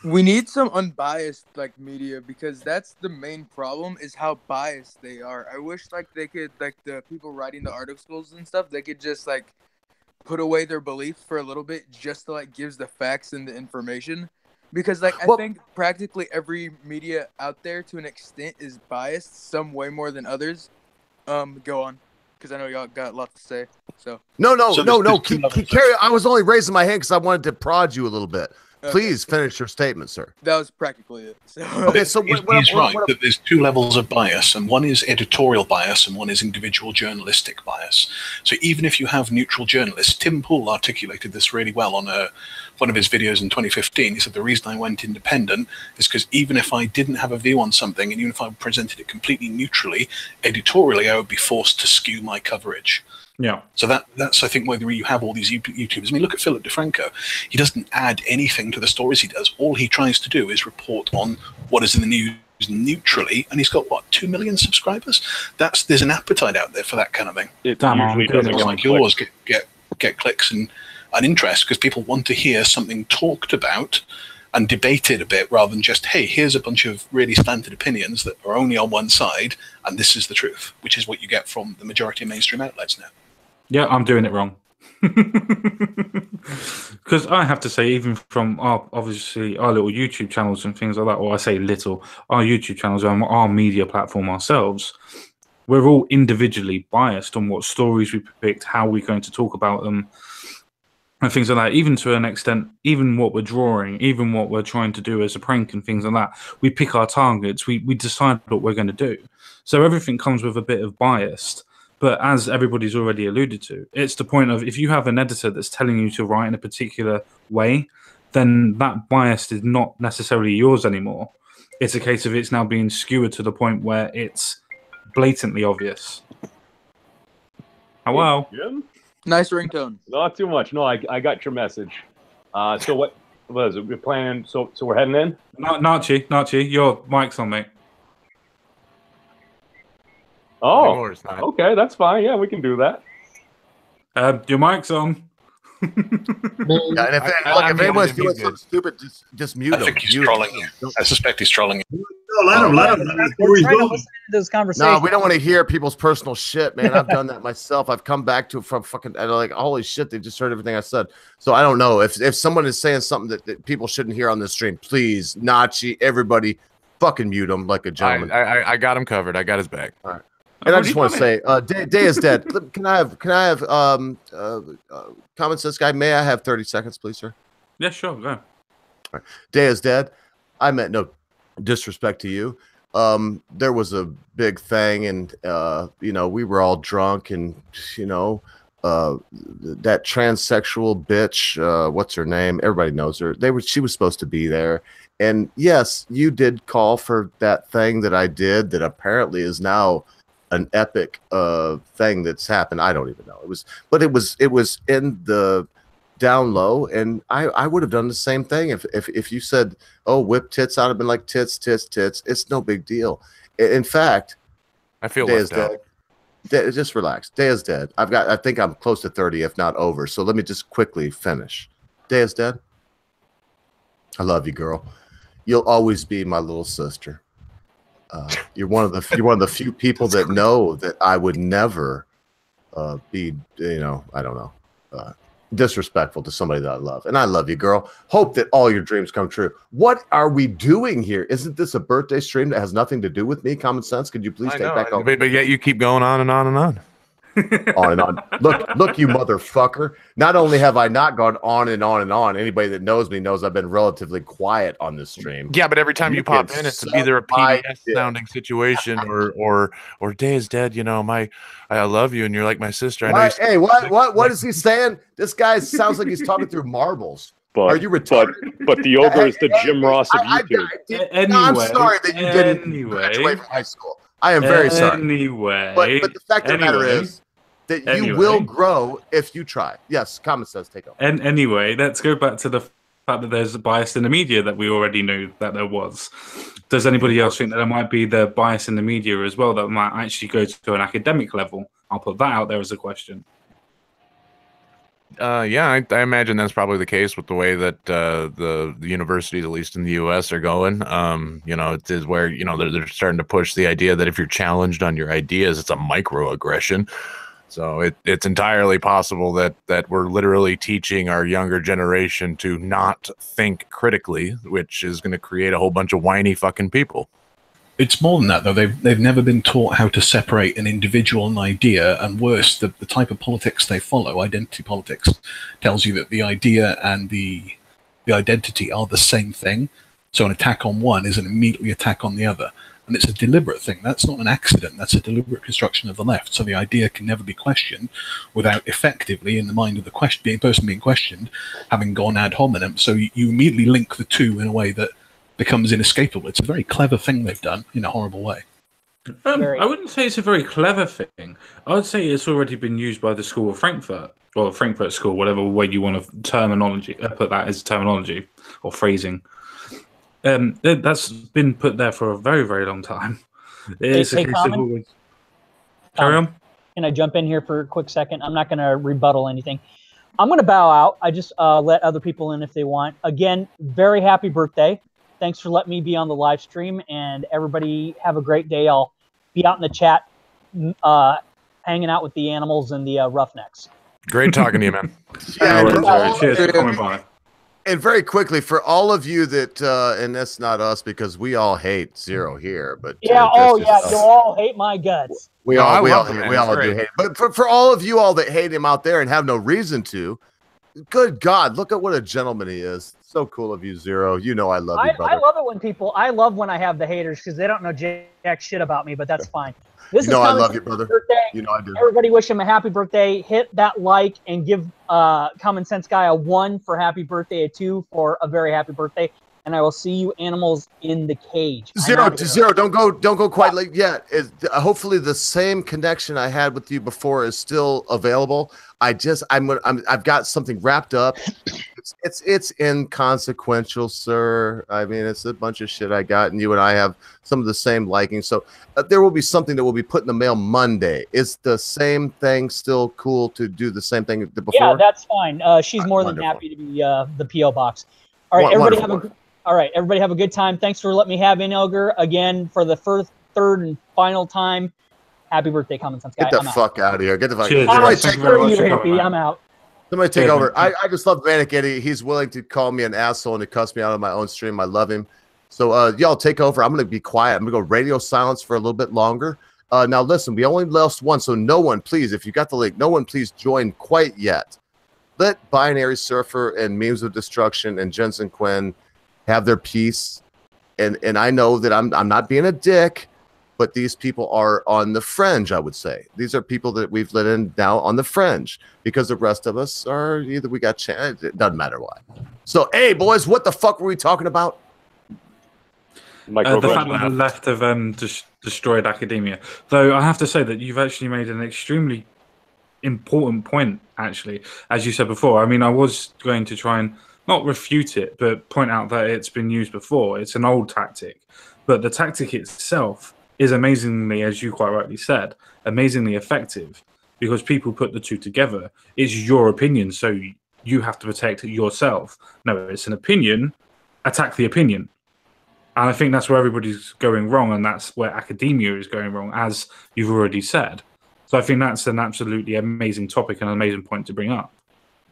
We need some unbiased media, because that's the main problem, is how biased they are. I wish they could the people writing the articles and stuff, they could just put away their beliefs for a little bit just to gives the facts and the information, because I think practically every media out there to an extent is biased some way more than others. Go on, because I know y'all got a lot to say. So no. Keep carry. I was only raising my hand because I wanted to prod you a little bit. Please finish your statement, sir. That was practically it. So. Okay, so he's right that there's 2 levels of bias, and one is editorial bias and one is individual journalistic bias. So even if you have neutral journalists, Tim Pool articulated this really well on one of his videos in 2015. He said, the reason I went independent is because even if I didn't have a view on something, and even if I presented it completely neutrally, editorially, I would be forced to skew my coverage. Yeah. So that's I think where you have all these YouTubers. I mean, look at Philip DeFranco. He doesn't add anything to the stories he does. All he tries to do is report on what is in the news neutrally, and he's got 2 million subscribers. There's an appetite out there for that kind of thing. It usually doesn't like yours get clicks and interest because people want to hear something talked about and debated a bit, rather than just, hey, here's a bunch of really slanted opinions that are only on one side, and this is the truth, which is what you get from the majority of mainstream outlets now. Yeah, I'm doing it wrong. Because I have to say, even from our little YouTube channels and things like that, or I say little, our YouTube channels, our media platform ourselves, we're all individually biased on what stories we picked, how we're going to talk about them. and things like that. Even to an extent, even what we're drawing, even what we're trying to do as a prank and things like that, we pick our targets. We decide what we're going to do. So everything comes with a bit of bias. But as everybody's already alluded to, it's the point of if you have an editor that's telling you to write in a particular way, then that bias is not necessarily yours anymore. It's a case of it's now being skewered to the point where it's blatantly obvious. Hello? Jim? Nice ringtone. Not too much. No, I got your message. So what is it? We're planning. So we're heading in. Nachi, your mic's on, mate. Oh, okay, that's fine. Yeah, we can do that. Your mic's on. Yeah, and if anyone's doing something stupid, just mute him. I think he's trolling you. I suspect he's trolling you. No, let him. Let him. We're trying to listen to this conversation. No, we don't want to hear people's personal shit, man. I've done that myself. I've come back to it from fucking like, holy shit, they just heard everything I said. So I don't know if someone is saying something that people shouldn't hear on this stream. Please, Nachi, everybody, fucking mute him like a gentleman. I got him covered. I got his back. All right. And I just want to say, Day is dead. Can I have common sense guy? May I have 30 seconds, please, sir? Yeah, sure. Go. All right. Day is dead. I meant no disrespect to you. There was a big thing, and we were all drunk, and that transsexual bitch, what's her name? Everybody knows her. She was supposed to be there. And yes, you did call for that thing that I did that apparently is now an epic thing that's happened. I don't even know. It was in the down low, and I would have done the same thing if you said, "Oh, whip tits," I'd have been like, tits. It's no big deal. In fact, I feel Day left is out. dead. I relax. Day is dead. I think I'm close to 30, if not over. So let me just quickly finish. Day is dead. I love you, girl. You'll always be my little sister. You're one of the few people that know that I would never be, I don't know, disrespectful to somebody that I love. And I love you, girl. Hope that all your dreams come true. What are we doing here? Isn't this a birthday stream that has nothing to do with me? Common sense. Could you please take back over? But yet you keep going on and on and on. On and on. Look, you motherfucker. Not only have I not gone on and on and on, anybody that knows me knows I've been relatively quiet on this stream. Yeah, but every time you pop in, it's either a PBS sounding situation or Day is dead. I love you and you're like my sister. I know. Hey, what is he saying? This guy sounds like he's talking through marbles. Are you retarded? But the ogre is the Jim Ross of YouTube. I'm sorry that you didn't graduate from high school. I am very sorry. But the fact of the matter is that you will grow if you try. Yes, common sense, take over. And anyway, let's go back to the fact that there's a bias in the media that we already knew that there was. Does anybody else think that there might be the bias in the media as well that might actually go to an academic level? I'll put that out there as a question. Yeah, I imagine that's probably the case with the way that the universities, at least in the U.S., are going. It is where they're starting to push the idea that if you're challenged on your ideas, it's a microaggression. So it's entirely possible that we're literally teaching our younger generation to not think critically, which is going to create a whole bunch of whiny fucking people. It's more than that, though. They've never been taught how to separate an individual and idea, and worse, the type of politics they follow, identity politics, tells you that the idea and the identity are the same thing. So an attack on one is an immediately attack on the other. And it's a deliberate thing. That's not an accident. That's a deliberate construction of the left. So the idea can never be questioned without effectively, in the mind of the person being questioned, having gone ad hominem. So you immediately link the two in a way that becomes inescapable. It's a very clever thing they've done in a horrible way. I wouldn't say it's a very clever thing. I would say it's already been used by the School of Frankfurt, or Frankfurt School, whatever way you want to put that as terminology or phrasing. That's been put there for a very, very long time. It's a case of always... Carry on. Can I jump in here for a quick second? I'm not going to rebuttal anything. I'm going to bow out. I just let other people in if they want. Again, very happy birthday. Thanks for letting me be on the live stream, and everybody have a great day. I'll be out in the chat hanging out with the animals and the roughnecks. Great talking to you, man. Cheers for coming by. And very quickly, for all of you that, and that's not us because we all hate Zero here, but you all hate my guts. We all do hate him. But for all of you all that hate him out there and have no reason to, Good God, look at what a gentleman he is. So cool of you, Zero. You know I love you, brother. I love it when I love when I have the haters because they don't know jack shit about me, but that's fine. This You know is I love you, brother. Birthday. You know I do. Everybody wish him a happy birthday. Hit that like and give Common Sense Guy a 1 for happy birthday, a 2 for a very happy birthday. And I will see you animals in the cage. Zero, don't go quite late yet. Hopefully the same connection I had with you before is still available. I've got something wrapped up. It's inconsequential, sir. I mean, it's a bunch of shit I got, and you and I have some of the same liking. So there will be something that will be put in the mail Monday. Is the same thing still cool to do the same thing before? Yeah, that's fine. She's more than happy to be the PO box. All right, everybody have a good time. Thanks for letting me have in, Elgar, again for the third and final time. Happy birthday, Common Sense Guy. Get the fuck out of here. Get the fuck out. I'm out. Somebody take over. I just love Manic Eddie. He's willing to call me an asshole and to cuss me out on my own stream. I love him. So y'all take over. I'm going to be quiet. I'm going to go radio silence for a little bit longer. Now listen, we only lost one, so no one, please, if you got the link, no one please join quite yet. Let Binary Surfer and Memes of Destruction and Jensen Quinn have their piece. And I know that I'm not being a dick, but these people are on the fringe, I would say. These are people that we've let in now on the fringe because the rest of us are either we got chance. It doesn't matter why. So, hey, boys, what the fuck were we talking about? The fact that the left have destroyed academia. Though I have to say that you've actually made an extremely important point, actually. As you said before, I mean, I was going to try and not refute it, but point out that it's been used before. It's an old tactic. But the tactic itself is amazingly, as you quite rightly said, amazingly effective because people put the two together. It's your opinion, so you have to protect yourself. No, it's an opinion, attack the opinion. And I think that's where everybody's going wrong, and that's where academia is going wrong, as you've already said. So I think that's an absolutely amazing topic and an amazing point to bring up.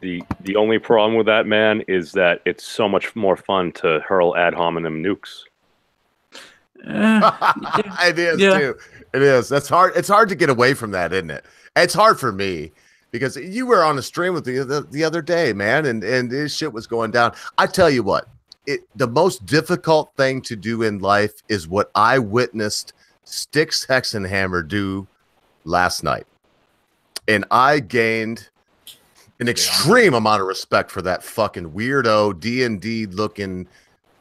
The only problem with that, man, is that it's so much more fun to hurl ad hominem nukes. It is too. It is. That's hard. It's hard to get away from that, isn't it? It's hard for me because you were on a stream with the other day, man, and this shit was going down. I tell you what, the most difficult thing to do in life is what I witnessed Styx Hexenhammer do last night, and I gained an extreme amount of respect for that fucking weirdo D&D looking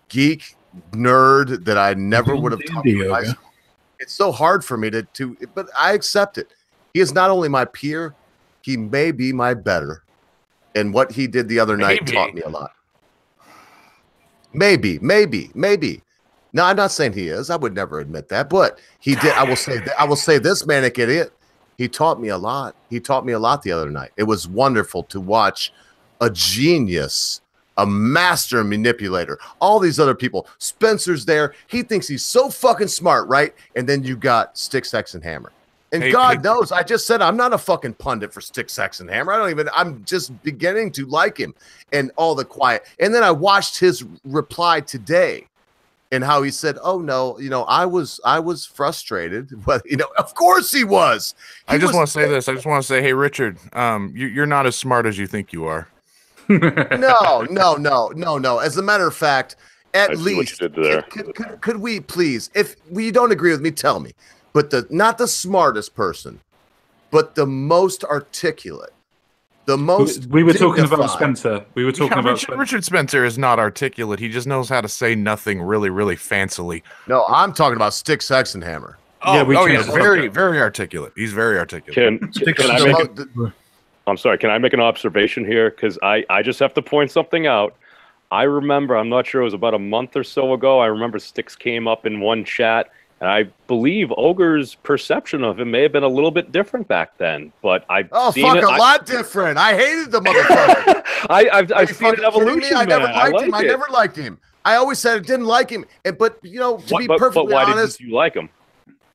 geek nerd that I never would have talked to. It's so hard for me to but I accept it. He is not only my peer, he may be my better. And what he did the other night taught me a lot. Maybe. No, I'm not saying he is. I would never admit that, but he did. I will say this, Manic Idiot. He taught me a lot. He taught me a lot the other night. It was wonderful to watch a genius, a master manipulator. All these other people. Spencer's there. He thinks he's so fucking smart, right? And then you got Styx Hexenhammer. And God knows, I just said I'm not a fucking pundit for Styx Hexenhammer. I'm just beginning to like him and all the quiet. And then I watched his reply today and how he said, "Oh no, I was frustrated." But of course he was. I just want to say this. I just want to say, hey, Richard, you're not as smart as you think you are. No. As a matter of fact, at least could we please, if we don't agree with me, tell me. But not the smartest person, but the most articulate, the most. We were talking about Spencer. We were talking about Richard Spencer is not articulate. He just knows how to say nothing really, really fancily. No, I'm talking about Styx Hexenhammer. He's very, very articulate. He's very articulate. I'm sorry. Can I make an observation here? Because I just have to point something out. I remember, I'm not sure, it was about a month or so ago. I remember Styx came up in one chat. And I believe Ogre's perception of him may have been a little bit different back then, but I've seen it. A lot different. I hated the motherfucker. I've seen an evolution. I never liked him. I never liked him. I always said I didn't like him. But to be perfectly why honest, didn't you like him?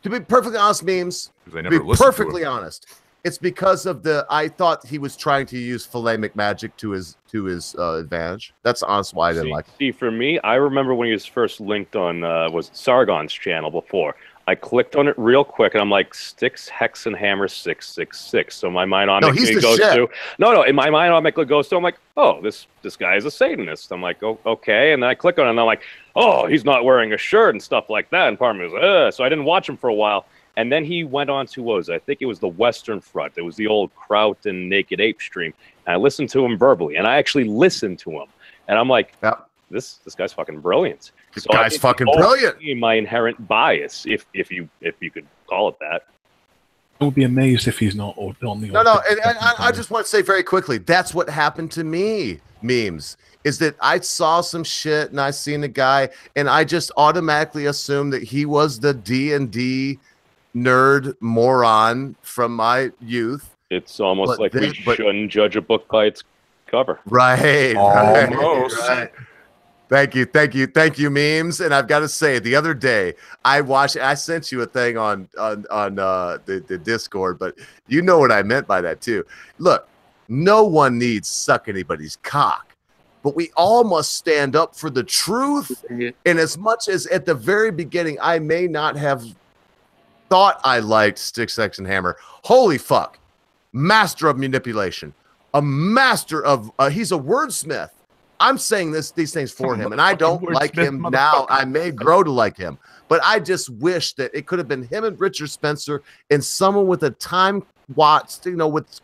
To be perfectly honest, Memes. To be perfectly honest, it's because of I thought he was trying to use Phalamic magic to his advantage. That's honest why I didn't like him. See, for me, I remember when he was first linked on was Sargon's channel before. I clicked on it real quick, and I'm like, Styx Hexenhammer 666. So my mind automatically goes to in my mind automatically goes to, I'm like, oh, this guy is a Satanist. I'm like, oh, okay, and then I click on it, and I'm like, oh, he's not wearing a shirt and stuff like that. And part of me was, ugh. So I didn't watch him for a while, and then he went on to what was it? I think it was the Western Front. It was the old Kraut and Naked Ape stream. And I listened to him verbally, and I actually listened to him, and I'm like, this guy's fucking brilliant. This guy's fucking brilliant. My inherent bias, if you could call it that. I would be amazed if he's not on the. No, and I just want to say very quickly, that's what happened to me. Memes is that I saw some shit and I seen a guy and I just automatically assumed that he was the D&D nerd moron from my youth. It's almost like we shouldn't judge a book by its cover. Right. Almost. Right. Thank you, memes. And I've got to say, the other day I sent you a thing on the Discord, but you know what I meant by that too. Look, no one needs suck anybody's cock, but we all must stand up for the truth. And as much as at the very beginning, I may not have thought I liked Styx Hexenhammer. Holy fuck, master of manipulation, a master of he's a wordsmith. I'm saying these things for him, and I don't like him now. I may grow to like him, but I just wish that it could have been him and Richard Spencer and someone with a time watch, with,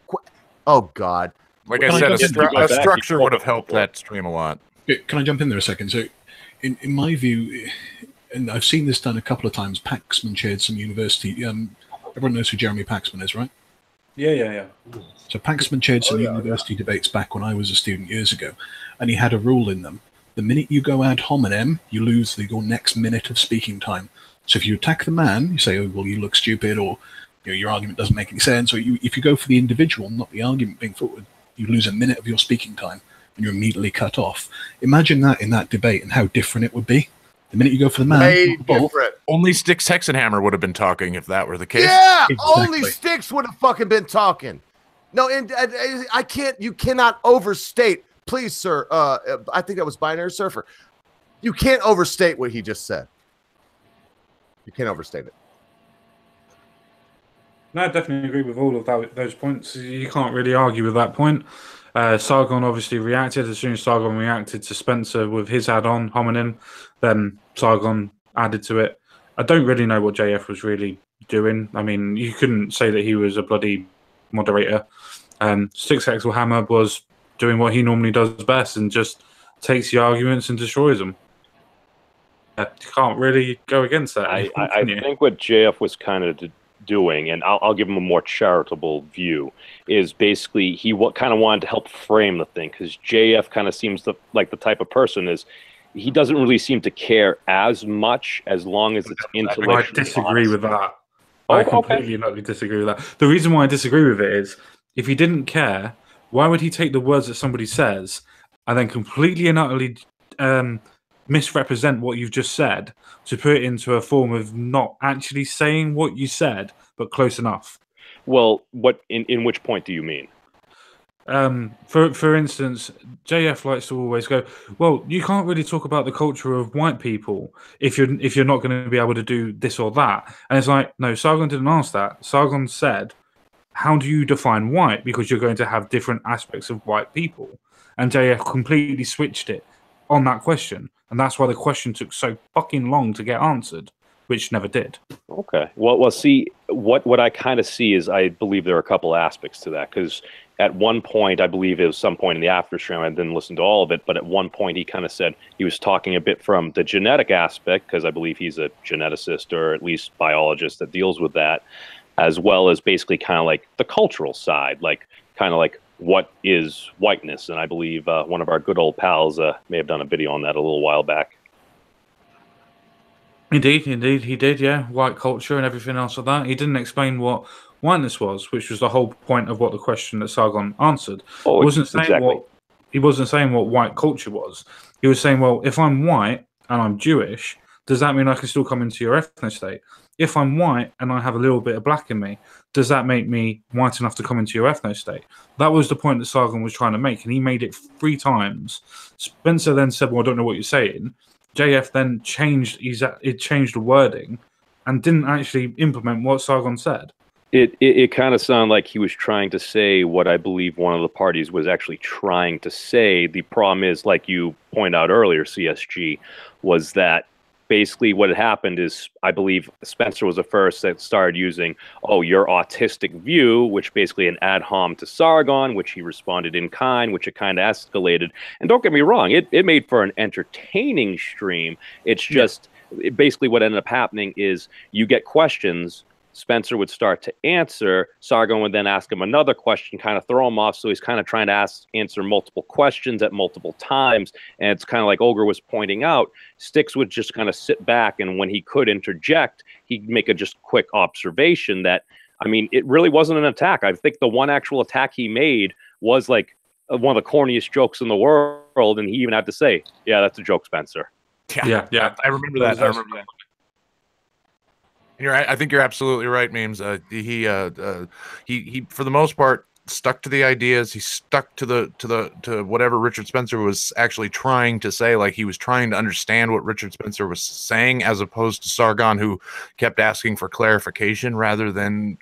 oh God. Like I said, a structure would have helped that stream a lot. Can I jump in there a second? So, in my view, and I've seen this done a couple of times, Paxman chaired some university. Everyone knows who Jeremy Paxman is, right? Yeah. So Paxman chaired some university debates back when I was a student years ago, and he had a rule in them. The minute you go ad hominem, you lose your next minute of speaking time. So if you attack the man, you say, oh, well, you look stupid, or your argument doesn't make any sense, or if you go for the individual, not the argument being forward, you lose a minute of your speaking time, and you're immediately cut off. Imagine that in that debate and how different it would be. The minute you go for the man, only Styx Hexenhammer would have been talking if that were the case. Yeah, exactly. Only Styx would have fucking been talking. No, and I can't. You cannot overstate. Please, sir. I think that was Binary Surfer. You can't overstate what he just said. You can't overstate it. No, I definitely agree with all of those points. You can't really argue with that point. Sargon obviously reacted. As soon as Sargon reacted to Spencer with his add-on hominin, then Sargon added to it. I don't really know what JF was really doing. I mean, you couldn't say that he was a bloody moderator. Styx Hexenhammer was doing what he normally does best and just takes the arguments and destroys them. You can't really go against that. I think what JF was kind of doing, and I'll give him a more charitable view, is basically he kind of wanted to help frame the thing, because JF kind of seems like the type of person is he doesn't really seem to care as much as long as it's intellectual. I disagree with that. I completely disagree with that. The reason why I disagree with it is if he didn't care, why would he take the words that somebody says and then completely and utterly misrepresent what you've just said to put it into a form of not actually saying what you said, but close enough? Well, what in which point do you mean? For instance, JF likes to always go, well, you can't really talk about the culture of white people if you're not going to be able to do this or that. And it's like, no, Sargon didn't ask that. Sargon said, how do you define white? Because you're going to have different aspects of white people. And JF completely switched it on that question. And that's why the question took so fucking long to get answered, which never did. Okay. Well, see, what I kind of see is I believe there are a couple aspects to that, because at one point, I believe it was some point in the after stream, I didn't listen to all of it, but at one point he kind of said he was talking a bit from the genetic aspect, because I believe he's a geneticist or at least biologist that deals with that, as well as basically kind of like the cultural side, like kind of like what is whiteness. And I believe one of our good old pals may have done a video on that a little while back. Indeed, he did, yeah. White culture and everything else like that. He didn't explain what whiteness was, which was the whole point of what the question that Sargon answered. Oh, he wasn't saying what white culture was. He was saying, well, if I'm white and I'm Jewish, does that mean I can still come into your ethno state? If I'm white and I have a little bit of black in me, does that make me white enough to come into your ethno state? That was the point that Sargon was trying to make, and he made it 3 times. Spencer then said, well, I don't know what you're saying. JF then changed the wording and didn't actually implement what Sargon said. It kind of sounded like he was trying to say what I believe one of the parties was actually trying to say. The problem is, like you point out earlier, CSG, was that basically what had happened is, I believe Spencer was the first that started using, oh, your autistic view, which basically an ad hom to Sargon, which he responded in kind, which it kind of escalated. And don't get me wrong, it made for an entertaining stream. It's just basically what ended up happening is you get questions, Spencer would start to answer, Sargon would then ask him another question, kind of throw him off, so he's kind of trying to answer multiple questions at multiple times, and it's kind of like Ogre was pointing out, Styx would just kind of sit back, and when he could interject, he'd make a just quick observation that, I mean, it really wasn't an attack. I think the one actual attack he made was like one of the corniest jokes in the world, and he even had to say, yeah, that's a joke, Spencer. Yeah. I remember that. I think you're absolutely right, Memes. He for the most part stuck to the ideas. He stuck to whatever Richard Spencer was actually trying to say. Like, he was trying to understand what Richard Spencer was saying, as opposed to Sargon, who kept asking for clarification rather than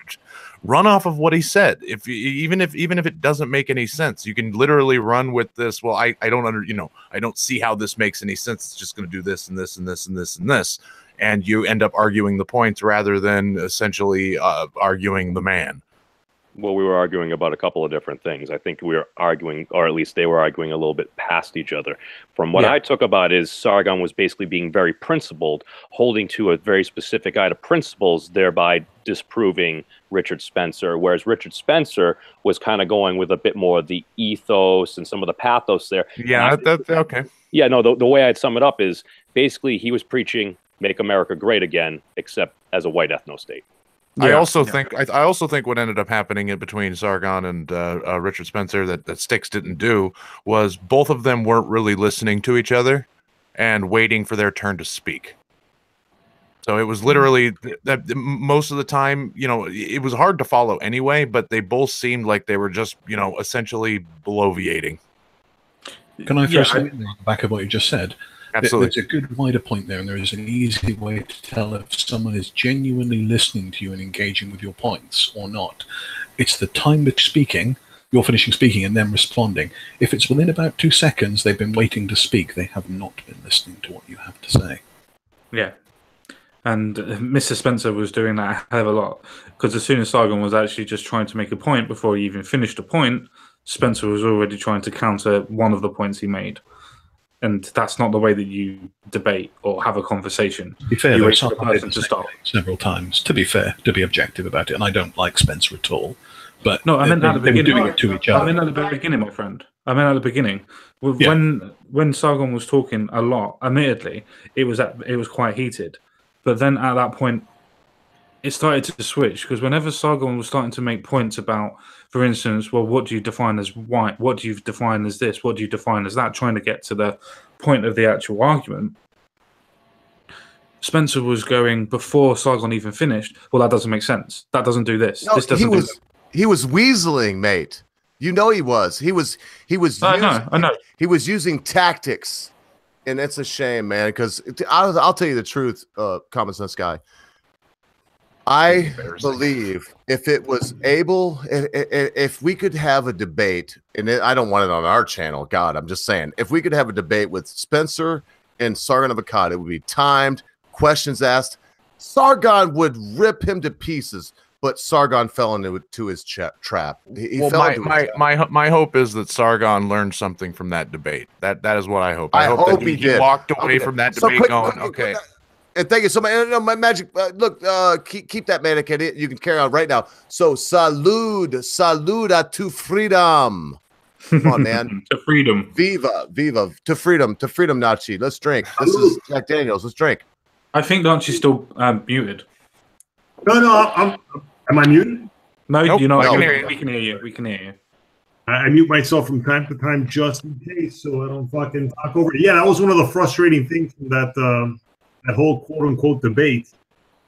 run off of what he said. Even if it doesn't make any sense, you can literally run with this. Well, I don't see how this makes any sense. It's just going to do this and this and this and this and this. And you end up arguing the points rather than essentially arguing the man. Well, we were arguing about a couple of different things. I think we were arguing, or at least they were arguing a little bit past each other. From what I took about is Sargon was basically being very principled, holding to a very specific guide of principles, thereby disproving Richard Spencer, whereas Richard Spencer was kind of going with a bit more of the ethos and some of the pathos there. Yeah, okay. Yeah, no, the way I'd sum it up is basically he was preaching make America great again, except as a white ethno-state. I also think what ended up happening in between Sargon and Richard Spencer that Styx didn't do was both of them weren't really listening to each other and waiting for their turn to speak. So it was literally that most of the time, it was hard to follow anyway, but they both seemed like they were just, essentially bloviating. Can I throw something on the back of what you just said? Absolutely. There's a good wider point there, and there is an easy way to tell if someone is genuinely listening to you and engaging with your points or not. It's the time between speaking, you're finishing speaking, and then responding. If it's within about 2 seconds they've been waiting to speak, they have not been listening to what you have to say. Yeah. And Mr. Spencer was doing that a hell of a lot, because as soon as Sargon was actually just trying to make a point before he even finished a point, Spencer was already trying to counter one of the points he made. And that's not the way that you debate or have a conversation. To be fair, you though, wait for the person to stop. Several times. To be fair, to be objective about it, and I don't like Spencer at all. But no, I meant at the beginning. They were doing it to each other. I meant at the beginning, my friend. I meant at the beginning. When Sargon was talking a lot, admittedly, it was quite heated. But then at that point, it started to switch, because whenever Sargon was starting to make points about, for instance, well, what do you define as white? What do you define as this? What do you define as that? Trying to get to the point of the actual argument, Spencer was going before Sargon even finished. Well, that doesn't make sense. That doesn't do this. No, this doesn't do that. He was weaseling, mate. You know he was. He was. I know. He was using tactics, and it's a shame, man. Because I'll tell you the truth, common sense guy. I believe if it was able, if we could have a debate, and I don't want it on our channel, God, I'm just saying, if we could have a debate with Spencer and Sargon of Akkad, it would be timed, questions asked. Sargon would rip him to pieces, but Sargon fell into his trap. My hope is that Sargon learned something from that debate. That is what I hope. I hope that he did. Walked away from that debate going, okay. And thank you so much. My magic. Look, keep that mannequin. You can carry on right now. So, salud to freedom. Come on, man. To freedom. Viva to freedom, Nachi. Let's drink. This is Jack Daniels. Let's drink. I think Nachi's still muted. No. Am I muted? No, nope, you're not. We can hear you. We can hear you. I mute myself from time to time just in case, so I don't fucking talk over it. Yeah, that was one of the frustrating things from that whole quote unquote debate.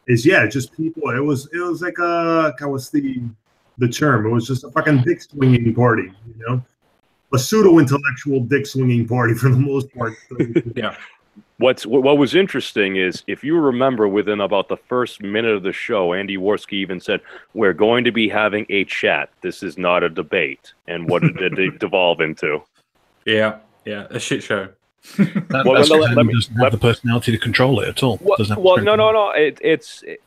Is just people. It was like what's the term? It was just a fucking dick swinging party, a pseudo intellectual dick swinging party for the most part. Yeah. What was interesting is, if you remember, within about the first minute of the show, Andy Worski even said, "We're going to be having a chat. This is not a debate." And what did it devolve into? Yeah, a shit show. That's Well, because let he me- doesn't have the personality to control it at all. Doesn't have Well, the no.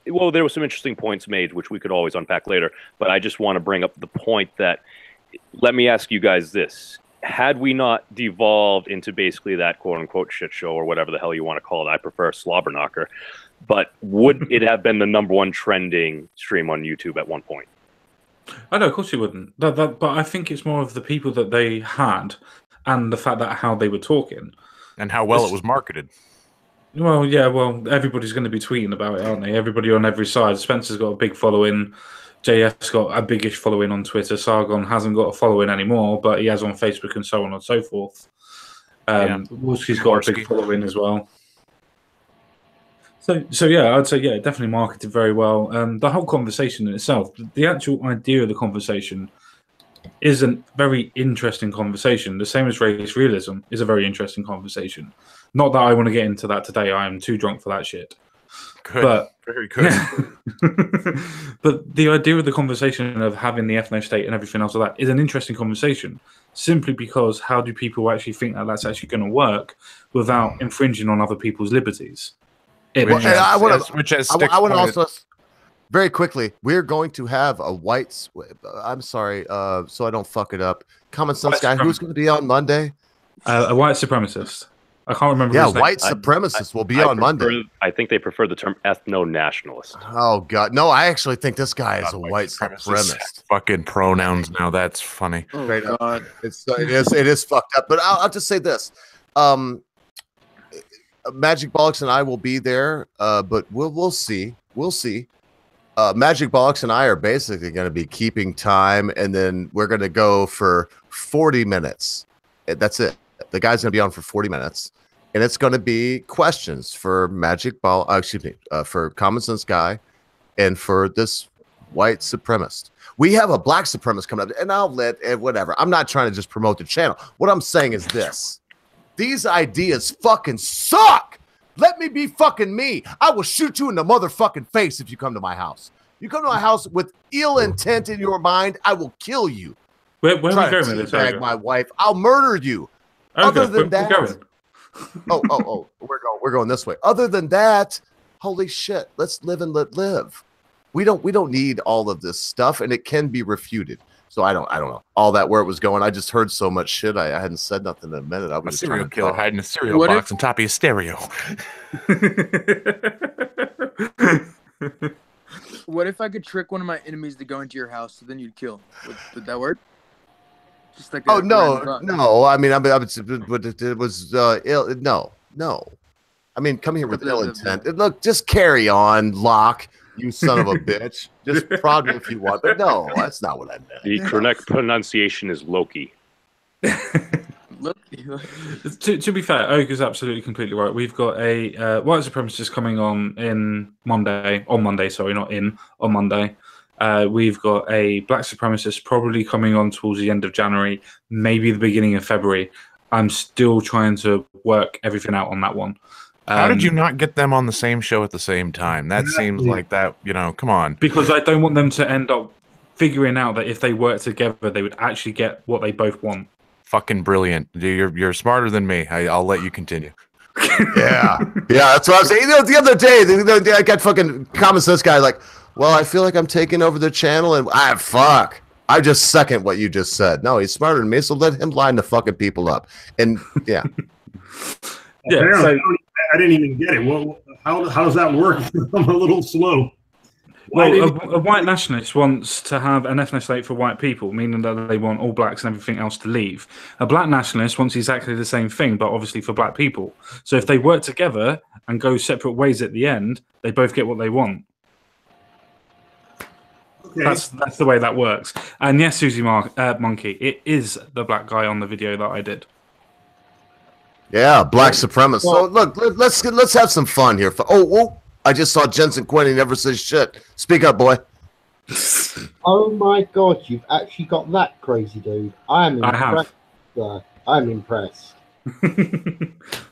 Well, there were some interesting points made, which we could always unpack later. But I just want to bring up the point that, let me ask you guys this. Had we not devolved into basically that quote-unquote shit show, or whatever the hell you want to call it, I prefer Slobberknocker, but would it have been the #1 trending stream on YouTube at one point? I know, of course it wouldn't. But I think it's more of the people that they had and the fact that how they were talking. And how well it was marketed. Well, yeah, everybody's going to be tweeting about it, aren't they? Everybody on every side. Spencer's got a big following. JF's got a biggish following on Twitter. Sargon hasn't got a following anymore, but he has on Facebook and so on and so forth. Wolski's got a big following as well. So yeah, I'd say definitely marketed very well. The whole conversation in itself, the actual idea of the conversation, is a very interesting conversation. The same as race realism is a very interesting conversation. Not that I want to get into that today. I am too drunk for that shit. Good. But Very good. but the idea of the conversation of having the ethno state and everything else like that is an interesting conversation, simply because how do people actually think that that's actually going to work without infringing on other people's liberties? I want to also very quickly. We're going to have a white. I'm sorry, so I don't fuck it up. Common sense guy. Who's going to be on Monday? A white supremacist. I can't remember. Yeah, his name. white supremacist will be on Monday. I think they prefer the term ethno-nationalist. Oh God, no! I actually think this guy is a white supremacist. Fucking pronouns now. That's funny. Straight up. It is fucked up. But I'll just say this: Magic Bollocks and I will be there, but we'll see. We'll see. Magic Bollocks and I are basically going to be keeping time, and then we're going to go for 40 minutes. That's it. The guy's going to be on for 40 minutes, and it's going to be questions for for Common Sense Guy, and for this white supremacist. We have a black supremacist coming up, and I'll let whatever. I'm not trying to just promote the channel. What I'm saying is this: these ideas fucking suck. Let me be fucking me. I will shoot you in the motherfucking face if you come to my house. You come to my house with ill intent in your mind, I will kill you. Where are we going with this? Bag my wife. I'll murder you. Other than that, we're going this way. Other than that, holy shit, let's live and let live. We don't need all of this stuff, and it can be refuted. So I don't know all that where it was going. I just heard so much shit. I hadn't said nothing in a minute. I was A serial killer hiding a cereal What box on top of your stereo. What if I could trick one of my enemies to go into your house, so then you'd kill him? Would that work? Just like no. I mean, it was ill. No. I mean, come here with ill intent. Look, just carry on, Locke. You son of a bitch. Just prod me if you want, but no, that's not what I meant. The correct pronunciation is Loki. To be fair, Oak is absolutely completely right. We've got a white supremacist coming on Monday. We've got a black supremacist probably coming on towards the end of January, maybe the beginning of February. I'm still trying to work everything out on that one. How did you not get them on the same show at the same time? That seems like that, come on. Because I don't want them to end up figuring out that if they work together, they would actually get what they both want. Fucking brilliant. You're smarter than me. I'll let you continue. Yeah, that's what I was saying. The other day, I got fucking Common Sense Guy like, well, I feel like I'm taking over the channel, and fuck. I just second what you just said. No, he's smarter than me, so let him line the fucking people up. And yeah. Apparently, I didn't even get it. Well, how does that work? I'm a little slow. Well, a white nationalist wants to have an ethno state for white people, meaning that they want all blacks and everything else to leave. A black nationalist wants exactly the same thing, but obviously for black people. So if they work together and go separate ways at the end, they both get what they want. Okay. That's the way that works. And yes, Susie Monkey, it is the black guy on the video that I did. Yeah, black supremacist. So look, let's have some fun here. Oh, I just saw Jensen Quinn. He never says shit. Speak up, boy. Oh my God, you've actually got that crazy, dude. I am impressed. I'm impressed.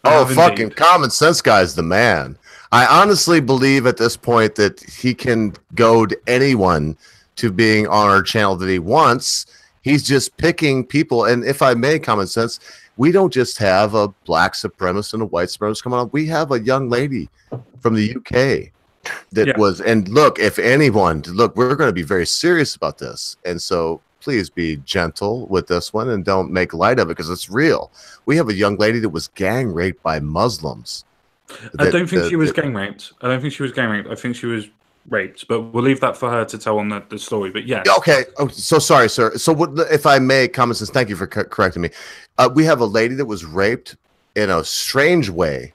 Oh, fucking Common Sense Guy's the man. I honestly believe at this point that he can goad anyone to being on our channel that he wants. He's just picking people. And if I may, Common Sense, we don't just have a black supremacist and a white supremacist coming on. We have a young lady from the UK that was, and look, if anyone, look, we're going to be very serious about this. And so please be gentle with this one and don't make light of it because it's real. We have a young lady that was gang raped by Muslims. I don't think she was gang raped. I don't think she was gang raped. I think she was raped, but we'll leave that for her to tell on the story. But yeah. Okay. Oh, so sorry, sir. So what, if I may, Common Sense, thank you for correcting me. We have a lady that was raped in a strange way,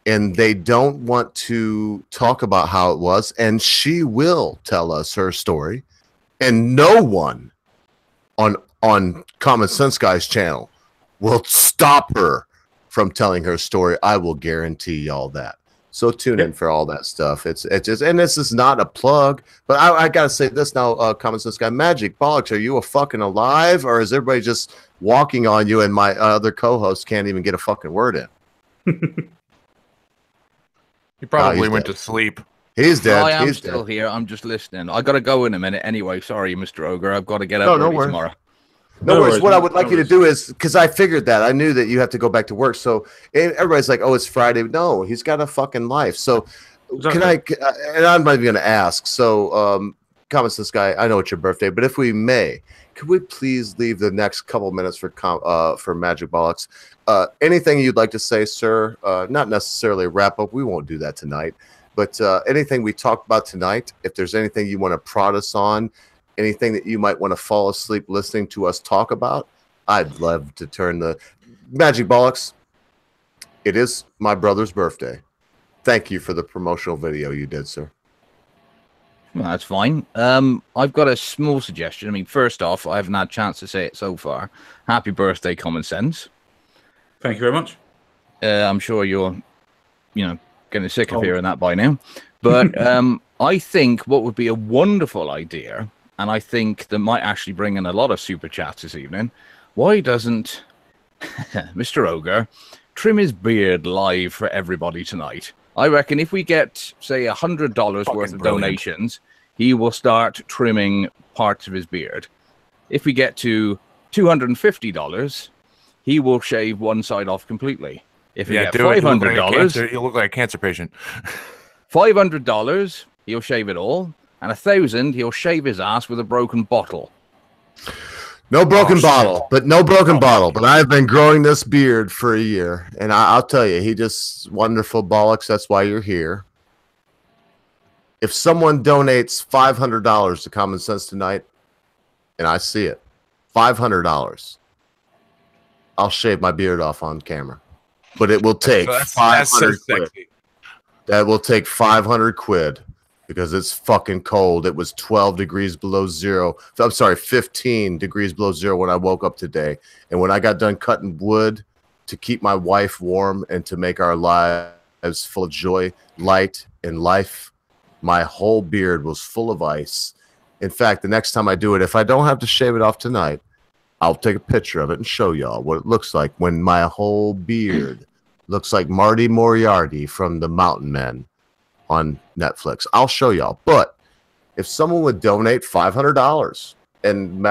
and they don't want to talk about how it was, and she will tell us her story, and no one on Common Sense Guy's channel will stop her from telling her story. I will guarantee y'all that. So tune in for all that stuff. It's just, and this is not a plug, but I gotta say this now, Common Sense Guy, Magic Bollocks, are you a fucking alive, or is everybody just walking on you and my other co-host can't even get a fucking word in? He probably went to sleep. He's dead. I am He's still dead. here. I'm just listening. I got to go in a minute anyway. Sorry, Mr. Ogre. I've got to get up early tomorrow. No worries. What I would like you to do is, because I figured that, I knew that you have to go back to work. So everybody's like, oh, it's Friday. No, he's got a fucking life. So can I, and I'm not even going to ask. So Common Sense Guy, I know it's your birthday, but if we may, could we please leave the next couple minutes for Magic Bollocks? Anything you'd like to say, sir? Not necessarily a wrap up. We won't do that tonight. But anything we talked about tonight, if there's anything you want to prod us on, anything that you might want to fall asleep listening to us talk about, I'd love to turn the Magic Bollocks. It is my brother's birthday. Thank you for the promotional video you did, sir. Well, that's fine. I've got a small suggestion. I mean, first off, I haven't had a chance to say it so far. Happy birthday, Common Sense. Thank you very much. I'm sure you're, getting sick of hearing that by now. But I think what would be a wonderful idea, and I think that might actually bring in a lot of super chats this evening, why doesn't Mr. Ogre trim his beard live for everybody tonight? I reckon if we get, say, $100 worth of donations, he will start trimming parts of his beard. If we get to $250, he will shave one side off completely. If we get $500, you'll look like a cancer patient. $500, he'll shave it all, and $1,000, he'll shave his ass with a broken bottle. No broken bottle, but no broken bottle. But I've been growing this beard for a year, and I'll tell you, he just wonderful Bollocks. That's why you're here. If someone donates $500 to Common Sense tonight, and I see it, $500, I'll shave my beard off on camera. But it will take 500 quid. That will take 500 quid because it's fucking cold. It was 12 degrees below zero. I'm sorry, 15 degrees below zero when I woke up today. And when I got done cutting wood to keep my wife warm and to make our lives full of joy, light, and life, my whole beard was full of ice. In fact, the next time I do it, if I don't have to shave it off tonight, I'll take a picture of it and show y'all what it looks like when my whole beard looks like Marty Moriarty from the Mountain Men on Netflix. I'll show y'all. But if someone would donate $500 and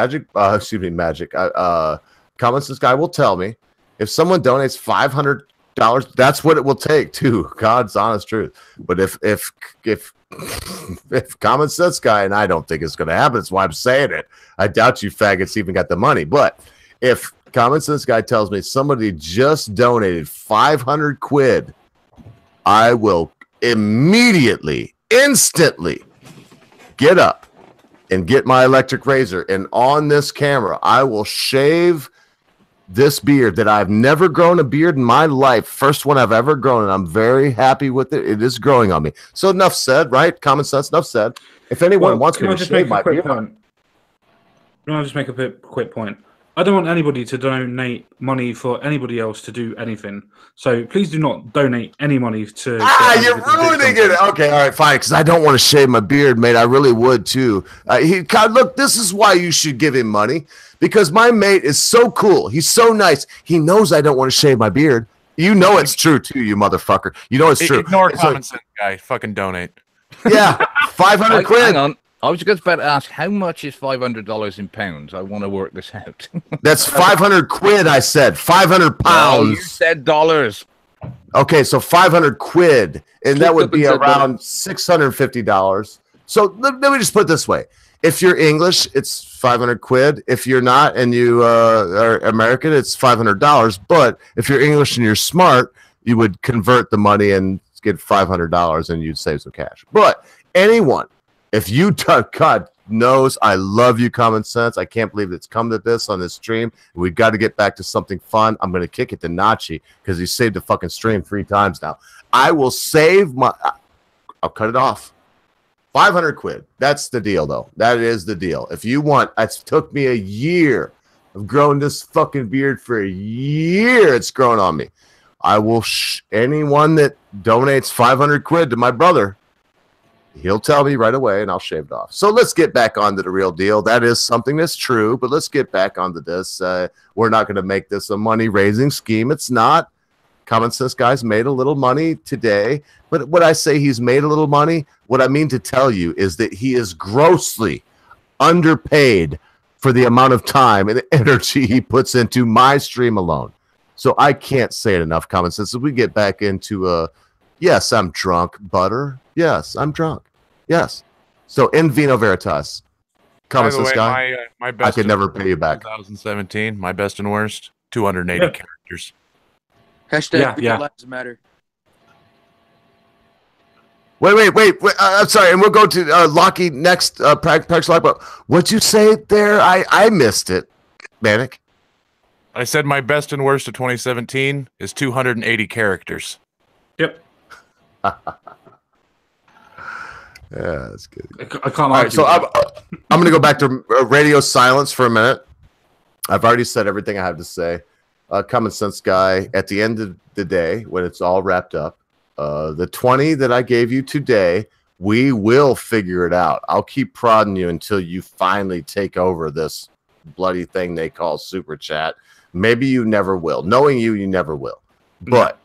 Common Sense Guy will tell me, if someone donates $500, that's what it will take too. God's honest truth. But if Common Sense Guy, and I don't think it's going to happen, that's why I'm saying it. I doubt you faggots even got the money. But if Common Sense Guy tells me somebody just donated 500 quid, I will immediately, instantly get up and get my electric razor. And on this camera, I will shave this beard that I've never grown a beard in my life. First one I've ever grown, and I'm very happy with it. It is growing on me. So enough said, right? Common Sense, enough said. If anyone wants me to shave my beard, Can I just make a quick point? I don't want anybody to donate money for anybody else to do anything. So please do not donate any money to. You're ruining it. Okay, all right, fine. Because I don't want to shave my beard, mate. I really would too. Look, this is why you should give him money, because my mate is so cool. He's so nice. He knows I don't want to shave my beard. You know it's true too, you motherfucker. You know it's true. Ignore common sense, guy. Fucking donate. Yeah, 500 quid. Hang on. I was just about to ask, how much is $500 in pounds? I want to work this out. That's 500 quid, I said. 500 pounds. No, you said dollars. Okay, so 500 quid, and that would be around $650. So let me just put it this way. If you're English, it's 500 quid. If you're not and you are American, it's $500. But if you're English and you're smart, you would convert the money and get $500 and you'd save some cash. But anyone, if you God knows I love you, Common Sense. I can't believe it's come to this on this stream. We've got to get back to something fun. I'm going to kick it to Nachi because he saved the fucking stream 3 times now. I will save my... I'll cut it off. 500 quid. That's the deal, though. That is the deal. If you want... It took me a year. I've grown this fucking beard for a year. It's grown on me. I will... anyone that donates 500 quid to my brother... He'll tell me right away, and I'll shave it off. So let's get back onto the real deal. That is something that's true, but let's get back onto this. We're not going to make this a money-raising scheme. It's not. Common Sense Guy's made a little money today. But when I say he's made a little money, what I mean to tell you is that he is grossly underpaid for the amount of time and energy he puts into my stream alone. So I can't say it enough, Common Sense. As we get back into yes, I'm drunk, butter. Yes, I'm drunk. Yes. So in vino veritas. Common Sense Guy. My best I could never pay you back. 2017. My best and worst. 280 characters. Hashtag Black Lives Matter. Wait. I'm sorry, and we'll go to Lockie next. Practice Lock. But what'd you say there? I missed it, Manic. I said my best and worst of 2017 is 280 characters. Yep. Yeah, that's good. I can't. All right, so I'm going to go back to radio silence for a minute. I've already said everything I have to say. Common Sense Guy, at the end of the day, when it's all wrapped up, the 20 that I gave you today, we will figure it out. I'll keep prodding you until you finally take over this bloody thing they call Super Chat. Maybe you never will. Knowing you, you never will. But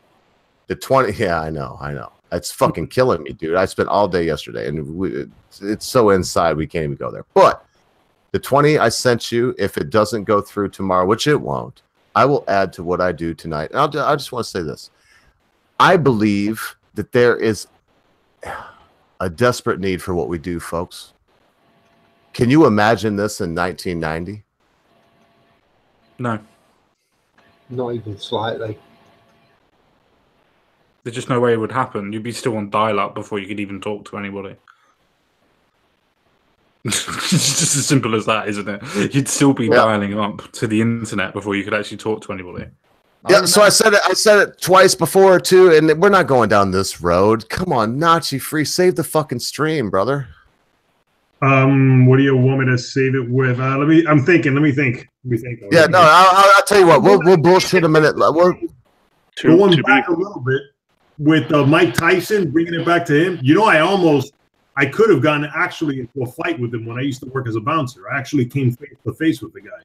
the 20, yeah, I know. It's fucking killing me, dude. I spent all day yesterday, and it's so inside we can't even go there. But the 20 I sent you, if it doesn't go through tomorrow, which it won't, I will add to what I do tonight. And I just want to say this. I believe that there is a desperate need for what we do, folks. Can you imagine this in 1990? No. Not even slightly. There's just no way it would happen. You'd be still on dial-up before you could even talk to anybody. It's just as simple as that, isn't it? You'd still be dialing up to the internet before you could actually talk to anybody. Yeah, so I said it twice before too, and we're not going down this road. Come on, Nachi Free, save the fucking stream, brother. What do you want me to save it with? Let me think. Yeah, no, I'll tell you what. We'll bullshit a minute. Going back a little bit with Mike Tyson, bringing it back to him. You know, I could have gotten actually into a fight with him when I used to work as a bouncer. I actually came face to face with the guy.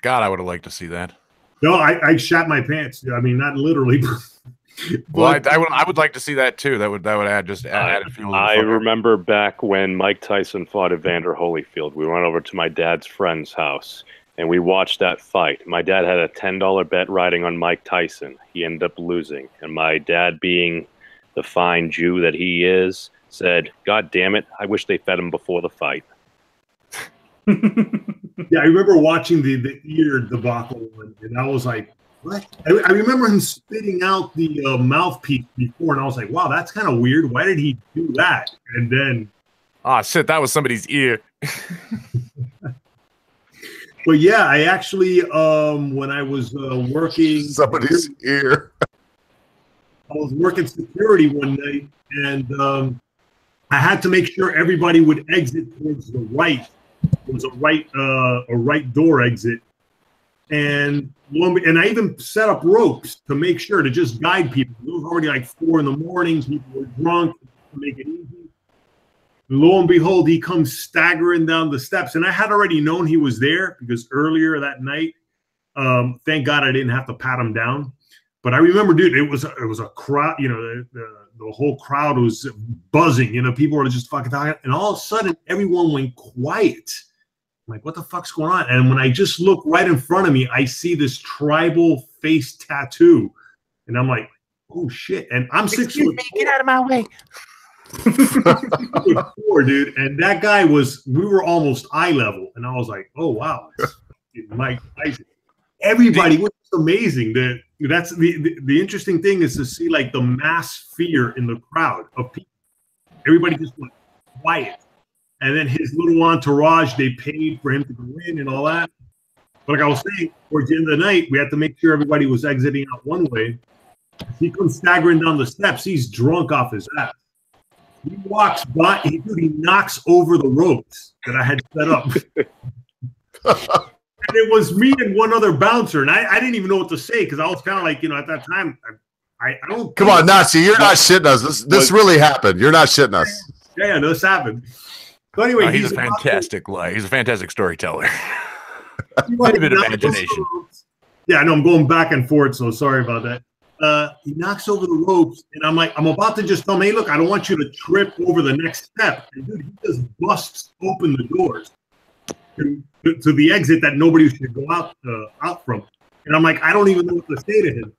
God, I would have liked to see that. No, I shat my pants. I mean, not literally. Well, I would like to see that too. That would add a few. I remember back when Mike Tyson fought Evander Holyfield. We went over to my dad's friend's house and we watched that fight. My dad had a $10 bet riding on Mike Tyson. He ended up losing, and my dad, being the fine Jew that he is, said, "God damn it! I wish they fed him before the fight." Yeah, I remember watching the ear debacle, and I was like, what? I remember him spitting out the mouthpiece before, and I was like, wow, that's kind of weird. Why did he do that? And then... Ah, shit, that was somebody's ear. But yeah, I actually, when I was working... Somebody's ear. I was working security one night, and I had to make sure everybody would exit towards the right. It was a right door exit. And I even set up ropes to make sure to just guide people. It was already like 4 a.m. People were drunk to make it easy. Lo and behold, he comes staggering down the steps, and I had already known he was there because earlier that night, thank God I didn't have to pat him down. But I remember, dude, it was a crowd. You know, the whole crowd was buzzing. You know, people were just fucking talking, and all of a sudden, everyone went quiet. I'm like, what the fuck's going on? And when I just look right in front of me, I see this tribal face tattoo. And I'm like, oh shit. And I'm 6 foot 4. Get out of my way. 4, dude. And that guy we were almost eye level. And I was like, oh wow. Mike Tyson. Everybody was amazing. That's the interesting thing is to see like the mass fear in the crowd of people. Everybody just went quiet. And then his little entourage, they paid for him to go in and all that. But like I was saying, towards the end of the night, we had to make sure everybody was exiting out one way. He comes staggering down the steps. He's drunk off his ass. He walks by. He knocks over the ropes that I had set up. And it was me and one other bouncer. And I didn't even know what to say because I was kind of like, you know, at that time, I don't. Come on, Nazi, you're not shitting us. This really happened. You're not shitting us. Yeah, this happened. So anyway, he's a fantastic liar. He's a fantastic storyteller. A bit of imagination. Yeah, I know I'm going back and forth, so sorry about that. He knocks over the ropes, and I'm like, I'm about to just tell him, hey, look, I don't want you to trip over the next step. And dude, he just busts open the doors to the exit that nobody should go out from. And I'm like, I don't even know what to say to him.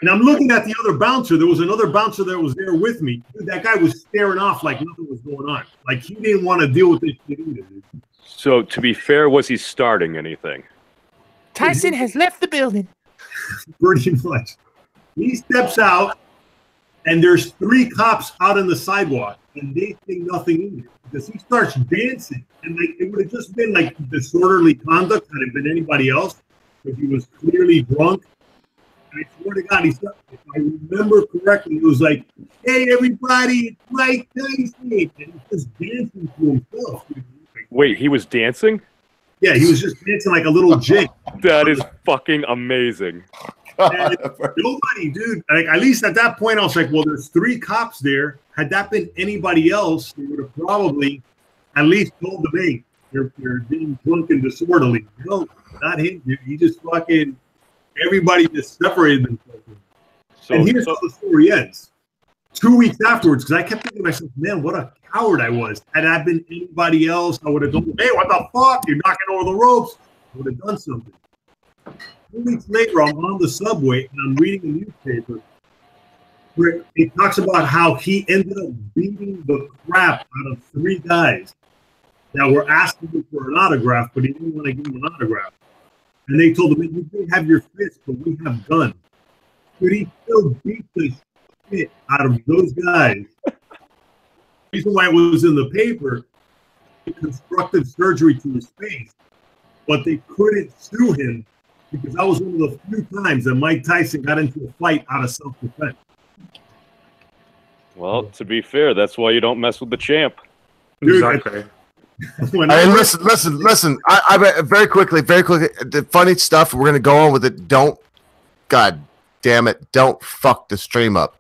And I'm looking at the other bouncer. There was another bouncer that was there with me. Dude, that guy was staring off like nothing was going on. Like he didn't want to deal with this shit either, dude. So, to be fair, was he starting anything? Tyson has left the building. Pretty much. He steps out, and there's 3 cops out on the sidewalk, and they say nothing either because he starts dancing. And like it would have just been like disorderly conduct had it been anybody else, because he was clearly drunk. I swear to God, if I remember correctly, it was like, hey, everybody, it's Mike Tyson. And he's just dancing to himself. Wait, he was dancing? Yeah, he was just dancing like a little jig. That is fucking amazing. And nobody, dude. Like, at least at that point, I was like, well, there's 3 cops there. Had that been anybody else, they would have probably at least told them, hey, you're being drunk and disorderly. No, not him, dude. He just fucking... Everybody just separated themselves. And here's how the story ends. 2 weeks afterwards, because I kept thinking to myself, man, what a coward I was. Had I been anybody else, I would have told them, hey, what the fuck? You're knocking over the ropes. I would have done something. 2 weeks later, I'm on the subway, and I'm reading a newspaper where it talks about how he ended up beating the crap out of 3 guys that were asking him for an autograph, but he didn't want to give him an autograph. And they told him, you can have your fist, but we have guns. But he still beat the shit out of those guys. The reason why it was in the paper, he constructed surgery to his face, but they couldn't sue him because that was one of the few times that Mike Tyson got into a fight out of self-defense. Well, to be fair, that's why you don't mess with the champ. Dude, Exactly. Listen. I very quickly. The funny stuff. We're gonna go on with it. Don't, God damn it, don't fuck the stream up.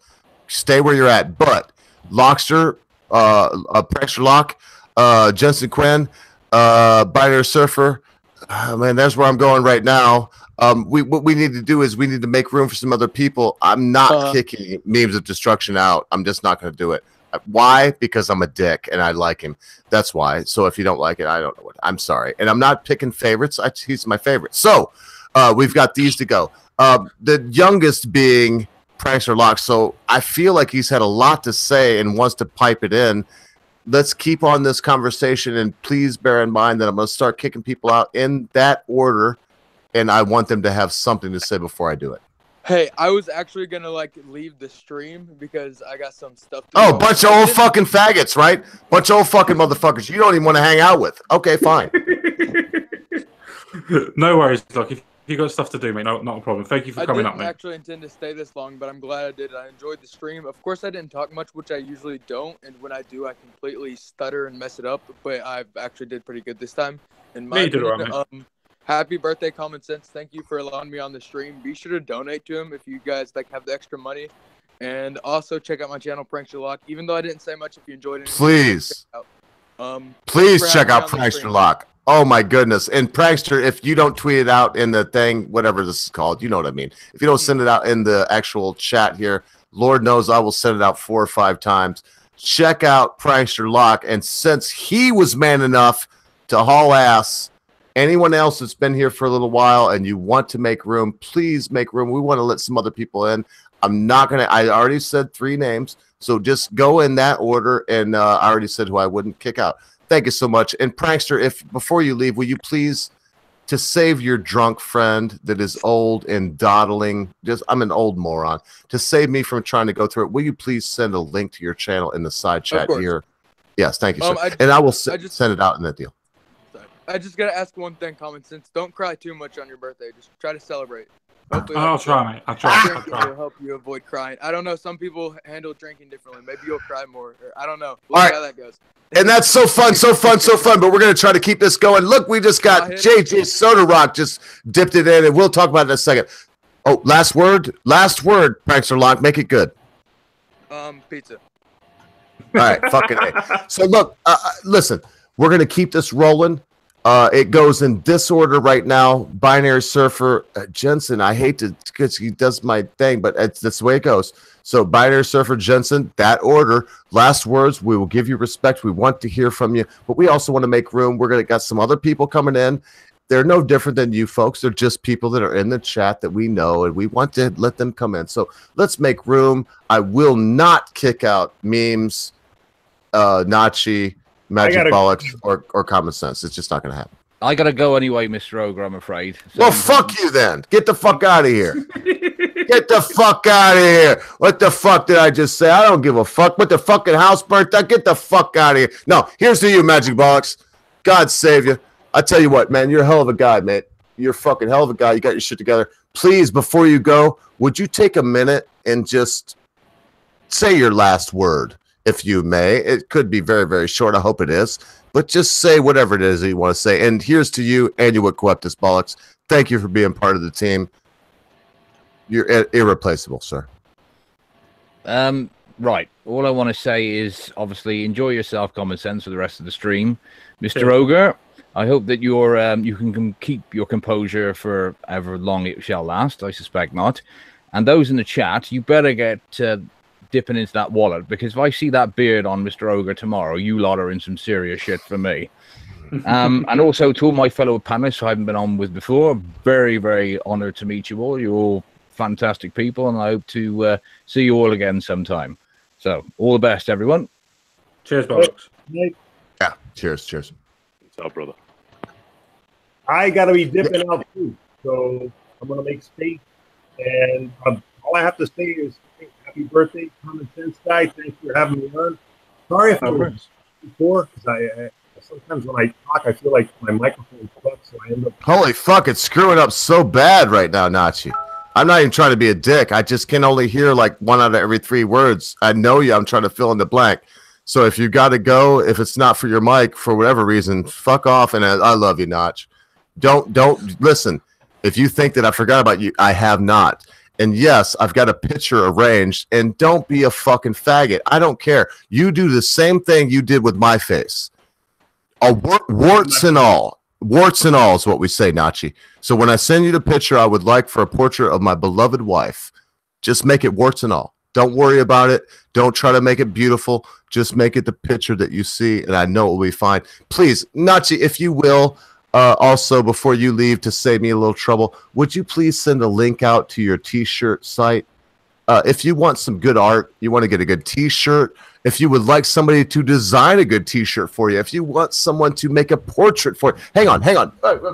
Stay where you're at. But Lockster, Prankster Lock, Jensen Quinn, Binary Surfer. Man, that's where I'm going right now. What we need to do is we need to make room for some other people. I'm not kicking Memes of Destruction out. I'm just not going to do it. Why? Because I'm a dick and I like him. That's why. So if you don't like it, I don't know what. I'm sorry. And I'm not picking favorites. He's my favorite. So we've got these to go. The youngest being Prankster Lock. So I feel like he's had a lot to say and wants to pipe it in. Let's keep on this conversation, and please bear in mind that I'm going to start kicking people out in that order, and I want them to have something to say before I do it. Hey, I was actually going to, leave the stream because I got some stuff to do. Bunch of old fucking faggots, right? Bunch of old fucking motherfuckers you don't even want to hang out with. Okay, fine. No worries, Doc. If you got stuff to do, mate, not a problem. Thank you for coming up, mate. I didn't actually intend to stay this long, but I'm glad I did. I enjoyed the stream. Of course, I didn't talk much, which I usually don't, and when I do, I completely stutter and mess it up, but I actually did pretty good this time. In my opinion, Happy birthday, Common Sense. Thank you for allowing me on the stream. Be sure to donate to him if you guys like have the extra money. And also check out my channel, Prankster Lock. Even though I didn't say much, if you enjoyed it, Please. Please Check out Prankster Lock. Oh my goodness. And Prankster, if you don't tweet it out in the thing, whatever this is called, you know what I mean. If you don't send it out in the actual chat here, Lord knows I will send it out 4 or 5 times. Check out Prankster Lock. And since he was man enough to haul ass, anyone else that's been here for a little while and you want to make room, please make room. We want to let some other people in. I'm not going to, I already said 3 names. So just go in that order. And I already said who I wouldn't kick out. Thank you so much. And Prankster, if before you leave, will you please, to save your drunk friend that is old and dawdling, I'm an old moron, to save me from trying to go through it, will you please send a link to your channel in the side chat here? Yes, thank you, sir. And I will send it out in that deal. I just got to ask one thing, Common Sense. Don't cry too much on your birthday. Just try to celebrate. Hopefully I'll try, mate. I'll try. will help you avoid crying. I don't know. Some people handle drinking differently. Maybe you'll cry more. I don't know. We'll see how that goes. And that's so fun. But we're going to try to keep this going. Look, we just got JJ Soda Rock just dipped it in, and we'll talk about it in a second. Oh, last word, Prankster Lock. Make it good. Pizza. All right, fucking A. So look, listen, we're going to keep this rolling. It goes in this order right now. Binary Surfer, Jensen. I hate to, because he does my thing, but that's the way it goes. So Binary Surfer, Jensen, that order. Last words. We will give you respect. We want to hear from you, but we also want to make room. We're gonna got some other people coming in. They're no different than you folks. They're just people that are in the chat that we know, and we want to let them come in. So let's make room. I will not kick out memes, Nachi, Magic Bollocks, or Common Sense. It's just not going to happen. I got to go anyway, Mr. Ogre, I'm afraid. So well, fuck you then. Get the fuck out of here. Get the fuck out of here. What the fuck did I just say? I don't give a fuck. What the fucking house burnt down? Get the fuck out of here. No, here's to you, Magic Bollocks. God save you. I tell you what, man, you're a hell of a guy, man. You're a fucking hell of a guy. You got your shit together. Please, before you go, would you take a minute and just say your last word, if you may? It could be very, very short. I hope it is. But just say whatever it is that you want to say. And here's to you, Annual Coeptus Bollocks. Thank you for being part of the team. You're irreplaceable, sir. Right. All I want to say is, obviously, enjoy yourself, Common Sense, for the rest of the stream. Mr. Ogre, I hope that you can keep your composure for however long it shall last. I suspect not. And those in the chat, you better get dipping into that wallet, because if I see that beard on Mr. Ogre tomorrow, you lot are in some serious shit for me. And also to all my fellow panelists who I haven't been on with before, very, very honored to meet you all. You're all fantastic people, and I hope to see you all again sometime. So, all the best, everyone. Cheers, Bollocks. Yeah, cheers. What's up, brother? I got to be dipping out too, so I'm going to make space. And all I have to say is happy birthday, Common Sense guy. Thanks for having me on. Sorry if I was before, because I sometimes when I talk, I feel like my microphone sucks, so I end up. Holy fuck, it's screwing up so bad right now, Nachi. I'm not even trying to be a dick. I just can only hear like 1 out of every 3 words. I know you. I'm trying to fill in the blank. So if you got to go, if it's not for your mic for whatever reason, fuck off. And I love you, Notch. Don't listen. If you think that I forgot about you, I have not. And yes, I've got a picture arranged. And don't be a fucking faggot. I don't care. You do the same thing you did with my face. Warts and all. Warts and all is what we say, Nachi. So when I send you the picture, I would like for a portrait of my beloved wife. Just make it warts and all. Don't worry about it. Don't try to make it beautiful. Just make it the picture that you see, and I know it will be fine. Please, Nachi, if you will, also, before you leave, to save me a little trouble, would you please send a link out to your T-shirt site? If you want some good art, you want to get a good T-shirt, if you would like somebody to design a good T-shirt for you, if you want someone to make a portrait for you. Hang on.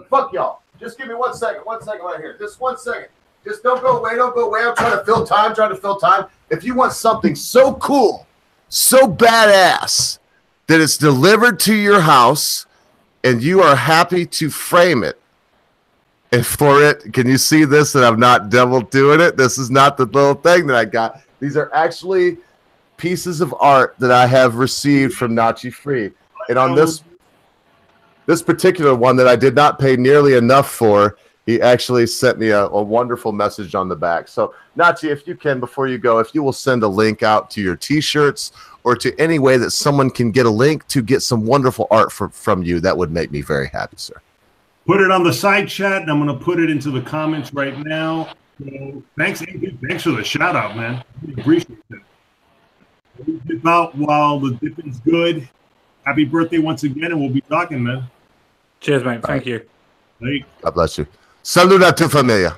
Fuck y'all. Just give me 1 second. 1 second right here. Just 1 second. Just don't go away. I'm trying to fill time. If you want something so cool, so badass, that it's delivered to your house and you are happy to frame it, and for it, can you see this? That I'm not devil doing it. This is not the little thing that I got. These are actually pieces of art that I have received from Nachi Free. And on this this particular one that I did not pay nearly enough for, he actually sent me a wonderful message on the back. So, Nachi, if you can, before you go, if you will send a link out to your T-shirts or to any way that someone can get a link to get some wonderful art from you, that would make me very happy, sir. Put it on the side chat, and I'm going to put it into the comments right now. So thanks for the shout out, man. I appreciate it. We dip out while the dipping's good. Happy birthday once again, and we'll be talking, man. Cheers, mate. Thank you. Hey. God bless you. Salud a tu familia.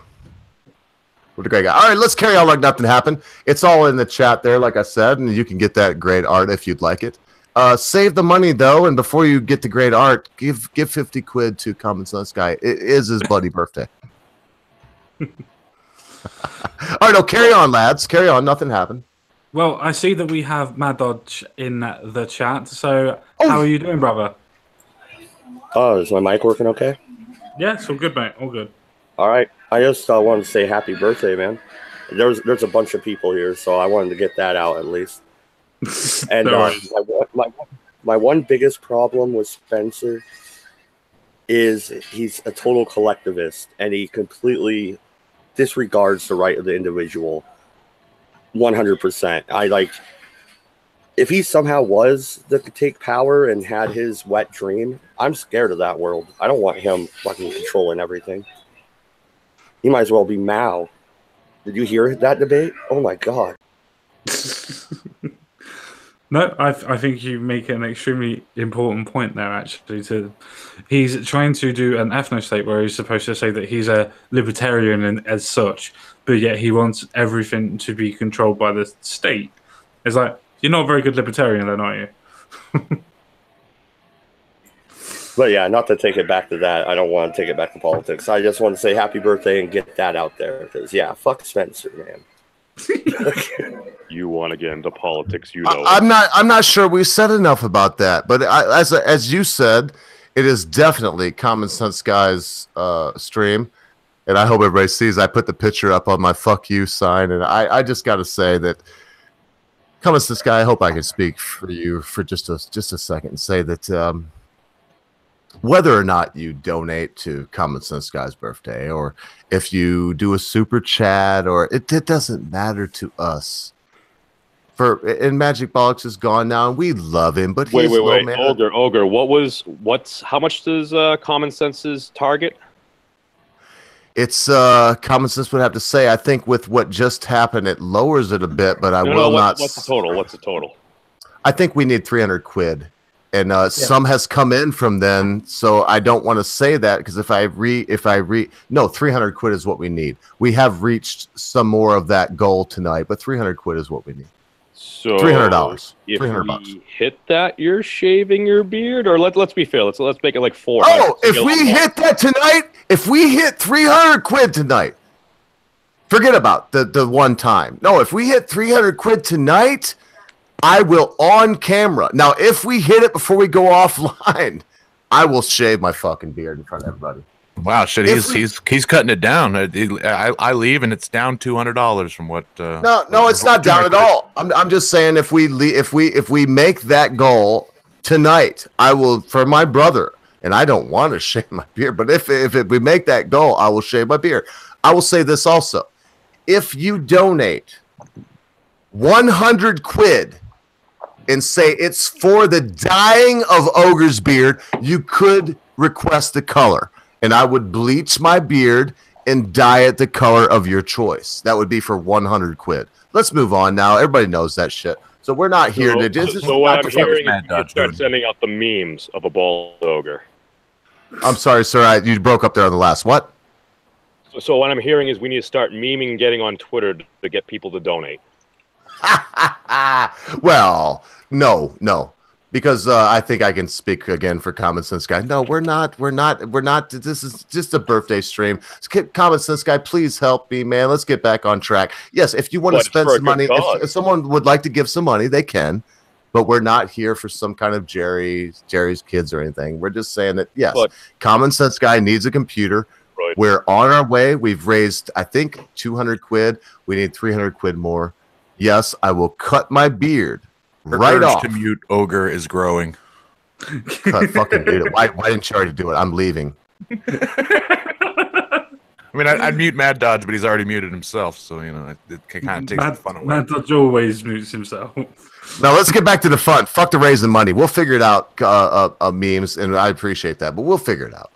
What a great guy. All right, let's carry on like nothing happened. It's all in the chat there, like I said, and you can get that great art if you'd like it. Save the money, though, and before you get the great art, give 50 quid to Common Sense Guy. It is his bloody birthday. All right, no, carry on, lads. Carry on. Nothing happened. Well, I see that we have Mad Dodge in the chat. So, how are you doing, brother? Oh, is my mic working okay? Yeah, it's all good, mate. All good. All right. I just wanted to say happy birthday, man. There's a bunch of people here, so I wanted to get that out at least. And my one biggest problem with Spencer is he's a total collectivist, and he completely disregards the right of the individual 100%. If he somehow was to take power and had his wet dream, I'm scared of that world. I don't want him fucking controlling everything. He might as well be Mao. Did you hear that debate? Oh my God. No, I think you make an extremely important point there, actually. He's trying to do an ethno-state where he's supposed to say that he's a libertarian and as such, but yet he wants everything to be controlled by the state. It's like, you're not a very good libertarian then, are you? But yeah, not to take it back to that. I don't want to take it back to politics. I just want to say happy birthday and get that out there. Because, yeah, fuck Spencer, man. You want to get into politics, you know. I'm not sure we said enough about that. But as you said, it is definitely Common Sense Guy's stream. And I hope everybody sees I put the picture up on my fuck you sign. And I just got to say that Common Sense Guy, I hope I can speak for you for just a second and say that whether or not you donate to Common Sense Guy's birthday, or if you do a super chat, or it doesn't matter to us. And Magic Bollocks is gone now, and we love him, but wait, Ogre, how much does Common Sense's target? It's Common Sense would have to say. I think with what just happened, it lowers it a bit, but What's the total? What's the total? I think we need 300 quid. And some has come in from then, so I don't want to say that because if I 300 quid is what we need. We have reached some more of that goal tonight, but 300 quid is what we need. So $300. If $300. we hit that, you're shaving your beard, or let's be fair. Let's make it like 400. Oh, if we hit that tonight, if we hit 300 quid tonight, forget about the one time. No, if we hit 300 quid tonight, I will on camera. Now, if we hit it before we go offline, I will shave my fucking beard in front of everybody. Wow, shit! He's cutting it down. I leave and it's down $200 from what. No, it's not down at all. I'm just saying if we make that goal tonight, I will for my brother. And I don't want to shave my beard, but if we make that goal, I will shave my beard. I will say this also: if you donate 100 quid and say it's for the dyeing of Ogre's beard, you could request the color. And I would bleach my beard and dye it the color of your choice. That would be for 100 quid. Let's move on now. Everybody knows that shit. So we're not here to just. So what I'm hearing is you start sending out the memes of a bald ogre. I'm sorry, sir. You broke up there on the last. What? So what I'm hearing is we need to start memeing and getting on Twitter to get people to donate. Well, no. Because I think I can speak again for Common Sense Guy. No, we're not. This is just a birthday stream. Common Sense Guy, please help me, man. Let's get back on track. Yes, if you want to spend some money, if someone would like to give some money, they can. But we're not here for some kind of Jerry's Kids or anything. We're just saying that, yes, Common Sense Guy needs a computer. Right. We're on our way. We've raised, I think, 200 quid. We need 300 quid more. Yes, I will cut my beard. Right off. Commute Ogre is growing. God, fucking mute it. Why didn't you already do it? I'm leaving. I mean, I'd mute Mad Dodge, but he's already muted himself, so it kind of takes the fun away. Mad Dodge always mutes himself. Now let's get back to the fun. Fuck the raising money. We'll figure it out. Memes, and I appreciate that, but we'll figure it out.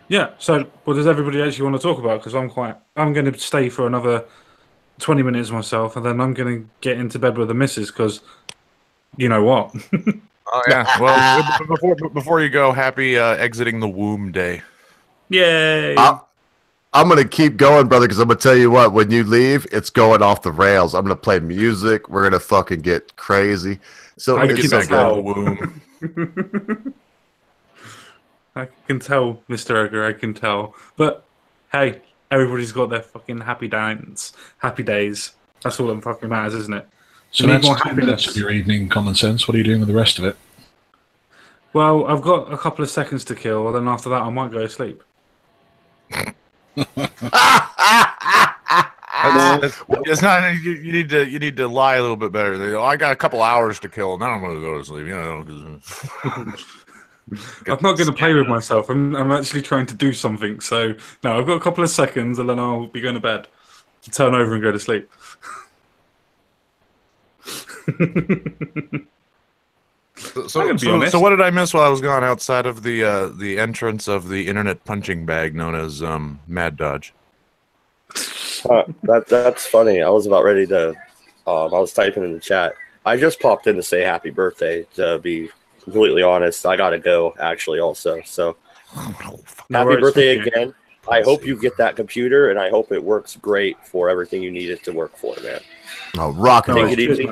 Yeah. So, what does everybody actually want to talk about? Because I'm going to stay for another 20 minutes myself, and then I'm going to get into bed with the missus. Because you know what? Oh yeah. Well, before you go, happy exiting the womb day. Yay! I'm gonna keep going, brother, because I'm gonna tell you what. When you leave, it's going off the rails. I'm gonna play music. We're gonna fucking get crazy. So I it's can so tell. good. I can tell, Mr. Ogre. I can tell. But hey, everybody's got their fucking happy days. That's all that fucking matters, isn't it? So that's 2 minutes of your evening, Common Sense. What are you doing with the rest of it? Well, I've got a couple of seconds to kill, and then after that, I might go to sleep. It's not. You need to lie a little bit better. I got a couple hours to kill, and then I'm going to go to sleep. I'm not going to play with myself. I'm actually trying to do something. So no, I've got a couple of seconds, and then I'll be going to bed, turn over, and go to sleep. So what did I miss while I was gone outside of the entrance of the internet punching bag known as Mad Dodge? That's funny. I was about ready to. I was typing in the chat. I just popped in to say happy birthday. To be completely honest, I gotta go actually. Also, so happy birthday again. I hope you get that computer, and I hope it works great for everything you need it to work for, man. Oh, rock and roll. Take it easy.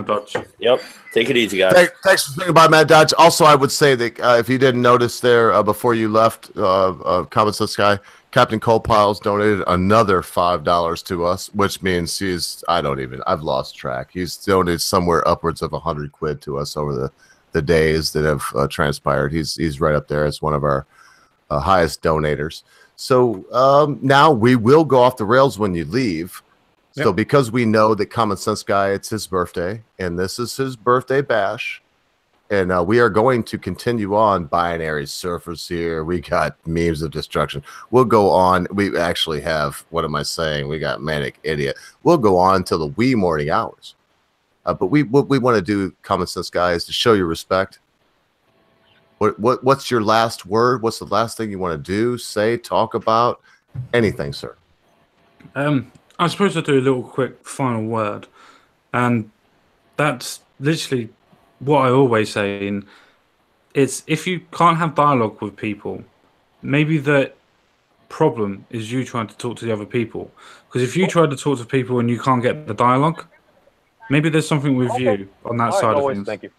Yep. Take it easy, guys. Thanks for thinking about Mad Dodge. Also, I would say that if you didn't notice there before you left, Common Sense Guy, Captain Cole Piles donated another $5 to us, which means I've lost track. He's donated somewhere upwards of £100 to us over the days that have transpired. He's right up there as one of our highest donators. So now we will go off the rails when you leave. Yep. So because we know that Common Sense Guy, it's his birthday, and this is his birthday bash, and we are going to continue on Binary Surfers here. We got Memes of Destruction. We'll go on. We actually have, what am I saying? We got Manic Idiot. We'll go on till the wee morning hours. But what we want to do, Common Sense Guy, is to show you respect. What's your last word? What's the last thing you want to do, say, talk about? Anything, sir. I suppose I'll do a little quick final word. And that's literally what I always say. And it's if you can't have dialogue with people, maybe the problem is you trying to talk to the other people. Because if you try to talk to people and you can't get the dialogue, maybe there's something with you on that side of things. Thank you.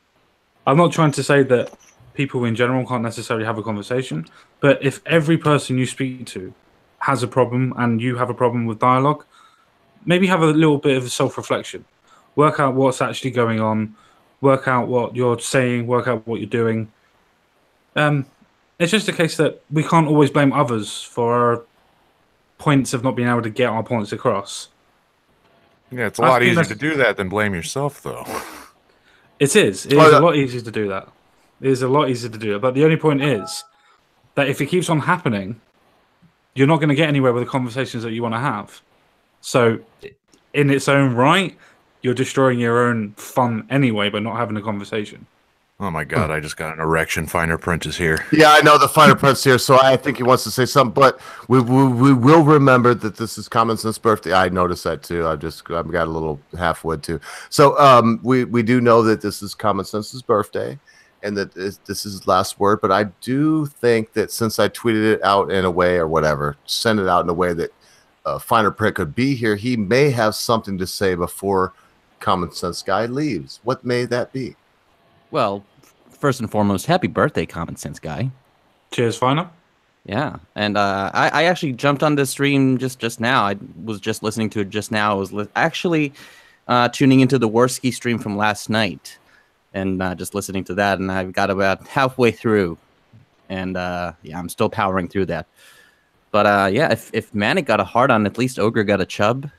I'm not trying to say that people in general can't necessarily have a conversation, but if every person you speak to has a problem and you have a problem with dialogue, maybe have a little bit of self-reflection. Work out what's actually going on. Work out what you're saying. Work out what you're doing. It's just a case that we can't always blame others for our points of not being able to get our points across. Yeah, it's a lot easier to do that than blame yourself, though. It is. It is a lot easier to do that. It is a lot easier to do it. But the only point is that if it keeps on happening, you're not going to get anywhere with the conversations that you want to have. So, in its own right, you're destroying your own fun anyway by not having a conversation. Oh my God, I just got an erection. Finer Print is here. Yeah, I know the Finer Print's here, so I think he wants to say something, but we will remember that this is Common Sense birthday. I noticed that too. I've got a little half wood too. So we do know that this is Common Sense's birthday and that this is his last word, but I do think that since I tweeted it out in a way or whatever, sent it out in a way that Finer Print could be here, he may have something to say before Common Sense Guy leaves. What may that be? Well, first and foremost, happy birthday, Common Sense Guy. Cheers, Finer. Yeah, and I actually jumped on this stream just now. I was just listening to it just now. I was actually tuning into the Worski stream from last night and just listening to that, and I've got about halfway through, and yeah, I'm still powering through that. But yeah, if Manic got a hard on, at least Ogre got a chub.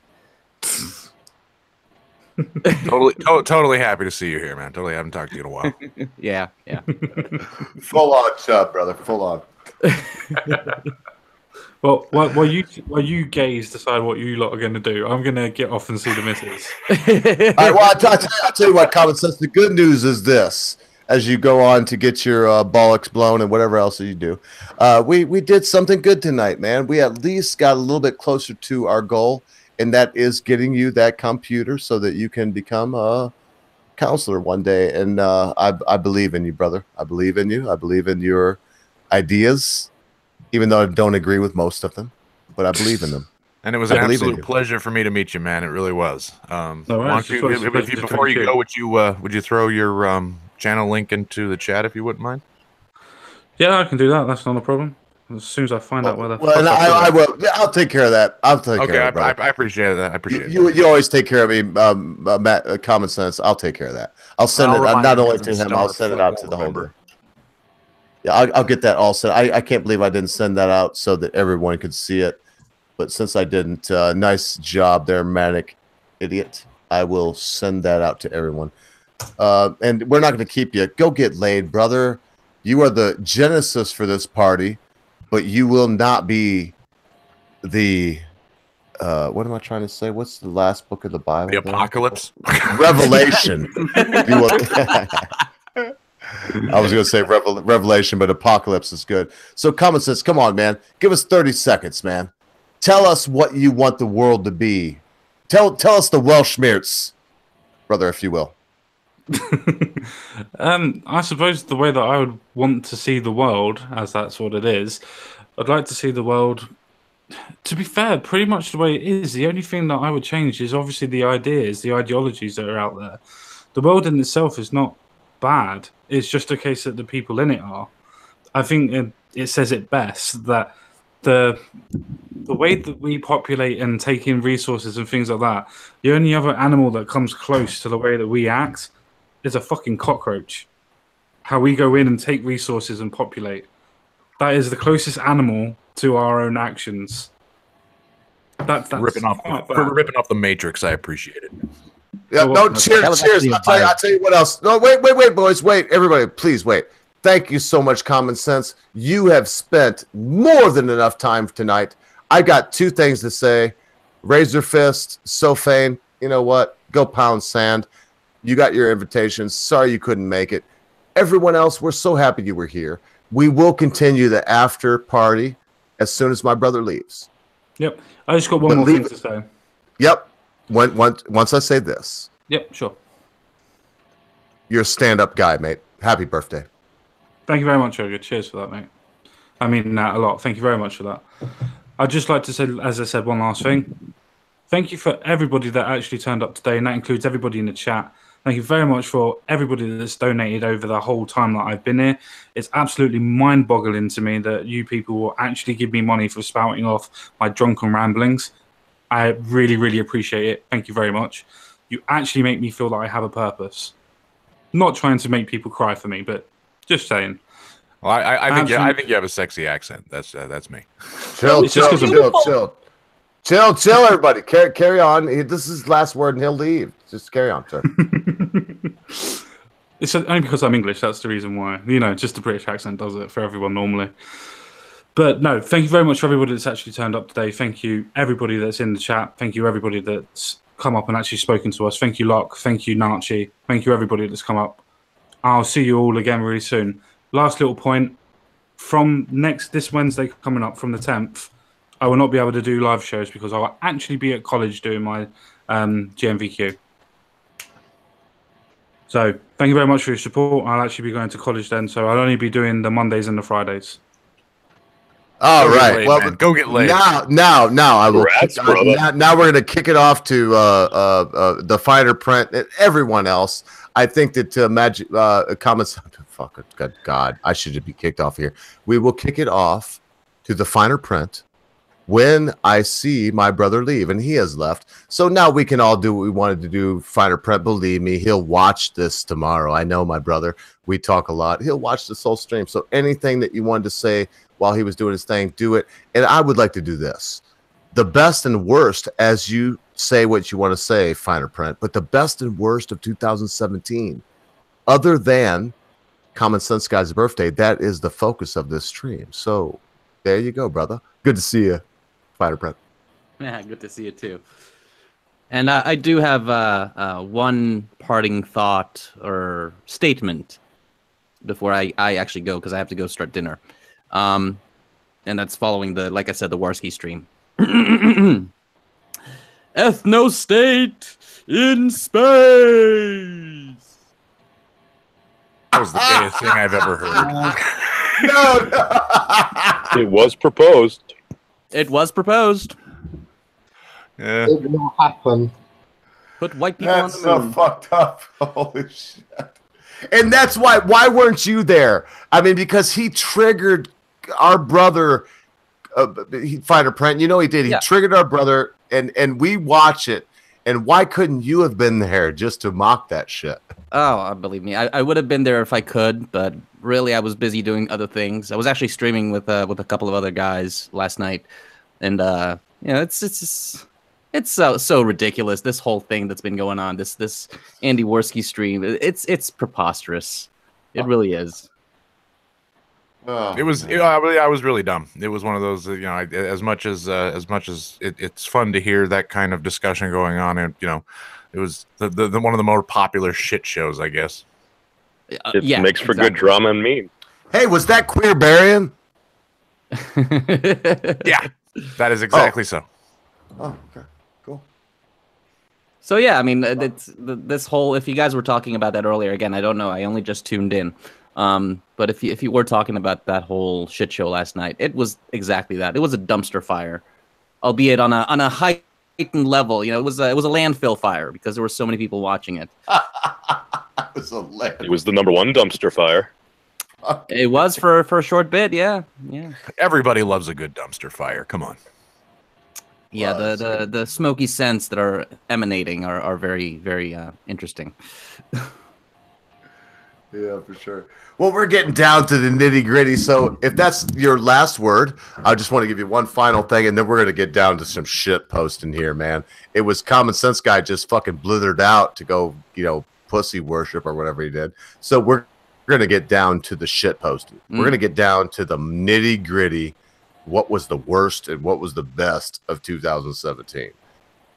Totally happy to see you here, man. Totally haven't talked to you in a while. Yeah. Full on chub, brother. Full on. Well, while you gays decide what you lot are going to do, I'm going to get off and see the missus. All right, well, I'll tell you what, Common Sense. The good news is this: as you go on to get your bollocks blown and whatever else you do, we did something good tonight, man. We at least got a little bit closer to our goal, and that is getting you that computer so that you can become a counselor one day. And I believe in you, brother. I believe in you. I believe in your ideas, even though I don't agree with most of them, but I believe in them. And it was an absolute pleasure for me to meet you, man. It really was. Before you go, would you throw your channel link into the chat if you wouldn't mind? Yeah, I can do that. That's not a problem. As soon as I find out where the I will. Yeah, I'll take care of that. I'll take care of it. I appreciate that. I appreciate it. You always take care of me, Matt. Common Sense. I'll take care of that. I'll send it not only to him. I'll send it out to the holder. Yeah, I'll get that all sent. I can't believe I didn't send that out so that everyone could see it. But since I didn't, nice job there, Manic Idiot. I will send that out to everyone. And we're not going to keep you. Go get laid, brother. You are the genesis for this party, but you will not be the what am I trying to say? What's the last book of the Bible? The Apocalypse? Revelation. You will I was going to say Revelation, but Apocalypse is good. So Common Sense, come on, man. Give us 30 seconds, man. Tell us what you want the world to be. Tell us the Welshmirts, brother, if you will. I suppose the way that I would want to see the world, as that's what it is, I'd like to see the world, to be fair, pretty much the way it is. The only thing that I would change is obviously the ideas, the ideologies that are out there. The world in itself is not bad. It's just a case that the people in it are. I think it says it best that the way that we populate and take in resources and things like that, the only other animal that comes close to the way that we act is a fucking cockroach. How we go in and take resources and populate. That is the closest animal to our own actions. That's ripping off the Matrix. I appreciate it. Yeah, no, cheers. I'll tell you what else. No, wait, boys. Wait, everybody, please wait. Thank you so much, Common Sense. You have spent more than enough time tonight. I got two things to say. Razor Fist, Sophane, you know what? Go pound sand. You got your invitations. Sorry you couldn't make it. Everyone else, we're so happy you were here. We will continue the after party as soon as my brother leaves. Yep. I just got one more thing to say. Yep. Once I say this. Yep, sure. You're a stand-up guy, mate. Happy birthday. Thank you very much, Ogre. Cheers for that, mate. I mean that a lot. Thank you very much for that. I'd just like to say, as I said, one last thing. Thank you for everybody that actually turned up today, and that includes everybody in the chat. Thank you very much for everybody that's donated over the whole time that I've been here. It's absolutely mind-boggling to me that you people will actually give me money for spouting off my drunken ramblings. I really, really appreciate it. Thank you very much. You actually make me feel that I have a purpose. Not trying to make people cry for me, but just saying. Well, I think you have a sexy accent. That's me. Chill, everybody. Carry on. This is his last word, and he'll leave. Just carry on, sir. It's only because I'm English. That's the reason why. You know, just the British accent does it for everyone normally. But no, thank you very much for everybody that's actually turned up today. Thank you, everybody that's in the chat. Thank you, everybody that's come up and actually spoken to us. Thank you, Locke. Thank you, Nachi. Thank you, everybody that's come up. I'll see you all again really soon. Last little point. From this Wednesday coming up, from the 10th, I will not be able to do live shows because I will actually be at college doing my GMVQ. So thank you very much for your support. I'll actually be going to college then, so I'll only be doing the Mondays and the Fridays. All right. Well, go get laid. Now I will. Congrats, now we're going to kick it off to the Fighter Print and everyone else. I think that Magic comments. Fuck, good God, I should be kicked off here. We will kick it off to the Finer Print when I see my brother leave, and he has left. So now we can all do what we wanted to do. Finer Print, believe me, he'll watch this tomorrow. I know my brother. We talk a lot. He'll watch this whole stream. So anything that you wanted to say while he was doing his thing, do it. And I would like to do this. The best and worst as you say what you want to say, Finer Print, but the best and worst of 2017, other than Common Sense Guy's birthday, that is the focus of this stream. So there you go, brother. Good to see you, Finer Print. Yeah, good to see you too. And I do have one parting thought or statement before I actually go, because I have to go start dinner. And that's following like I said, the Warski stream. Ethno-state in space. That was the gayest thing I've ever heard. It was proposed. It was proposed. Yeah. It will happen. Put white people That's on the so moon. fucked up. Holy shit. And that's why weren't you there? I mean, because he triggered our brother, Fighter Print. You know he did. He triggered our brother, and we watch it. And why couldn't you have been there just to mock that shit? Oh, believe me, I would have been there if I could, but really I was busy doing other things. I was actually streaming with a couple of other guys last night, and you know, it's so ridiculous, this whole thing that's been going on. This Andy Warski stream, it's preposterous. It really is. It was. I was really dumb. It was one of those. You know, as much as it's fun to hear that kind of discussion going on, and you know, it was the one of the more popular shit shows, I guess. It makes for good drama and meme. Hey, was that Queer Barian? Yeah, that is exactly so. Oh, okay. Cool. So yeah, I mean, this whole, if you guys were talking about that earlier, again, I don't know, I only just tuned in. But if you were talking about that whole shit show last night, it was exactly that. It was a dumpster fire, albeit on a heightened level. You know, it was a landfill fire because there were so many people watching it. It was the #1 dumpster fire. It was for a short bit, yeah. Everybody loves a good dumpster fire. Come on. Yeah, the smoky scents that are emanating are very, very interesting. Yeah, for sure. Well, we're getting down to the nitty gritty. So if that's your last word, I just want to give you one final thing, and then we're going to get down to some shit posting here, man. It was Common Sense Guy just fucking blithered out to go, you know, pussy worship or whatever he did. So we're going to get down to the shit posting. We're going to get down to the nitty gritty. What was the worst and what was the best of 2017?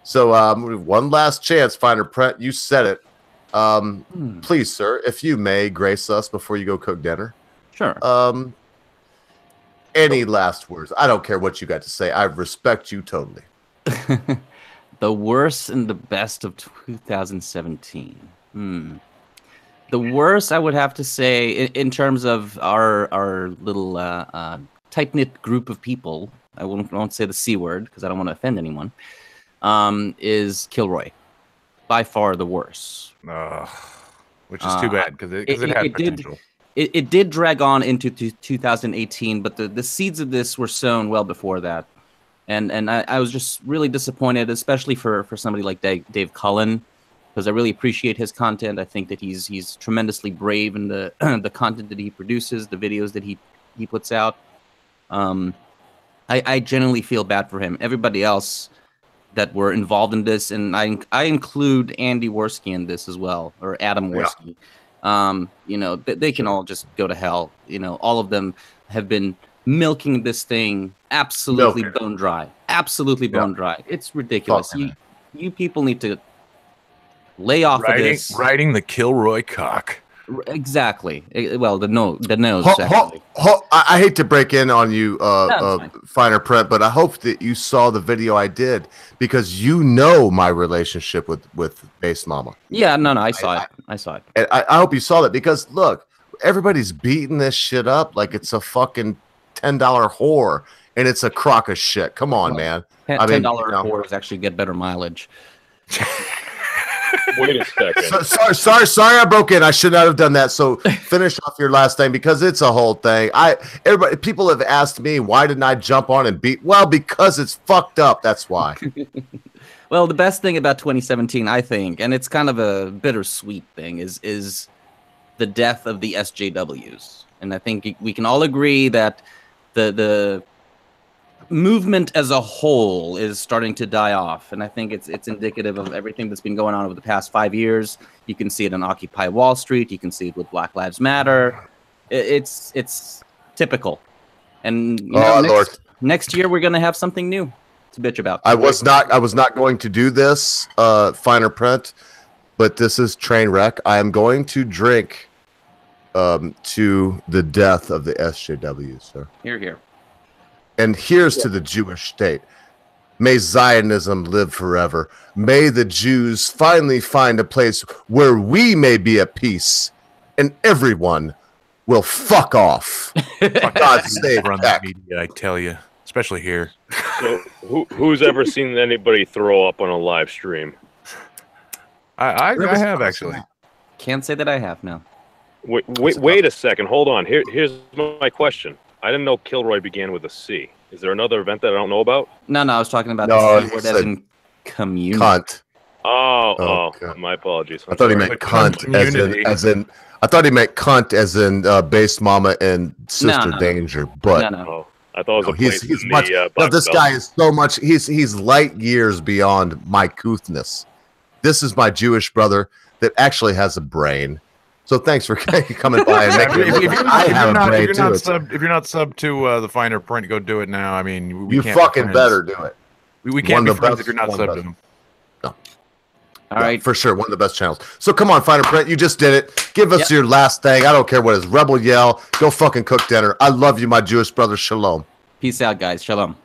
So one last chance, Finer Print. You said it. Please, sir, if you may grace us before you go cook dinner. Sure. Any last words? I don't care what you got to say. I respect you totally. The worst and the best of 2017. The worst, I would have to say, in terms of our little tight-knit group of people, I won't say the C word because I don't want to offend anyone, is Kilroy. By far the worst. Which is too bad because it had potential. It did drag on into 2018, but the seeds of this were sown well before that. And I was just really disappointed, especially for somebody like Dave Cullen, because I really appreciate his content. I think that he's tremendously brave in the the content that he produces, the videos that he puts out. I genuinely feel bad for him. Everybody else that were involved in this, and I include Andy Warski in this as well, or Adam Warski. You know, they can all just go to hell. You know, all of them have been milking this thing absolutely bone dry. Absolutely bone dry. It's ridiculous. You people need to lay off of this. Riding the Kilroy cock. Exactly. Well, the nose. I hate to break in on you, Finer Print, but I hope that you saw the video I did because you know my relationship with Base Mama. Yeah, no, I saw it. I saw it. And I hope you saw that because look, everybody's beating this shit up like it's a fucking $10 whore, and it's a crock of shit. Come on, man. $10 whores actually get better mileage. Wait a second. Sorry, I broke in. I should not have done that. So finish off your last thing because it's a whole thing. People have asked me why didn't I jump on and beat? Well, because it's fucked up. That's why. Well, the best thing about 2017, I think, and it's kind of a bittersweet thing, is the death of the SJWs. And I think we can all agree that the movement as a whole is starting to die off, and I think it's indicative of everything that's been going on over the past 5 years. You can see it on Occupy Wall Street. You can see it with Black Lives Matter. It's typical. And you know, next year we're going to have something new to bitch about. I was not going to do this finer print, but this is train wreck. I am going to drink to the death of the SJW, sir. Hear, hear. And here's to the Jewish state. May Zionism live forever. May the Jews finally find a place where we may be at peace, and everyone will fuck off. God save run the media, I tell you, especially here. So, who's ever seen anybody throw up on a live stream? I have actually. Can't say that I have. No. Wait a second. Hold on. Here's my question. I didn't know Kilroy began with a C. Is there another event that I don't know about? No, I was talking about No, the C he word said as in community. Cunt. Oh, God. my apologies. I thought he meant cunt as in I thought he meant cunt as in base mama and sister No. danger. But Oh, I thought it was a he's place in much. the, No, Black this Belt. guy is so much. He's light years beyond my couthness. This is my Jewish brother that actually has a brain. So thanks for coming by and making it look like I have a brain too. If you're not sub to the finer print, go do it now. I mean, we You can't be fucking friends. better do it. We can't One be of the friends best- if you're not one sub of to the them. All right. For sure, one of the best channels. So come on, Finer Print, you just did it. Give us your last thing. I don't care what it is. Rebel Yell. Go fucking cook dinner. I love you, my Jewish brother. Shalom. Peace out, guys. Shalom.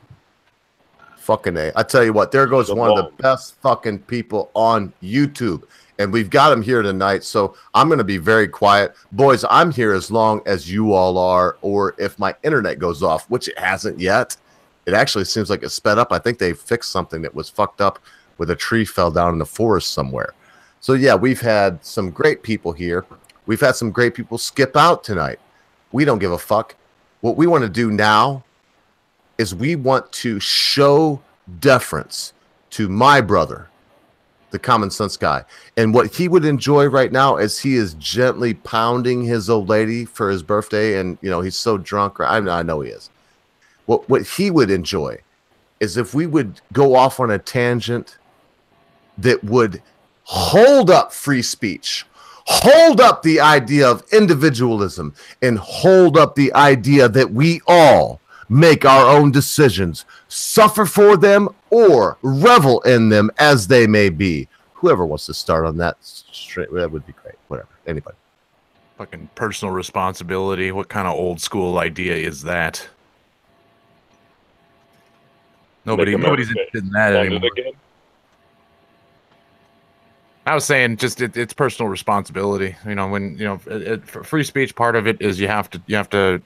Fucking A. I tell you what, there goes one of the best fucking people on YouTube. And we've got him here tonight. So I'm going to be very quiet. Boys, I'm here as long as you all are, or if my internet goes off, which it hasn't yet. It actually seems like it's sped up. I think they fixed something that was fucked up with a tree fell down in the forest somewhere. So yeah, we've had some great people here. We've had some great people skip out tonight. We don't give a fuck. What we want to do now is we want to show deference to my brother, the Common Sense Guy. And what he would enjoy right now is he is gently pounding his old lady for his birthday. And, you know, he's so drunk. I know he is. What he would enjoy is if we would go off on a tangent that would hold up free speech, hold up the idea of individualism, and hold up the idea that we all make our own decisions, suffer for them, or revel in them as they may be. Whoever wants to start on that, that would be great. Whatever. Anybody. Fucking personal responsibility. What kind of old school idea is that? Nobody's interested in that anymore. I was saying, just it's personal responsibility. You know, when for free speech, part of it is you have to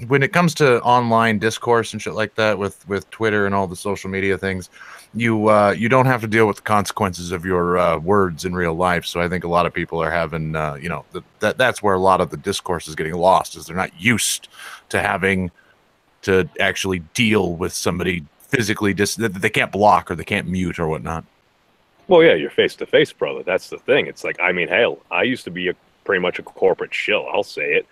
when it comes to online discourse and shit like that with Twitter and all the social media things, you don't have to deal with the consequences of your words in real life. So I think a lot of people are having that's where a lot of the discourse is getting lost, is they're not used to having to actually deal with somebody physically that they can't block or they can't mute or whatnot. Well, yeah, you're face to face, brother. That's the thing. It's like, I mean, hell, I used to be pretty much a corporate shill. I'll say it.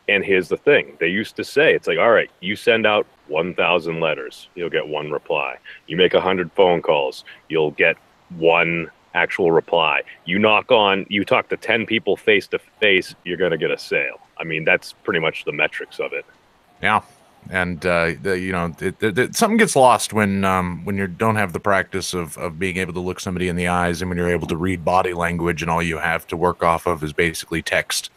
And here's the thing. They used to say, it's like, all right, you send out 1,000 letters, you'll get one reply. You make 100 phone calls, you'll get one actual reply. You talk to 10 people face to face, you're going to get a sale. I mean, that's pretty much the metrics of it. Yeah. And something gets lost when you don't have the practice of being able to look somebody in the eyes, and when you're able to read body language, and all you have to work off of is basically text.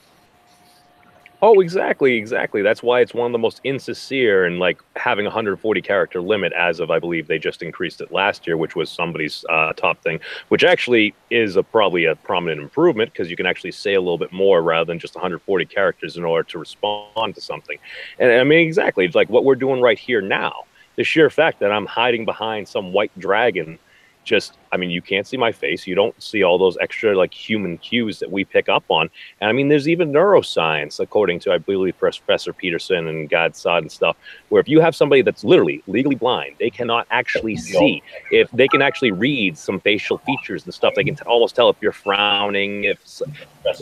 Oh, exactly. That's why it's one of the most insincere, and like having 140 character limit as of, I believe they just increased it last year, which was somebody's top thing, which actually is probably a prominent improvement, because you can actually say a little bit more rather than just 140 characters in order to respond to something. And I mean, exactly, it's like what we're doing right here now. The sheer fact that I'm hiding behind some white dragon, you can't see my face. You don't see all those extra like human cues that we pick up on. And I mean, there's even neuroscience, according to, I believe, Professor Peterson and Godsod and stuff, where if you have somebody that's literally legally blind, they cannot actually see. If they can actually read some facial features and stuff, they can almost tell if you're frowning. It's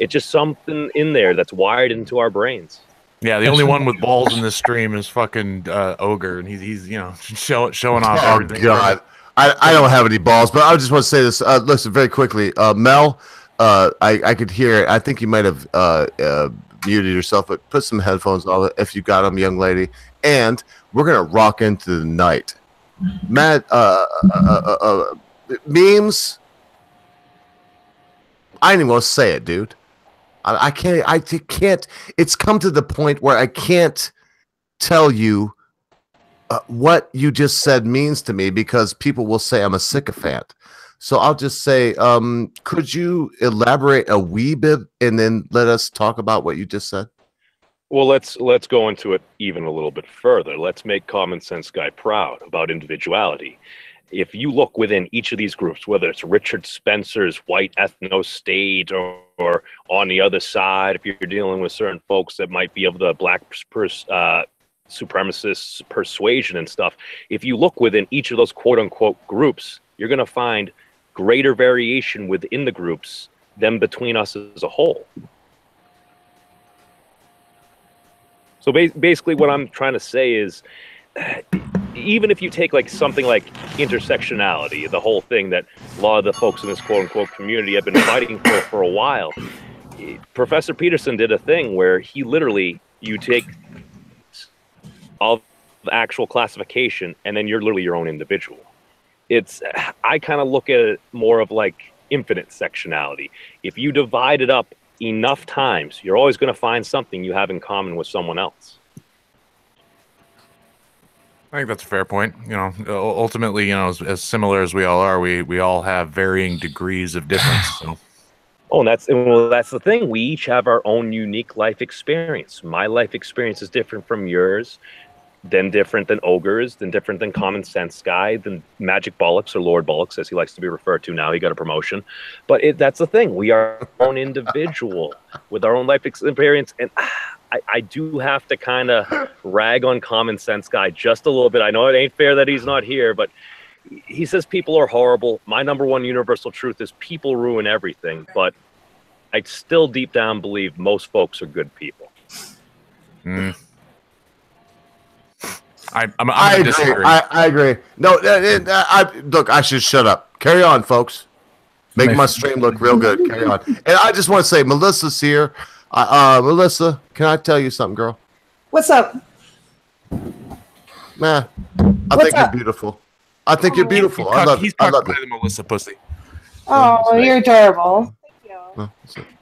just something in there that's wired into our brains. Yeah, the only one with balls in this stream is fucking Ogre, and he's showing off everything. God, I don't have any balls, but I just want to say this. Listen, very quickly, Mel. I could hear it. I think you might have muted yourself, but put some headphones on if you got them, young lady. And we're gonna rock into the night. Matt, memes. I didn't even want to say it, dude. I can't. It's come to the point where I can't tell you what you just said means to me because people will say I'm a sycophant. So I'll just say, could you elaborate a wee bit and then let us talk about what you just said? Well, let's go into it even a little bit further. Let's make Common Sense Guy proud about individuality. If you look within each of these groups, whether it's Richard Spencer's white ethno state or on the other side, if you're dealing with certain folks that might be of the black supremacist persuasion and stuff, if you look within each of those quote unquote groups, you're going to find greater variation within the groups than between us as a whole. So basically what I'm trying to say is, even if you take like something like intersectionality, the whole thing that a lot of the folks in this quote unquote community have been fighting for a while, Professor Peterson did a thing where he literally, you take all the actual classification and then you're literally your own individual. I kind of look at it more of like infinite sectionality. If you divide it up enough times, you're always going to find something you have in common with someone else. I think that's a fair point. Ultimately, as similar as we all are, we all have varying degrees of difference. So. Oh, and that's the thing. We each have our own unique life experience. My life experience is different from yours, then different than Ogre's, then different than Common Sense Guy, than Magic Bollocks or Lord Bollocks, as he likes to be referred to now. He got a promotion. But that's the thing. We are our own individual with our own life experience. And I do have to kind of rag on Common Sense Guy just a little bit. I know it ain't fair that he's not here, but he says people are horrible. My number one universal truth is people ruin everything. But I still deep down believe most folks are good people. Mm. I agree. I agree. No, look, I should shut up. Carry on, folks. Make my stream look real good. Carry on. And I just want to say, Melissa's here. Melissa, can I tell you something, girl? What's up? Man, I think you're beautiful. I think you're beautiful. I love it. I love it. Melissa pussy. Oh, you're adorable.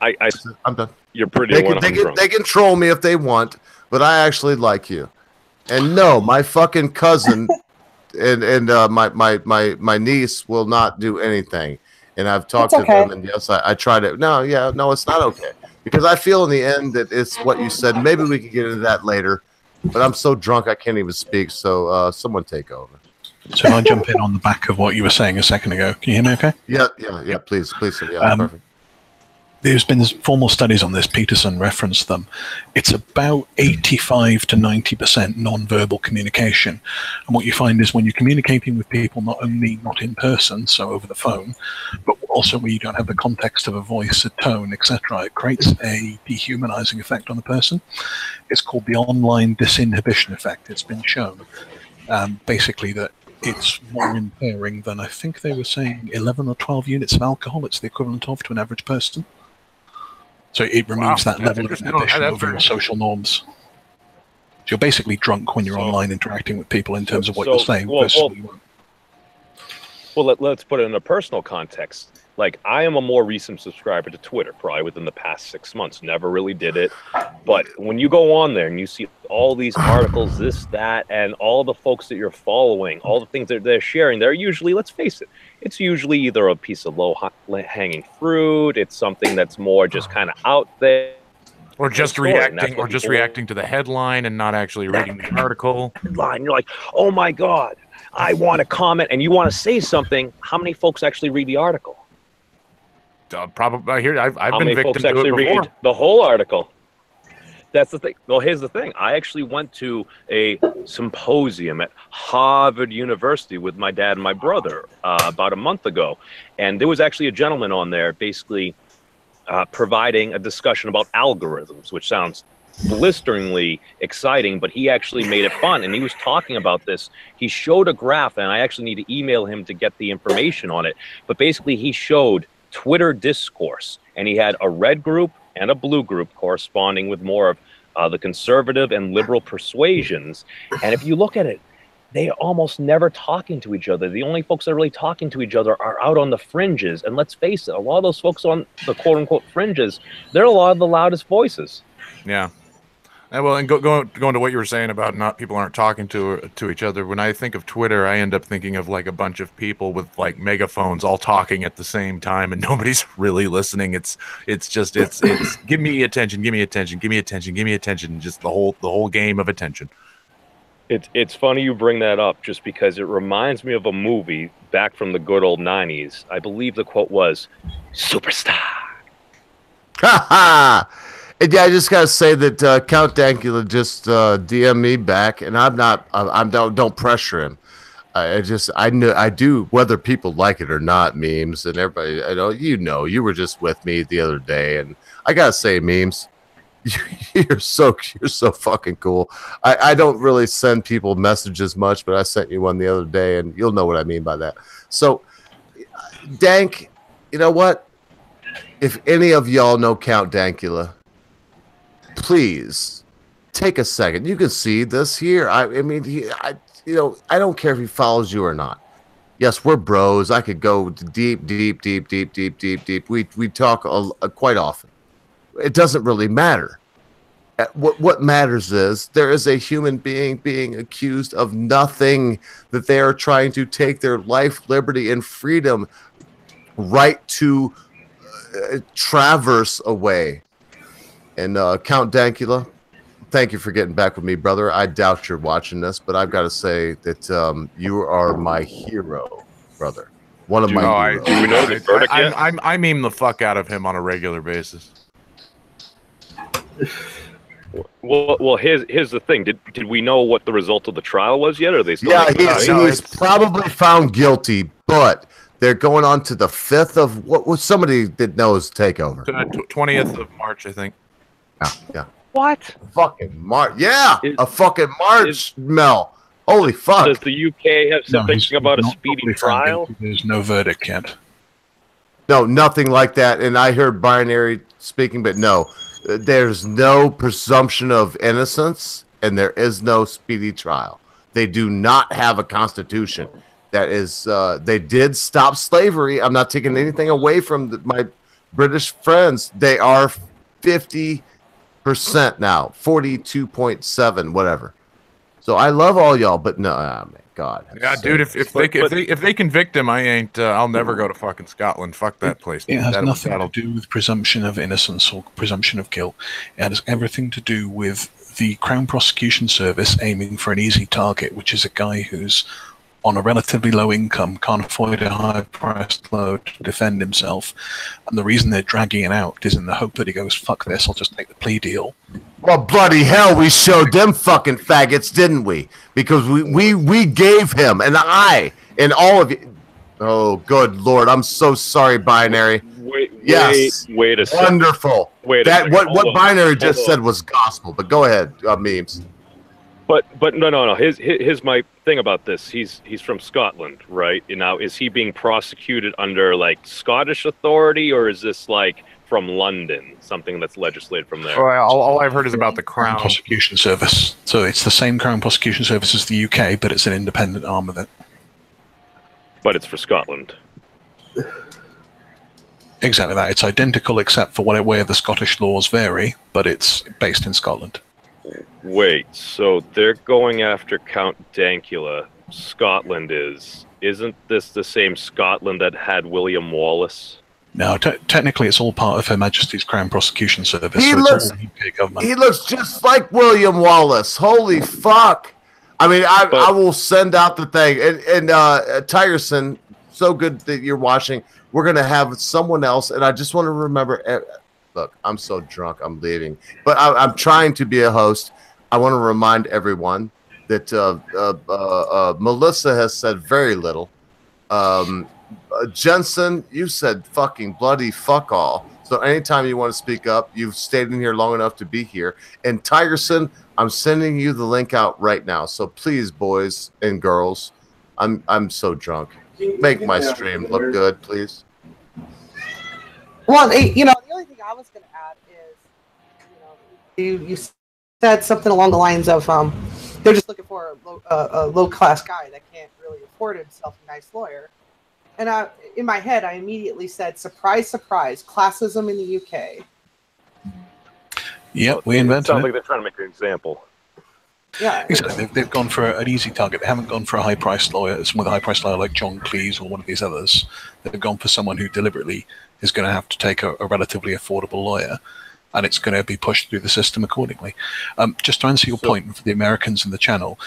I'm done. You're pretty. They can troll me if they want, but I actually like you. And no, my fucking cousin and my niece will not do anything. And I've talked to them, and yes, I tried it. No, it's not okay. Because I feel in the end that it's what you said. Maybe we could get into that later. But I'm so drunk I can't even speak. So someone take over. So if I jump in on the back of what you were saying a second ago, can you hear me okay? Yeah, please. Yeah, perfect. There's been formal studies on this. Peterson referenced them. It's about 85 to 90% non-verbal communication. And what you find is when you're communicating with people, not only not in person, so over the phone, but also where you don't have the context of a voice, a tone, etc., it creates a dehumanizing effect on the person. It's called the online disinhibition effect. It's been shown basically that it's more impairing than, I think they were saying, 11 or 12 units of alcohol. It's the equivalent of to an average person. So it removes that level of inhibition over your social norms. So you're basically drunk when you're online interacting with people in terms of what you're saying. Well, let's put it in a personal context. Like, I am a more recent subscriber to Twitter, probably within the past 6 months. Never really did it. But when you go on there and you see all these articles, this, that, and all the folks that you're following, all the things that they're sharing, they're usually, let's face it, it's usually either a piece of low-hanging fruit, it's something that's more just kind of out there. Or just reacting to the headline and not actually reading the article. Headline, you're like, oh my God, I want to comment, and you want to say something. How many folks actually read the article? Probably I've been many victim folks to it actually before. read the whole article? That's the thing. Well, here's the thing. I actually went to a symposium at Harvard University with my dad and my brother about a month ago. And there was actually a gentleman on there basically providing a discussion about algorithms, which sounds blisteringly exciting, but he actually made it fun. And he was talking about this. He showed a graph, and I actually need to email him to get the information on it. But basically, he showed Twitter discourse, and he had a red group and a blue group corresponding with more of the conservative and liberal persuasions. And if you look at it, they are almost never talking to each other. The only folks that are really talking to each other are out on the fringes. And let's face it, a lot of those folks on the quote-unquote fringes, they're a lot of the loudest voices. Yeah. And well, and going to what you were saying about people aren't talking to each other. When I think of Twitter, I end up thinking of like a bunch of people with like megaphones all talking at the same time, and nobody's really listening. It's give me attention, give me attention, give me attention, give me attention. Just the whole game of attention. It's funny you bring that up, just because it reminds me of a movie back from the good old 90s. I believe the quote was, "Superstar." Ha ha! And yeah, I just gotta say that Count Dankula just DM me back, and don't pressure him. I do, whether people like it or not, memes, and everybody, I know you were just with me the other day, and I gotta say, memes, you're so fucking cool. I don't really send people messages much, but I sent you one the other day, and you'll know what I mean by that. So, Dank, you know what? If any of y'all know Count Dankula, please take a second. You can see this here. I mean, I don't care if he follows you or not. Yes, we're bros. I could go deep. We talk quite often. It doesn't really matter. What matters is there is a human being being accused of nothing, that they are trying to take their life, liberty, and freedom right to traverse away. And Count Dankula, thank you for getting back with me, brother. I doubt you're watching this, but I've got to say that you are my hero, brother. One of my heroes. Do we know the verdict yet? I meme the fuck out of him on a regular basis. Well, here's the thing. Did we know what the result of the trial was yet? Or are they still? Yeah, he's probably found guilty, but they're going on to the 5th of what was somebody that knows takeover. 20th of March, I think. Yeah. What? Fucking March. Yeah, a fucking March, Mel. Holy fuck. Does the UK have something about a speedy trial? There's no verdict yet. No, nothing like that. And I heard Binary speaking, but no. There's no presumption of innocence, and there is no speedy trial. They do not have a constitution. That is, they did stop slavery. I'm not taking anything away from my British friends. They are 50% now, 42.7, whatever. So I love all y'all, but no, man, God. Yeah, dude. If they convict him, I ain't. I'll never go to fucking Scotland. Fuck that place. It has nothing to do with presumption of innocence or presumption of guilt. It has everything to do with the Crown Prosecution Service aiming for an easy target, which is a guy who's on a relatively low income, can't afford a high priced load to defend himself. And the reason they're dragging it out is in the hope that he goes, fuck this, I'll just take the plea deal. Well, bloody hell, we showed them fucking faggots, didn't we? Because we gave him, and I, and all of you. Oh, good Lord, I'm so sorry, Binary. Wait a second. Wonderful. What Binary just said was gospel, but go ahead, memes. But no. Here's my thing about this. He's from Scotland, right? And now, is he being prosecuted under like Scottish authority, or is this like from London, something that's legislated from there? Well, all I've heard is about the Crown Prosecution Service. So it's the same Crown Prosecution Service as the UK, but it's an independent arm of it. But it's for Scotland. Exactly that. It's identical except for where the Scottish laws vary, but it's based in Scotland. Wait, so they're going after Count Dankula. Scotland is. Isn't this the same Scotland that had William Wallace? No, technically it's all part of Her Majesty's Crown Prosecution Service. He looks just like William Wallace. Holy fuck. I mean, I will send out the thing. And Tyerson, so good that you're watching. We're going to have someone else, and I just want to remember. Look, I'm so drunk, I'm leaving. But I'm trying to be a host. I want to remind everyone that Melissa has said very little. Jensen, you said fucking bloody fuck all. So anytime you want to speak up, you've stayed in here long enough to be here. And Tigerson, I'm sending you the link out right now. So please, boys and girls, I'm so drunk. Make my stream look good, please. Well, the only thing I was going to add is, you said something along the lines of they're just looking for a low-class guy that can't really afford himself a nice lawyer. And in my head, I immediately said, surprise, surprise, classism in the UK. Yep, we invented Sounds it. like they're trying to make an example. Yeah, exactly. They've gone for an easy target. They haven't gone for a high-priced lawyer, someone with a high-priced lawyer like John Cleese or one of these others. They've gone for someone who deliberately is going to have to take a relatively affordable lawyer, and it's going to be pushed through the system accordingly. Just to answer your point for the Americans in the channel,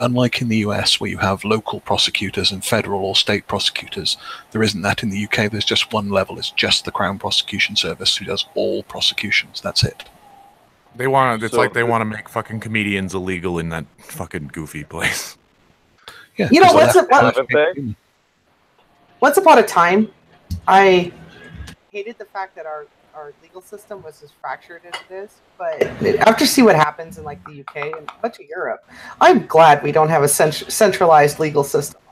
unlike in the US where you have local prosecutors and federal or state prosecutors, there isn't that in the UK. There's just one level. It's just the Crown Prosecution Service who does all prosecutions. That's it. They want to. It's like they want to make fucking comedians illegal in that fucking goofy place. Yeah. You know, once upon a time, I hated the fact that our legal system was as fractured as it is. But after see what happens in like the UK and much of Europe, I'm glad we don't have a centralized legal system.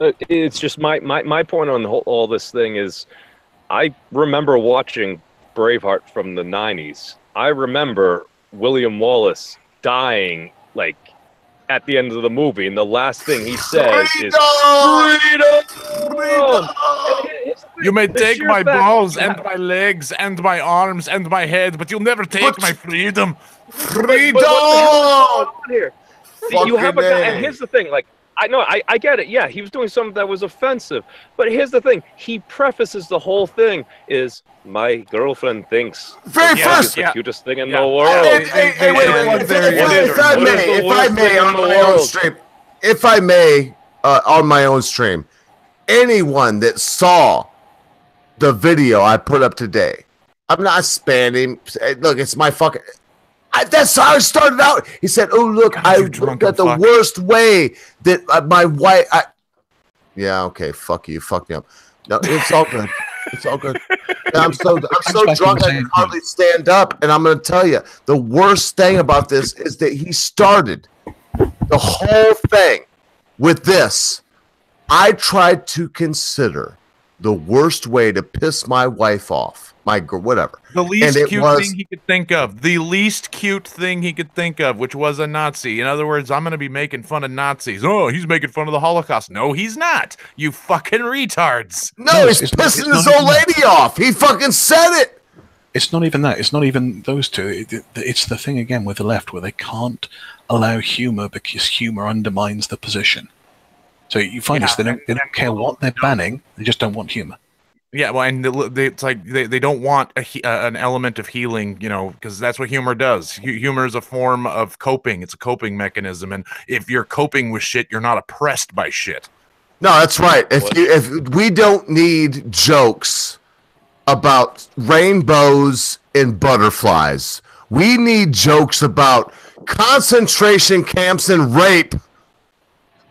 It's just my point on all this thing is, I remember watching Braveheart from the 90s. I remember William Wallace dying like at the end of the movie, and the last thing he says is freedom. You may take my balls and my legs and my arms and my head, but you'll never take my freedom. Freedom! But what the hell is going on here? See, you have a guy, and here's the thing, like, I know, I get it. Yeah, he was doing something that was offensive. But here's the thing. He prefaces the whole thing is, my girlfriend thinks it's the cutest thing in the world. Hey, wait. If I may, on my own stream, anyone that saw the video I put up today, I'm not spamming. Look, it's my fucking... that's how I started out. He said, "Oh, look, I looked at the worst way that my wife." Yeah, okay, fuck you, fuck me up. No, it's all good. It's all good. I'm so drunk I can hardly stand up. And I'm going to tell you, the worst thing about this is that he started the whole thing with this. I tried to consider the worst way to piss my wife off. My girl, whatever. The least cute thing he could think of. The least cute thing he could think of, which was a Nazi. In other words, I'm going to be making fun of Nazis. Oh, he's making fun of the Holocaust. No, he's not. You fucking retards. No, he's pissing his old lady off. He fucking said it. It's not even that. It's not even those two. It's the thing again with the left where they can't allow humor because humor undermines the position. So you find this, they don't care what they're banning. They just don't want humor. Yeah, well, and it's like they don't want an element of healing, you know, because that's what humor does. Humor is a form of coping. It's a coping mechanism, and if you're coping with shit, you're not oppressed by shit. No, that's right. If we don't need jokes about rainbows and butterflies, we need jokes about concentration camps and rape,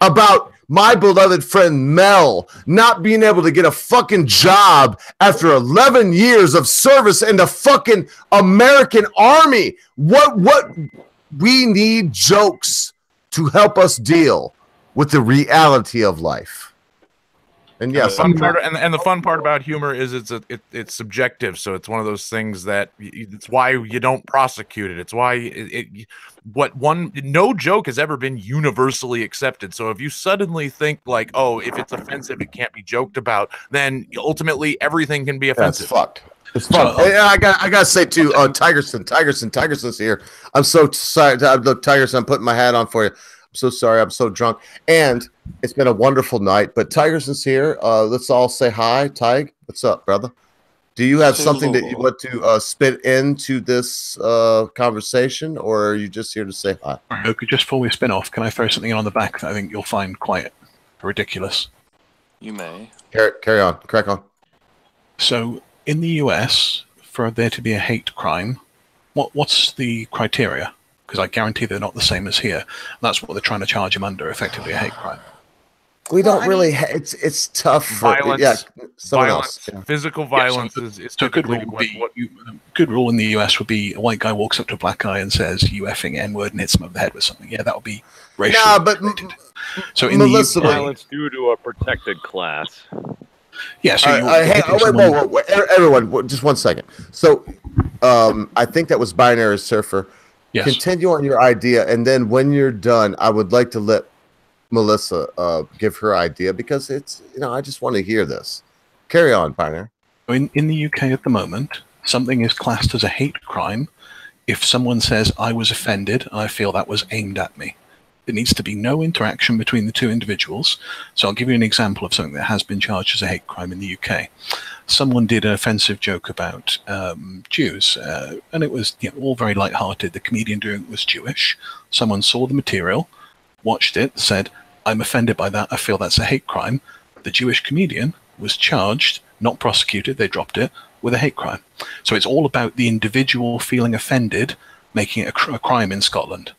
about my beloved friend Mel not being able to get a fucking job after 11 years of service in the fucking American Army. What we need jokes to help us deal with the reality of life. And yes, and the fun part about humor is it's subjective. So it's one of those things that it's why you don't prosecute it. It's why no joke has ever been universally accepted. So if you suddenly think like, oh, if it's offensive, it can't be joked about, then ultimately everything can be offensive. That's fucked. It's fun. I gotta say too, Tigerson's here. I'm so sorry. Look, Tigerson, I'm putting my hat on for you. I'm so sorry. I'm so drunk. And it's been a wonderful night. But Tigerson's here. Let's all say hi. Tig, what's up, brother? Do you have something that you want to spit into this conversation, or are you just here to say hi? Okay, just before we spin off, can I throw something in on the back that I think you'll find quite ridiculous? You may. Carry on. Crack on. So, in the US, for there to be a hate crime, what's the criteria? Because I guarantee they're not the same as here. That's what they're trying to charge him under, effectively a hate crime. We don't really. It's tough for someone else. Yeah. Physical violence is so good rule would be good rule in the US would be a white guy walks up to a black guy and says "you effing N-word" and hits him over the head with something. Yeah, that would be racial. Nah, but so in Melissa, the UK, violence due to a protected class. Yeah. So wait, everyone, just 1 second. So, I think that was Binary Surfer. Yes. Continue on your idea, and then when you're done, I would like to let Melissa give her idea because it's I just want to hear this. Carry on, Pioneer. In the UK at the moment, something is classed as a hate crime if someone says I was offended and I feel that was aimed at me. There needs to be no interaction between the two individuals. So I'll give you an example of something that has been charged as a hate crime in the UK. Someone did an offensive joke about Jews, and it was all very lighthearted. The comedian doing it was Jewish. Someone saw the material, watched it, said, I'm offended by that, I feel that's a hate crime. The Jewish comedian was charged, not prosecuted, they dropped it, with a hate crime. So it's all about the individual feeling offended, making it a crime in Scotland.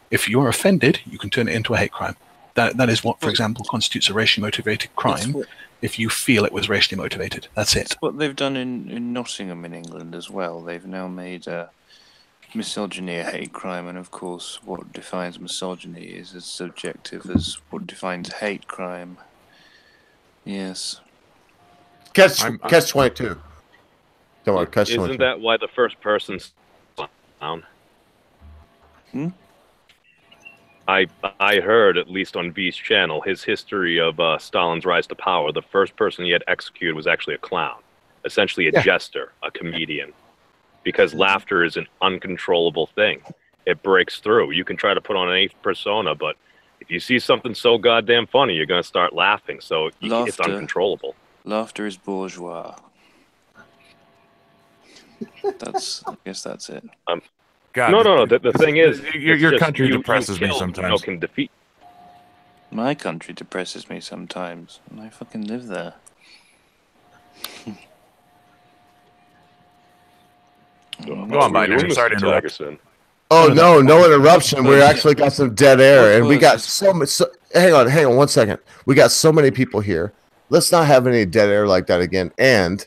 If you're offended, you can turn it into a hate crime. That is what, for example, constitutes a racially motivated crime if you feel it was racially motivated. That's it. What they've done in Nottingham in England as well. They've now made misogyny a hate crime, and of course what defines misogyny is as subjective as what defines hate crime. Yes. Catch 22. Don't worry, catch 22. Isn't that why the first person's down? I heard, at least on V's channel, his history of Stalin's rise to power. The first person he had executed was actually a clown, essentially a jester, a comedian. Because laughter is an uncontrollable thing. It breaks through. You can try to put on any persona, but if you see something so goddamn funny, you're going to start laughing. So it's uncontrollable. Laughter is bourgeois. I guess that's it. God, no. The thing is, your country depresses me sometimes. Can defeat. My country depresses me sometimes, and I fucking live there. Go on, Binary. Sorry to interrupt. Oh no interruption. We actually got some dead air, and we got so much. Hang on 1 second. We got so many people here. Let's not have any dead air like that again. And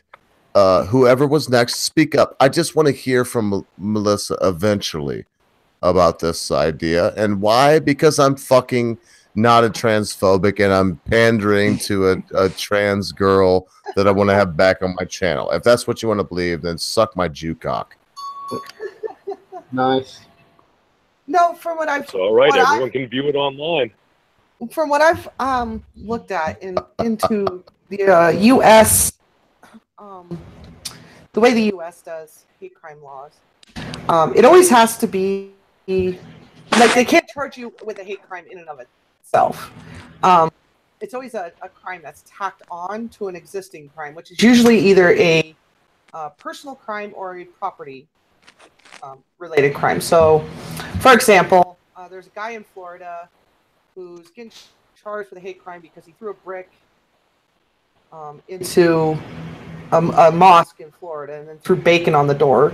whoever was next, speak up. I just want to hear from Melissa eventually about this idea and why. Because I'm fucking not a transphobic, and I'm pandering to a trans girl that I want to have back on my channel. If that's what you want to believe, then suck my Jew cock. Nice. No, from what I've It's all right. Everyone can view it online. From what I've looked at into the U.S. The way the U.S. does hate crime laws, it always has to be like they can't charge you with a hate crime in and of itself. It's always a crime that's tacked on to an existing crime, which is usually either a personal crime or a property related crime. So, for example, there's a guy in Florida who's getting charged with a hate crime because he threw a brick into a mosque in Florida and then threw bacon on the door.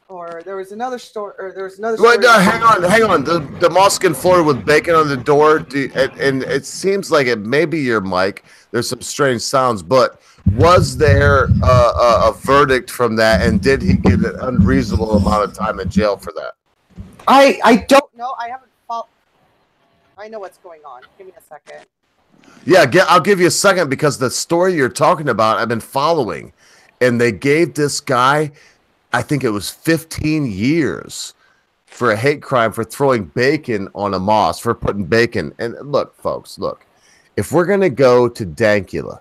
Or there was another story. Or there was another. Wait, no, hang on. The mosque in Florida with bacon on the door, and it seems like it may be your mic. There's some strange sounds, but was there a verdict from that, and did he get an unreasonable amount of time in jail for that? I don't know. I haven't followed. I know what's going on. Give me a second. Yeah, I'll give you a second because the story you're talking about, I've been following, and they gave this guy, I think it was 15 years for a hate crime for throwing bacon on a mosque, for putting bacon. And look, folks, if we're going to go to Dankula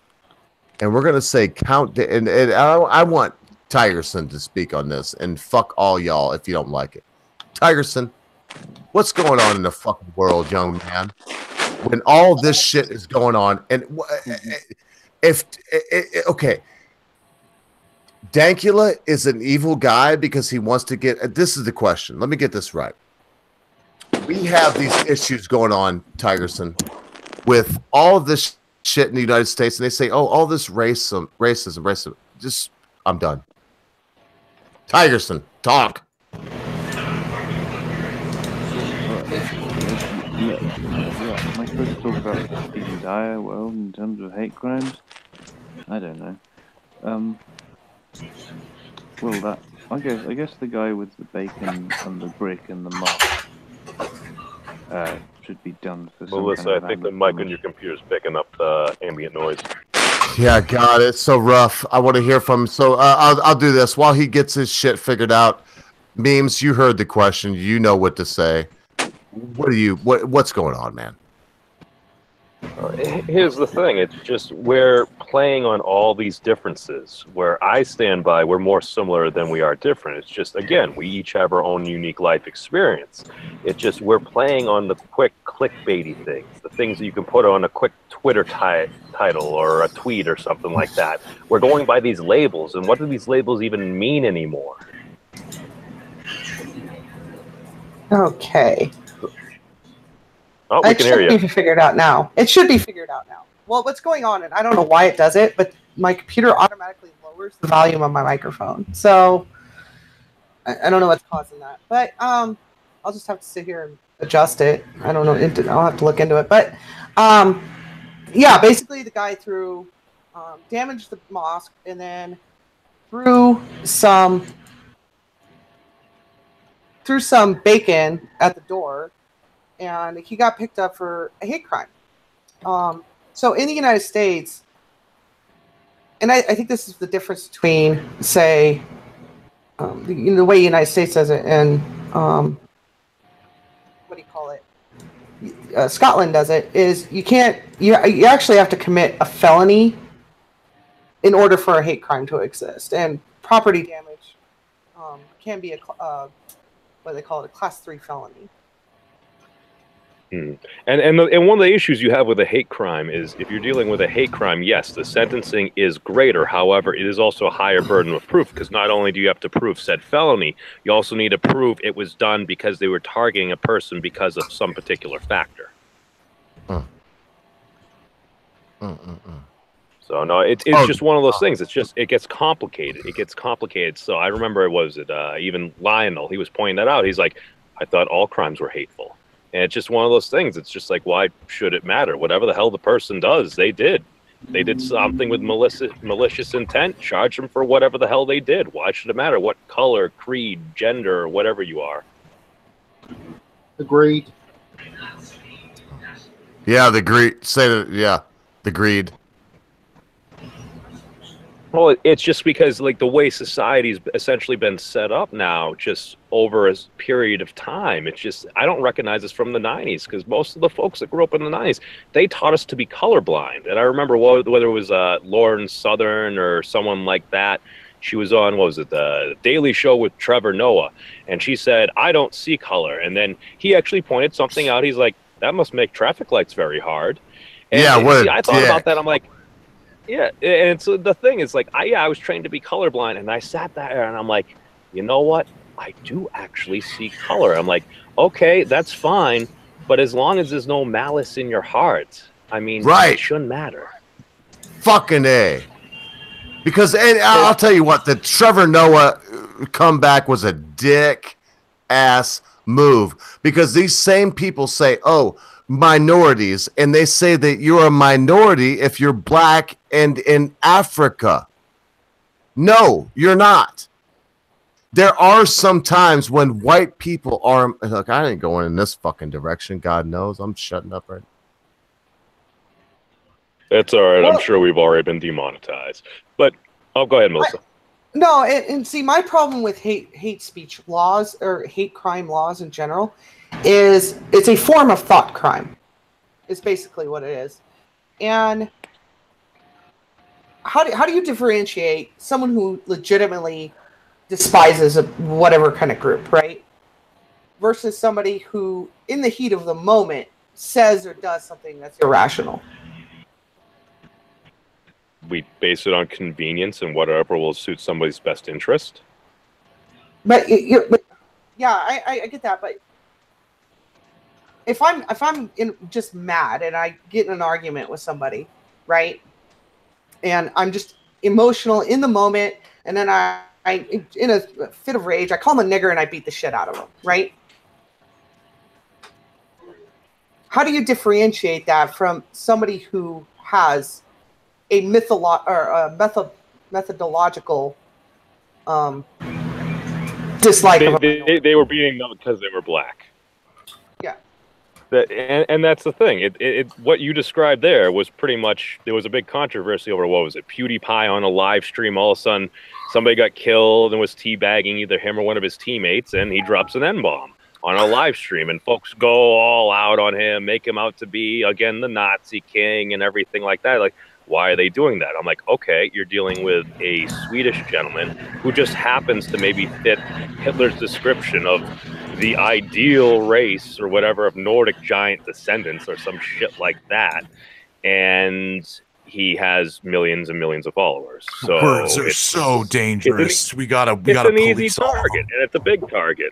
and we're going to say and I want Tigerson to speak on this, and fuck all y'all if you don't like it. Tigerson, what's going on in the fucking world, young man? When all this shit is going on, and okay, Dankula is an evil guy because he wants to get. This is the question. Let me get this right. We have these issues going on, Tigerson, with all of this shit in the United States, and they say, "Oh, all this racism." Just, I'm done. Tigerson, talk. Yeah, am I supposed to talk about the entire world in terms of hate crimes? I don't know. Well, that I guess the guy with the bacon and the brick and the mop should be done for some Melissa, kind of I think the vandalism. mic on your computer is picking up the ambient noise. Yeah, God, it's so rough. I want to hear from him. So I'll do this while he gets his shit figured out. Memes, you heard the question. You know what to say. What's going on, man? Here's the thing. It's just we're playing on all these differences. Where I stand by, we're more similar than we are different. It's just, again, we each have our own unique life experience. It's just we're playing on the quick clickbaity things, the things that you can put on a quick Twitter title or a tweet or something like that. We're going by these labels, and what do these labels even mean anymore? Okay. Oh, we can hear you. It should be figured out now. It should be figured out now. Well, what's going on, and I don't know why it does it, but my computer automatically lowers the volume of my microphone. So I don't know what's causing that. But I'll just have to sit here and adjust it. I don't know. I'll have to look into it. But yeah, basically the guy damaged the mosque and then threw some bacon at the door. And he got picked up for a hate crime. So in the United States, and I think this is the difference between, say, the way the United States does it and what do you call it? Scotland does it, is you actually have to commit a felony in order for a hate crime to exist. And property damage can be what they call it, a class 3 felony. And one of the issues you have with a hate crime is if you're dealing with a hate crime, yes, the sentencing is greater. However, it is also a higher burden of proof because not only do you have to prove said felony, you also need to prove it was done because they were targeting a person because of some particular factor. So no, it's just one of those things. It gets complicated. It gets complicated. So I remember even Lionel, he was pointing that out. He's like, I thought all crimes were hateful. And it's just one of those things. It's just like, why should it matter? Whatever the hell the person does, they did. They did something with malicious intent. Charge them for whatever the hell they did. Why should it matter what color, creed, gender, or whatever you are? Agreed. Yeah, the greed. The greed. Well, it's just because, like, the way society's essentially been set up now, just over a period of time, it's just, I don't recognize this from the 90s, because most of the folks that grew up in the 90s, they taught us to be colorblind. And I remember whether it was Lauren Southern or someone like that, she was on, the Daily Show with Trevor Noah, and she said, I don't see color. And then he actually pointed something out. He's like, that must make traffic lights very hard. And I thought about that. I'm like, yeah, and so the thing is, like, I was trained to be colorblind, and I sat there, and I'm like, you know what? I do actually see color. I'm like, okay, that's fine, but as long as there's no malice in your heart, I mean, it shouldn't matter. Fucking A. Because I'll tell you what, the Trevor Noah comeback was a dick-ass move. Because these same people say, oh, minorities, and they say that you're a minority if you're black and in Africa. No, you're not. There are some times when white people are. Look, I ain't going in this fucking direction. God knows. I'm shutting up right now. It's all right. I'm sure we've already been demonetized. But go ahead, Melissa. No, and see, my problem with hate speech laws or hate crime laws in general is it's a form of thought crime. Is basically what it is. And how do you differentiate someone who legitimately despises whatever kind of group, right? Versus somebody who, in the heat of the moment, says or does something that's irrational. We base it on convenience and whatever will suit somebody's best interest. But yeah, I get that, but if I'm just mad and I get in an argument with somebody, right, and I'm just emotional in the moment, and then I in a fit of rage, I call him a nigger and I beat the shit out of him, right? how do you differentiate that from somebody who has a methodological dislike? They were beating them because they were black. Yeah. And that's the thing. What you described there was pretty much, there was a big controversy over, what was it, PewDiePie on a live stream. All of a sudden, somebody got killed and was teabagging either him or one of his teammates, and he drops an N-bomb on a live stream, and folks go all out on him, make him out to be, again, the Nazi king and everything like that. Like, why are they doing that? I'm like, okay, you're dealing with a Swedish gentleman who just happens to maybe fit Hitler's description of the ideal race or whatever of Nordic giant descendants or some shit like that. And he has millions and millions of followers. So words are so dangerous. We gotta it's an easy police all of target, and it's a big target.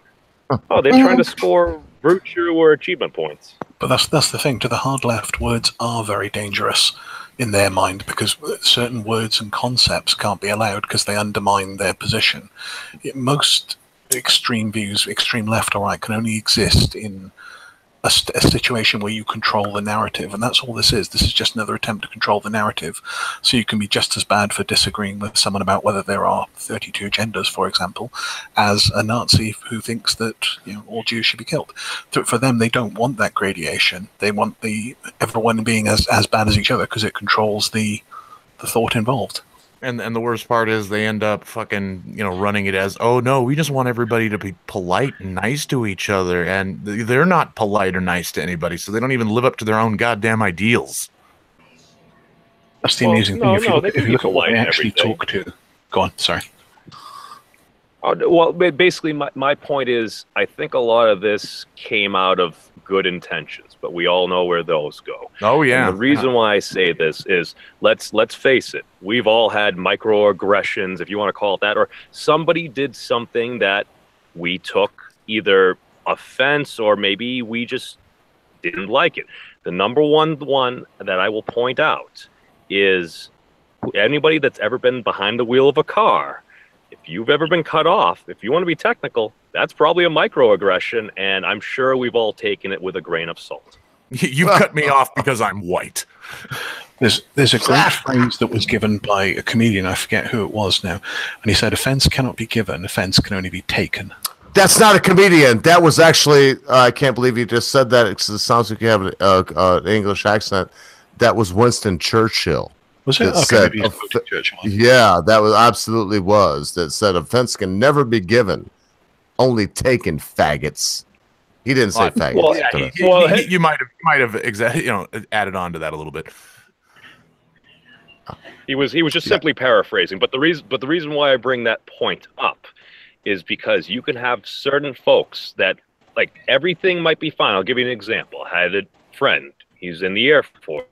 Oh, they're trying to score virtue or achievement points. But that's the thing. To the hard left, words are very dangerous in their mind, because certain words and concepts can't be allowed because they undermine their position. Most extreme views, extreme left or right, can only exist in a situation where you control the narrative, and that's all this is. This is just another attempt to control the narrative, so you can be just as bad for disagreeing with someone about whether there are 32 genders, for example, as a Nazi who thinks that, you know, all Jews should be killed. For them, they don't want that gradation. They want everyone being as bad as each other, because it controls the thought involved. And the worst part is they end up fucking, you know, running it as, oh no, we just want everybody to be polite and nice to each other, and they're not polite or nice to anybody, so they don't even live up to their own goddamn ideals. That's the amazing thing. If you look at what they actually talk to, go on. Sorry. Well, basically, my point is, I think a lot of this came out of good intentions, but we all know where those go. Oh yeah. And the reason why I say this is, let's face it, we've all had microaggressions, if you want to call it that, or somebody did something that we took either offense or maybe we just didn't like it. The number one that I will point out is anybody that's ever been behind the wheel of a car. If you've ever been cut off, if you want to be technical, that's probably a microaggression, and I'm sure we've all taken it with a grain of salt. You cut me off because I'm white. There's a great phrase that was given by a comedian, I forget who it was now, and he said, offense cannot be given, offense can only be taken. That's not a comedian. That was actually, I can't believe you just said that. It sounds like you have an English accent. That was Winston Churchill. Was it? That Okay, said, yeah, that was absolutely was. That said, offense can never be given, only taken, faggots. He didn't say faggots. Well, you might have added on to that a little bit. He was just simply paraphrasing. But the reason why I bring that point up is because you can have certain folks that, like, everything might be fine. I'll give you an example. I had a friend. He's in the Air Force.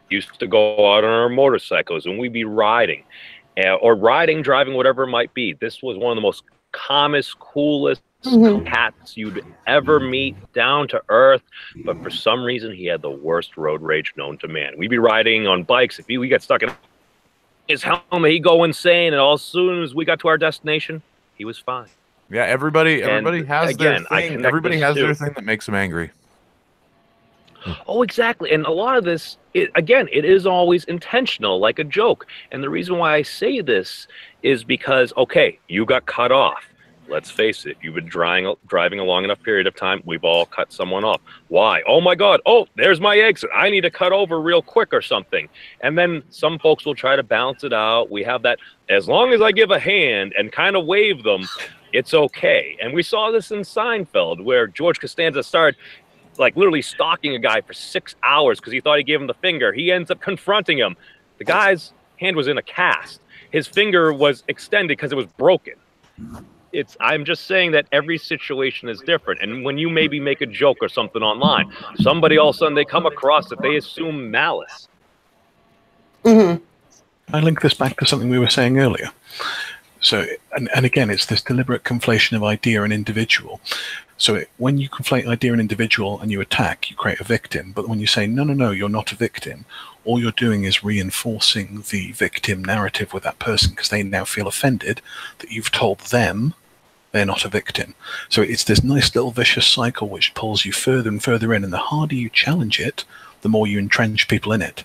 Used to go out on our motorcycles and we'd be riding driving, whatever it might be. This was one of the most calmest, coolest cats you'd ever meet, down to earth. But for some reason, he had the worst road rage known to man. We'd be riding on bikes. If we got stuck in his helmet, he'd go insane. And as soon as we got to our destination, he was fine. Yeah, everybody has their thing. Everybody has their thing that makes them angry. Oh, exactly. And a lot of this, it is always intentional, like a joke. And the reason why I say this is because, okay, you got cut off. Let's face it, you've been driving a long enough period of time, we've all cut someone off. Why? Oh my God, oh, there's my exit. I need to cut over real quick or something. And then some folks will try to balance it out. We have that, as long as I give a hand and kind of wave them, it's okay. And we saw this in Seinfeld, where George Costanza started like literally stalking a guy for 6 hours because he thought he gave him the finger. He ends up confronting him. The guy's hand was in a cast. His finger was extended because it was broken. I'm just saying that every situation is different. And when you maybe make a joke or something online, somebody all of a sudden they come across it, they assume malice. Mm-hmm. I link this back to something we were saying earlier. So, and again, it's this deliberate conflation of idea and individual. So when you conflate idea and individual and you attack, you create a victim. But when you say, no, you're not a victim, all you're doing is reinforcing the victim narrative with that person, because they now feel offended that you've told them they're not a victim. So it's this nice little vicious cycle which pulls you further and further in, and the harder you challenge it, the more you entrench people in it.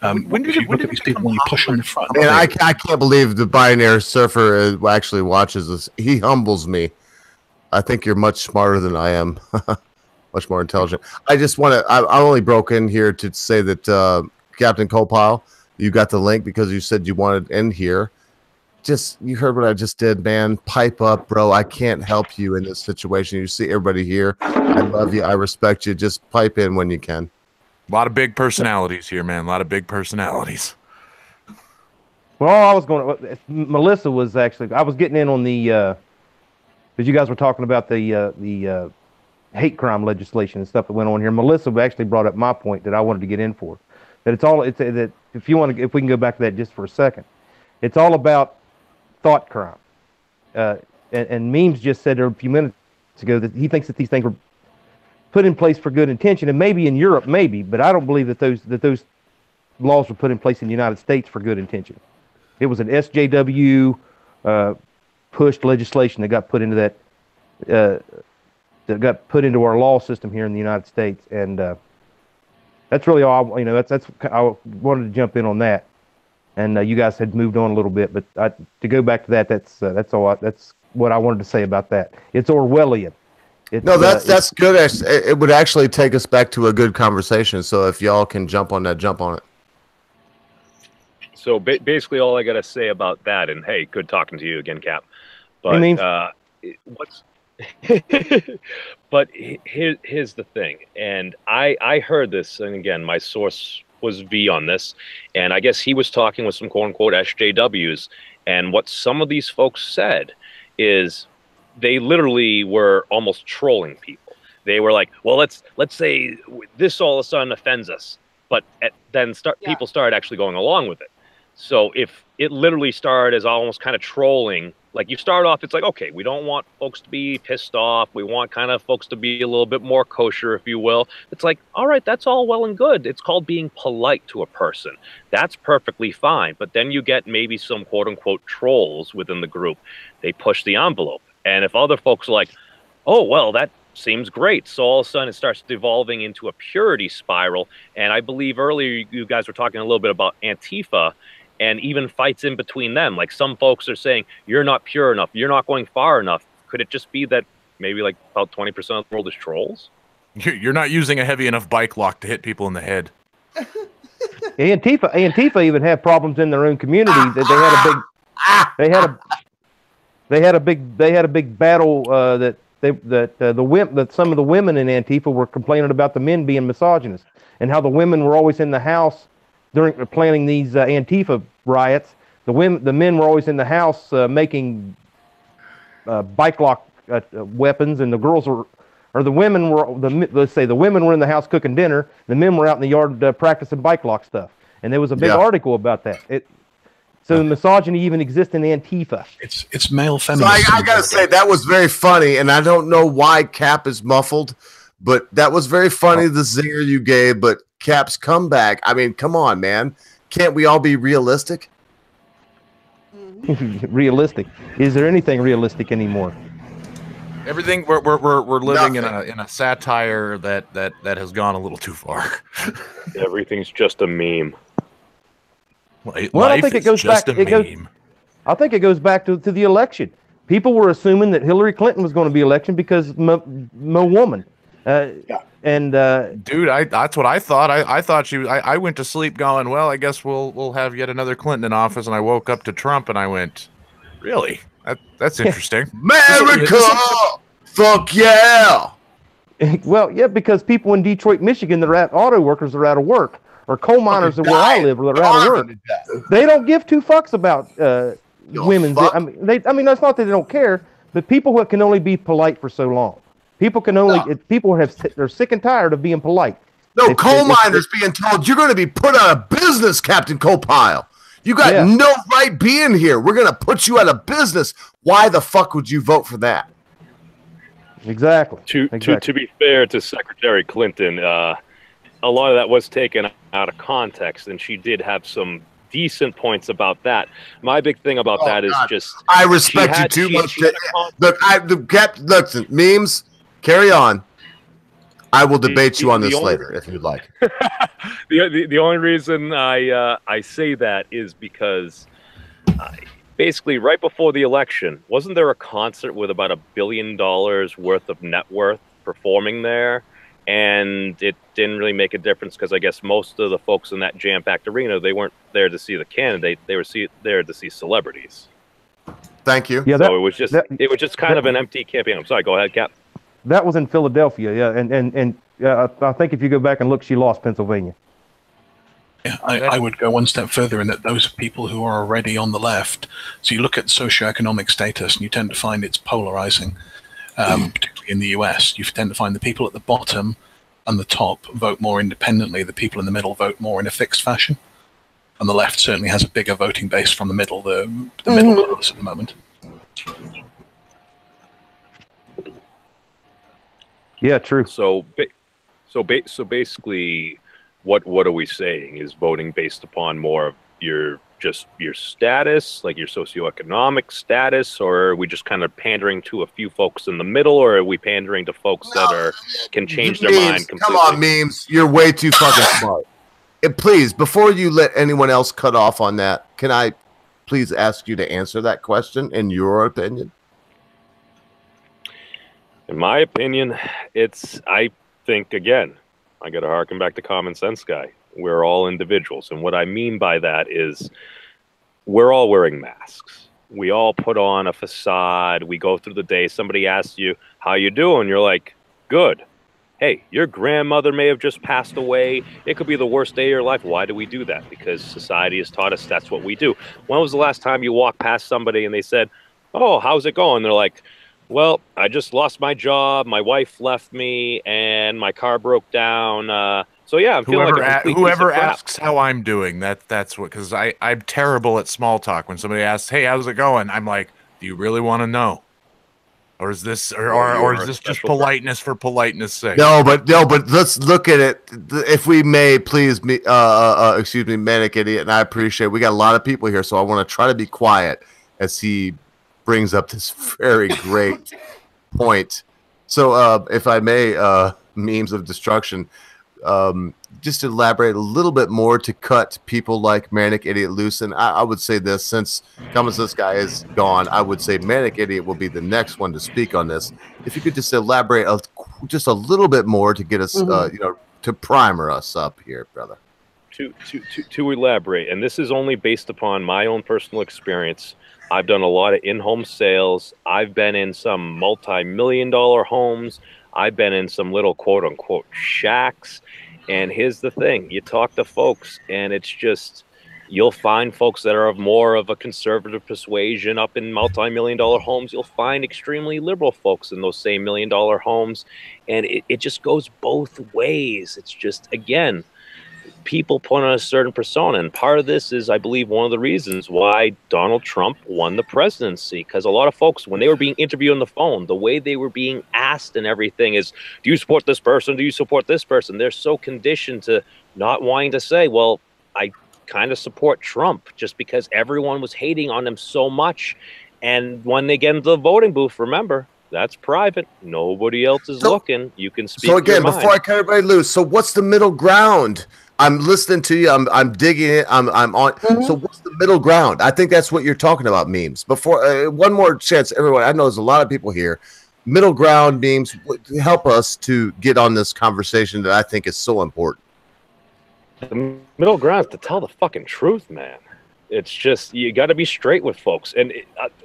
When you look at these people, when you push them in the front, Man, I can't believe the Binary Surfer actually watches this. He humbles me. I think you're much smarter than I am. Much more intelligent. I just want to. I only broke in here to say that Captain Copile, you got the link because you said you wanted in here. You heard what I just did, man. Pipe up, bro. I can't help you in this situation. You see everybody here. I love you. I respect you. Just pipe in when you can. A lot of big personalities here, man. A lot of big personalities. Well, Melissa was actually. I was getting in on the because you guys were talking about the hate crime legislation and stuff that went on here. Melissa actually brought up my point that I wanted to get in for. That if we can go back to that just for a second, it's all about thought crime. And Memes just said there a few minutes ago that he thinks that these things were put in place for good intention, and maybe in Europe, but I don't believe that those laws were put in place in the United States for good intention. It was an SJW pushed legislation that got put into our law system here in the United States, and that's really all. That's I wanted to jump in on that, and you guys had moved on a little bit, but to go back to that, that's all. That's what I wanted to say about that. It's Orwellian. That's good. It would actually take us back to a good conversation. So if y'all can jump on that, jump on it. So basically, all I got to say about that, and hey, good talking to you again, Cap. But but here's the thing, and I heard this, and again, my source was V on this, and I guess he was talking with some quote unquote SJWs, and what some of these folks said is they literally were almost trolling people. They were like, well, let's say this all of a sudden offends us, but then people started actually going along with it. So if it literally started as almost kind of trolling, like you start off, it's like, okay, we don't want folks to be pissed off. We want kind of folks to be a little bit more kosher, if you will. It's like, all right, that's all well and good. It's called being polite to a person. That's perfectly fine. But then you get maybe some quote unquote trolls within the group. They push the envelope. And if other folks are like, oh, well, that seems great. So all of a sudden it starts devolving into a purity spiral. And I believe earlier you guys were talking a little bit about Antifa and even fights in between them. Like some folks are saying, you're not pure enough. You're not going far enough. Could it just be that maybe like about 20% of the world is trolls? You're not using a heavy enough bike lock to hit people in the head. Antifa even had problems in their own community. That they had a big battle that some of the women in Antifa were complaining about the men being misogynist, and how the women were always in the house during planning these Antifa riots. The men were always in the house making bike lock weapons, and the girls were, or the women were. Let's say the women were in the house cooking dinner. The men were out in the yard practicing bike lock stuff. And there was a big article about that. So misogyny even exists in Antifa. It's male feminism. So I gotta say that was very funny, and I don't know why Cap is muffled, but that was very funny. The zinger you gave, but Cap's comeback. I mean, come on, man! Can't we all be realistic? Realistic? Is there anything realistic anymore? Everything we're living in a satire that has gone a little too far. Everything's just a meme. Well, I think it goes back. I think it goes back to the election. People were assuming that Hillary Clinton was going to be elected because no woman. And dude, that's what I thought. I thought she was. I went to sleep going, well, I guess we'll have yet another Clinton in office, and I woke up to Trump, and I went, really? That's interesting. America, fuck yeah! Well, yeah, because people in Detroit, Michigan, auto workers are out of work. Or coal miners where I live, or they're out of work. They don't give two fucks about women. I mean, that's not that they don't care, but people who can only be polite for so long. People can only they're sick and tired of being polite. No, coal miners being told you're going to be put out of business, Captain Copile. You got no right being here. We're going to put you out of business. Why the fuck would you vote for that? Exactly. To be fair to Secretary Clinton, a lot of that was taken out of context, and she did have some decent points about that. My big thing about that is just I respect you too much. Listen, memes, carry on. I will debate you on this later if you'd like. The only reason I say that is because basically right before the election, wasn't there a concert with about $1 billion worth of net worth performing there? And it didn't really make a difference because I guess most of the folks in that jam-packed arena, they weren't there to see the candidate; they were there to see celebrities. Thank you. Yeah, so it was just kind of an empty campaign. I'm sorry. Go ahead, Cap. That was in Philadelphia, yeah, and I think if you go back and look, she lost Pennsylvania. Yeah, I would go one step further in that those are people who are already on the left. So you look at socioeconomic status, and you tend to find it's polarizing, particularly in the US. You tend to find the people at the bottom and the top vote more independently. The people in the middle vote more in a fixed fashion. And the left certainly has a bigger voting base from the middle, the middle class at the moment. Yeah, true. So basically, what are we saying? Is voting based upon more of your status, like your socioeconomic status, or are we just kind of pandering to a few folks in the middle, or are we pandering to folks that can change their mind completely? Come on, memes. You're way too fucking smart. And please, before you let anyone else cut off on that, can I please ask you to answer that question in your opinion? In my opinion, I think, again, I got to harken back to common sense, guy. We're all individuals. And what I mean by that is we're all wearing masks. We all put on a facade. We go through the day. Somebody asks you, how you doing? You're like, good. Hey, your grandmother may have just passed away. It could be the worst day of your life. Why do we do that? Because society has taught us that's what we do. When was the last time you walked past somebody and they said, oh, how's it going? They're like, well, I just lost my job, my wife left me, and my car broke down. So yeah, I'm feeling like a complete whoever piece of crap. asks how I'm doing, that's what, because I'm terrible at small talk. When somebody asks, "Hey, how's it going?" I'm like, "Do you really want to know, or is this or is this just politeness for politeness' sake?" No, but let's look at it. If we may, please, excuse me, Manic Idiot, and I appreciate we got a lot of people here, so I want to try to be quiet as he brings up this very great point. So, if I may, memes of destruction, just to elaborate a little bit more to cut people like Manic Idiot loose. And I would say this, since Common Sense Guy is gone, I would say Manic Idiot will be the next one to speak on this. If you could just elaborate just a little bit more to get us, to primer us up here, brother. To elaborate, and this is only based upon my own personal experience. I've done a lot of in-home sales. I've been in some multi-million-dollar homes. I've been in some little quote-unquote shacks. And here's the thing. You talk to folks, and it's just, you'll find folks that are of more of a conservative persuasion up in multi-million-dollar homes. You'll find extremely liberal folks in those same million-dollar homes. And it just goes both ways. It's just, again, people put on a certain persona, and part of this is, I believe, one of the reasons why Donald Trump won the presidency, because a lot of folks, when they were being interviewed on the phone, the way they were being asked and everything is, do you support this person? Do you support this person? They're so conditioned to not wanting to say, well, I kind of support Trump, just because everyone was hating on him so much. And when they get into the voting booth, remember, that's private. Nobody else is looking. You can speak. So again, your before I cut everybody loose, so what's the middle ground? I'm listening to you. I'm digging it. I'm on. So what's the middle ground? I think that's what you're talking about, memes. Before one more chance, everyone. I know there's a lot of people here. Middle ground memes help us to get on this conversation that I think is so important. The middle ground is to tell the fucking truth, man. It's just, you got to be straight with folks. And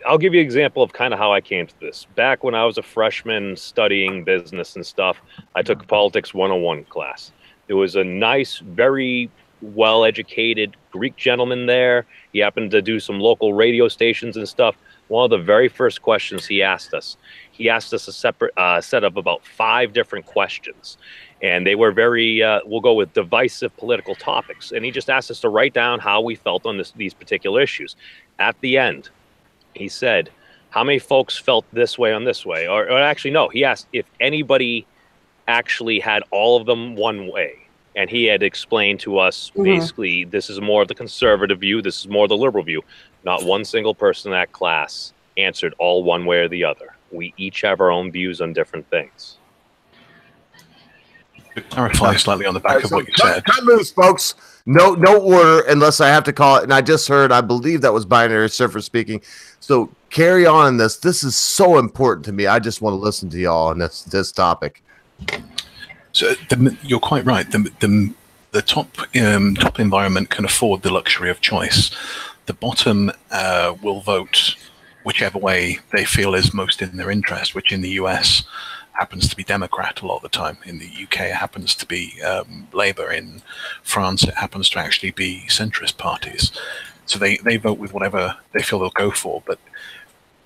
I'll give you an example of kind of how I came to this. Back when I was a freshman studying business and stuff, I took a Politics 101 class. There was a nice, very well-educated Greek gentleman there. He happened to do some local radio stations and stuff. One of the very first questions he asked us a separate set of about 5 different questions. And they were very, we'll go with divisive political topics. And he just asked us to write down how we felt on these particular issues. At the end, he said, how many folks felt this way on this way? Or actually, no, he asked if anybody actually had all of them one way. and he had explained to us basically this is more of the conservative view, this is more the liberal view. Not one single person in that class answered all one way or the other. We each have our own views on different things. To clarify slightly on the back of what you said. Cut loose, folks. No order unless I have to call it. And I just heard, I believe that was Binary Surfer speaking. So carry on this. This is so important to me. I just want to listen to y'all on this topic. So you're quite right. The top environment can afford the luxury of choice. The bottom will vote whichever way they feel is most in their interest, which in the US happens to be Democrat a lot of the time. In the UK, it happens to be Labour. In France, it happens to actually be centrist parties. So they vote with whatever they feel they'll go for. But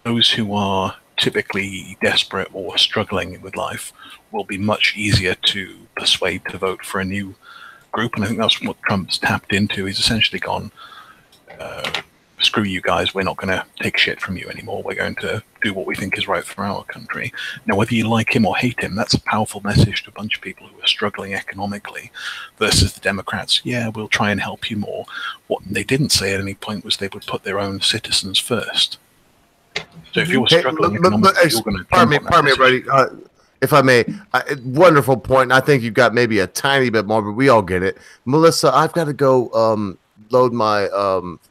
those who are typically desperate or struggling with life will be much easier to persuade to vote for a new group. And I think that's what Trump's tapped into. He's essentially gone, screw you guys, we're not going to take shit from you anymore. We're going to do what we think is right for our country. Now, whether you like him or hate him, that's a powerful message to a bunch of people who are struggling economically versus the Democrats. Yeah, we'll try and help you more. What they didn't say at any point was they would put their own citizens first. So if you're struggling economically, you're going to... Pardon me, everybody. If I may, wonderful point. I think you've got maybe a tiny bit more, but we all get it. Melissa, I've got to go load my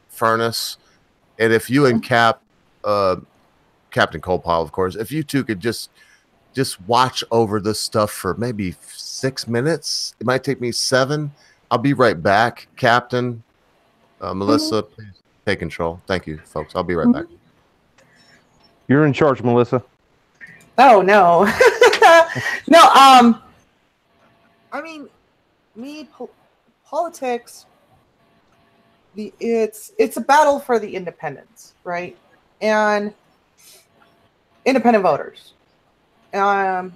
furnace. And if you and Captain Colepile, of course, if you two could just watch over this stuff for maybe 6 minutes. It might take me 7. I'll be right back. Captain, Melissa, please take control. Thank you, folks. I'll be right back. You're in charge, Melissa. Oh, no. No, I mean, politics, it's a battle for the independents, right? And independent voters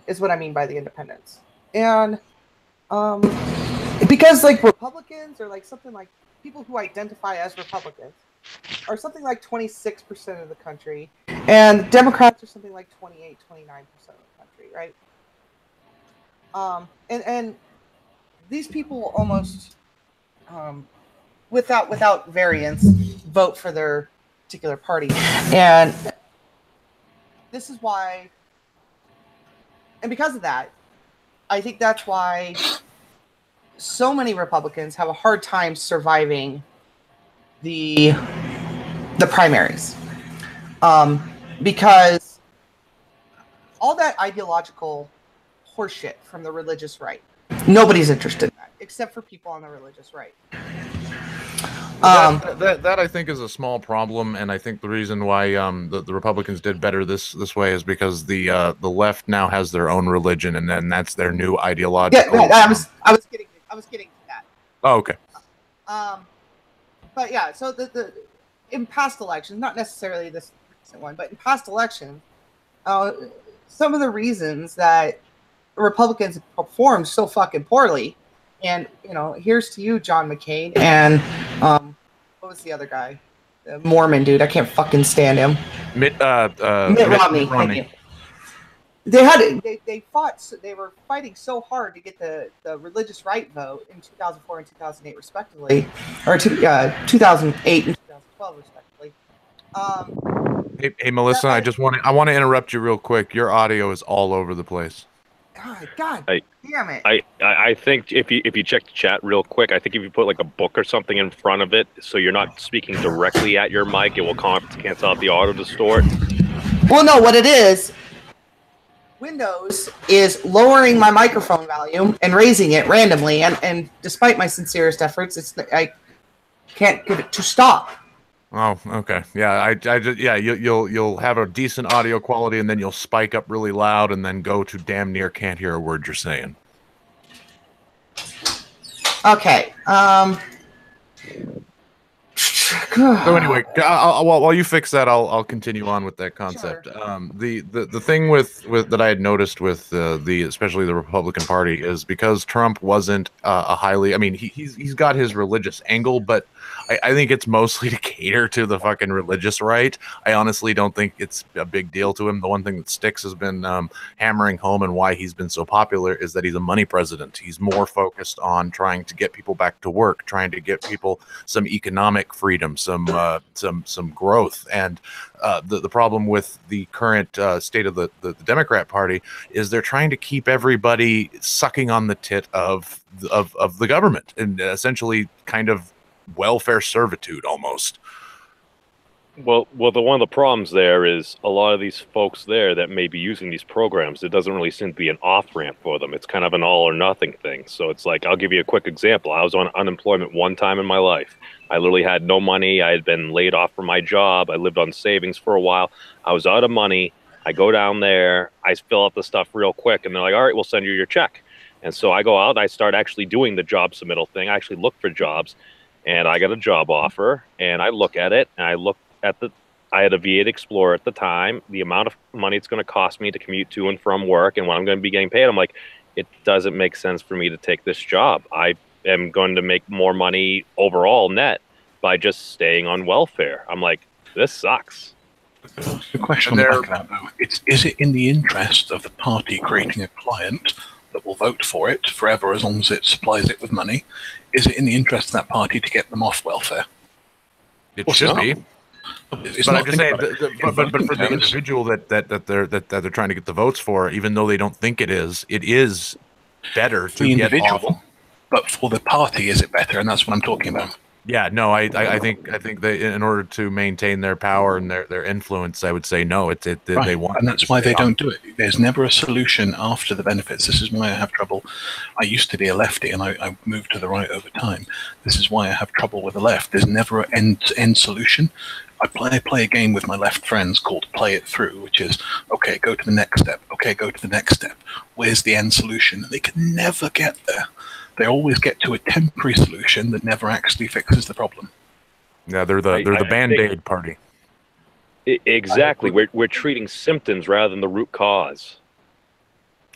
is what I mean by the independents. And because like Republicans or like something like people who identify as Republicans are something like 26% of the country, and Democrats are something like 28, 29% of the country, right? And these people almost without variance vote for their particular party, and this is why, and because of that, I think that's why so many Republicans have a hard time surviving the primaries, because all that ideological horseshit from the religious right, nobody's interested in that except for people on the religious right. That I think is a small problem, and I think the reason why the Republicans did better this way is because the left now has their own religion, and then that's their new ideological. Yeah, I was getting to that. Oh, okay. But yeah, so the in past elections, not necessarily this recent one, but in past elections, some of the reasons that Republicans performed so fucking poorly, and here's to you, John McCain, and what was the other guy, the Mormon dude? I can't fucking stand him. Mitt Romney. Thank you. They fought. They were fighting so hard to get the religious right vote in 2004 and 2008 respectively, or 2008 and 2012 respectively. Hey Melissa, I want to interrupt you real quick. Your audio is all over the place. God damn it! I think if you check the chat real quick, I think if you put like a book or something in front of it, so you're not speaking directly at your mic, it will cancel out the auto distort. Well, no, what it is, Windows is lowering my microphone volume and raising it randomly, and despite my sincerest efforts, I can't get it to stop. Oh, okay. Yeah, you'll have a decent audio quality, and then you'll spike up really loud, and then go to damn near can't hear a word you're saying. Okay. So anyway, while you fix that, I'll continue on with that concept. The thing with that I had noticed with especially the Republican Party is because Trump wasn't a highly. I mean, he's got his religious angle, but I think it's mostly to cater to the fucking religious right. I honestly don't think it's a big deal to him. The one thing that sticks has been hammering home, and why he's been so popular is that he's a money president. He's more focused on trying to get people back to work, trying to get people some economic freedom, some growth. And the problem with the current state of the Democrat Party is they're trying to keep everybody sucking on the tit of the government, and essentially kind of welfare servitude almost. Well, one of the problems there is a lot of these folks there that may be using these programs, it doesn't really seem to be an off-ramp for them. It's kind of an all or nothing thing. So it's like, I'll give you a quick example. I was on unemployment one time in my life. I literally had no money. I had been laid off from my job. I lived on savings for a while. I was out of money. I go down there. I fill out the stuff real quick, and they're like, all right, we'll send you your check. And so I go out, and I start actually doing the job submittal thing. I actually look for jobs, and I got a job offer, and I look at it, and I look at I had a V8 Explorer at the time, the amount of money it's going to cost me to commute to and from work and what I'm going to be getting paid. I'm like, it doesn't make sense for me to take this job. I am going to make more money overall net by just staying on welfare. I'm like, this sucks. The question on the back of that, though, is it in the interest of the party creating a client that will vote for it forever as long as it supplies it with money? Is it in the interest of that party to get them off welfare? It should be. It's but not, I'm just saying, think but for the individual that they're trying to get the votes for, even though they don't think it is better to the get individual. off. But for the party, is it better? And that's what I'm talking about. Yeah, no, I think they, in order to maintain their power and their influence, I would say no. They want, and that's why they don't do it. There's never a solution after the benefits. This is why I have trouble. I used to be a lefty, and I moved to the right over time. This is why I have trouble with the left. There's never an end solution. I play a game with my left friends called Play It Through, which is, okay, go to the next step. Okay, go to the next step. Where's the end solution? And they can never get there. They always get to a temporary solution that never actually fixes the problem. Yeah, they're the Band-Aid party. Exactly. We're treating symptoms rather than the root cause.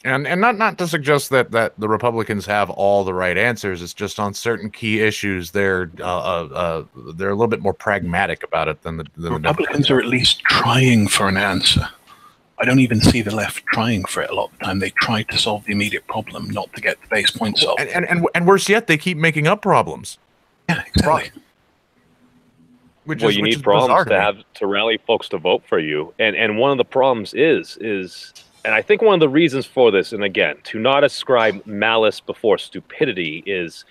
And not to suggest that the Republicans have all the right answers. It's just on certain key issues they're a little bit more pragmatic about it than the Republicans are at least trying for an answer. I don't even see the left trying for it a lot of the time. They try to solve the immediate problem, not to get the base point solved. And worse yet, they keep making up problems. Yeah, exactly. You need problems to rally folks to vote for you. And one of the problems is, and I think one of the reasons for this, and again, to not ascribe malice before stupidity, is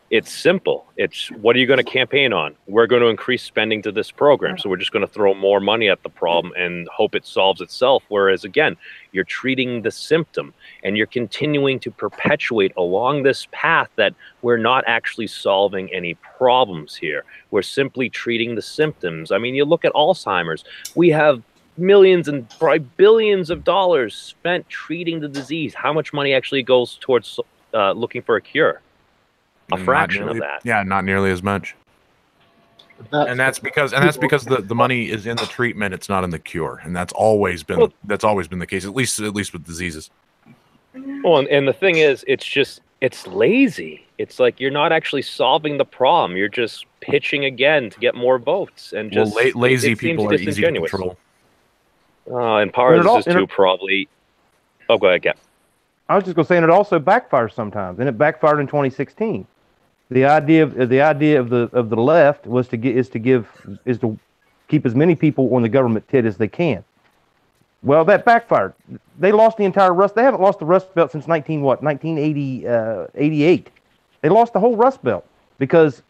it's simple. It's, what are you going to campaign on? We're going to increase spending to this program, so we're just going to throw more money at the problem and hope it solves itself. Whereas, again, you're treating the symptom, and you're continuing to perpetuate along this path that we're not actually solving any problems here. We're simply treating the symptoms. I mean, you look at Alzheimer's. We have millions and probably billions of dollars spent treating the disease. How much money actually goes towards looking for a cure? A fraction of that. Yeah, not nearly as much. And that's because the money is in the treatment, it's not in the cure, and that's always been the case, at least with diseases. Well, and the thing is, it's lazy. It's like you're not actually solving the problem. You're just pitching again to get more votes, and just lazy people are easy to control. And part of this is too probably. Oh, go ahead, Cap. I was just going to say, and it also backfires sometimes, and it backfired in 2016. The idea of the left was to keep as many people on the government tit as they can. Well, that backfired. They lost the entire Rust. They haven't lost the Rust Belt since 1988. They lost the whole Rust Belt because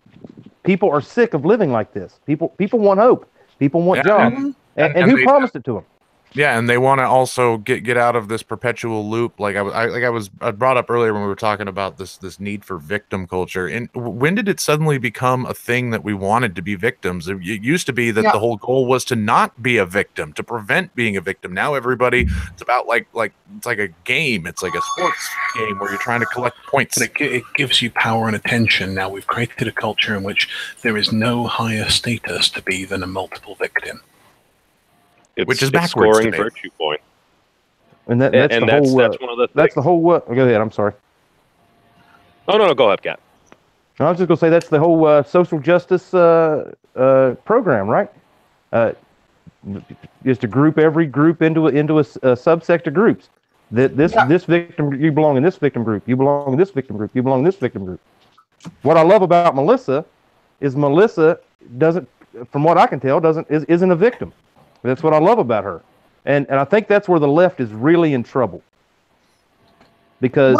people are sick of living like this. People want hope. People want jobs. And who promised it to them? Yeah, and they want to also get out of this perpetual loop. Like I brought up earlier when we were talking about this need for victim culture. And when did it suddenly become a thing that we wanted to be victims? It used to be that the whole goal was to not be a victim, to prevent being a victim. Now everybody, it's about like it's like a game. It's like a sports game where you're trying to collect points. But it gives you power and attention. Now we've created a culture in which there is no higher status to be than a multiple victim. Which is backwards scoring virtue point. And that's the whole. That's one of the. That's the whole. Go ahead. I'm sorry. Oh no, go ahead, Kat. I was just gonna say that's the whole social justice program, right? Is to group every group into a subsect of groups. This victim, you belong in this victim group. You belong in this victim group. You belong in this victim group. What I love about Melissa is Melissa doesn't, from what I can tell, isn't a victim. That's what I love about her, and I think that's where the left is really in trouble, because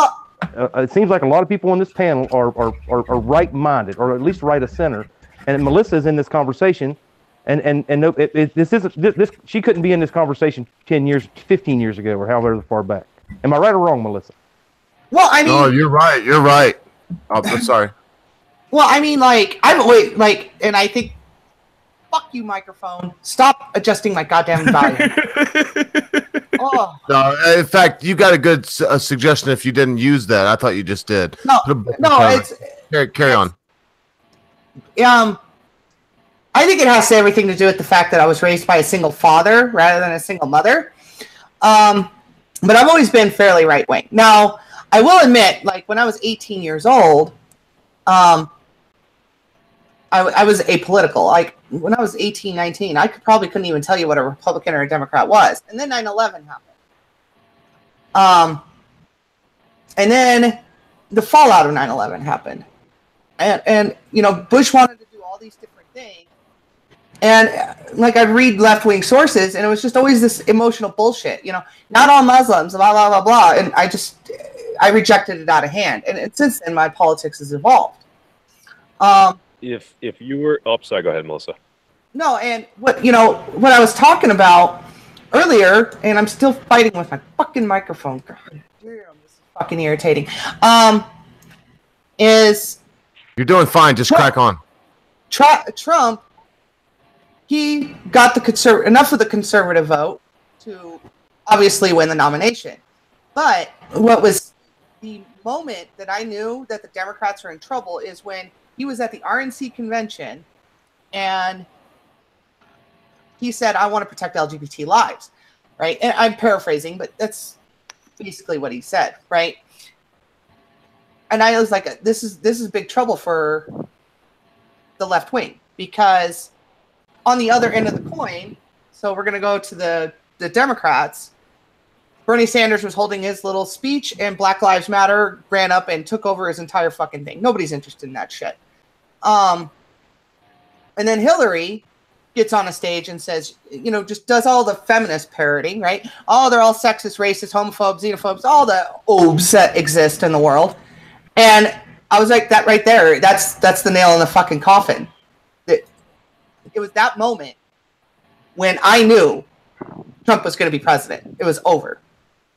it seems like a lot of people on this panel are right-minded, or at least right of center, and Melissa is in this conversation, and no, this isn't this. She couldn't be in this conversation 10 years, 15 years ago, or however far back. Am I right or wrong, Melissa? Well, I mean, no, you're right. You're right. I'm sorry. Well, I mean, and I think. Fuck you, microphone. Stop adjusting my goddamn volume. Oh. No, in fact, you got a good suggestion if you didn't use that. I thought you just did. It's... Carry on. I think it has everything to do with the fact that I was raised by a single father rather than a single mother. But I've always been fairly right-wing. Now, I will admit, like, when I was 18 years old, I was apolitical. Like, when I was 18, 19, I couldn't even tell you what a Republican or a Democrat was. And then 9/11 happened. And then the fallout of 9/11 happened. And Bush wanted to do all these different things. And, like, I'd read left-wing sources, and it was just always this emotional bullshit. Not all Muslims, blah, blah, blah, blah. And I rejected it out of hand. And since then, my politics has evolved. If you were, sorry, go ahead, Melissa. No, and what I was talking about earlier, and I'm still fighting with my fucking microphone. God damn, this is fucking irritating. Is you're doing fine? Just crack on. Trump, he got enough of the conservative vote to obviously win the nomination. But what was the moment that I knew that the Democrats were in trouble is when he was at the RNC convention, and he said, "I want to protect LGBT lives," right? And I'm paraphrasing, but that's basically what he said, right? And I was like, "This is big trouble for the left wing," because on the other end of the coin, so we're going to go to the Democrats. Bernie Sanders was holding his little speech, and Black Lives Matter ran up and took over his entire fucking thing. Nobody's interested in that shit. And then Hillary gets on a stage and says, just does all the feminist parroting, right? Oh, they're all sexist, racist, homophobes, xenophobes, all the obes that exist in the world. And I was like, that right there, that's the nail in the fucking coffin. It was that moment when I knew Trump was going to be president. It was over.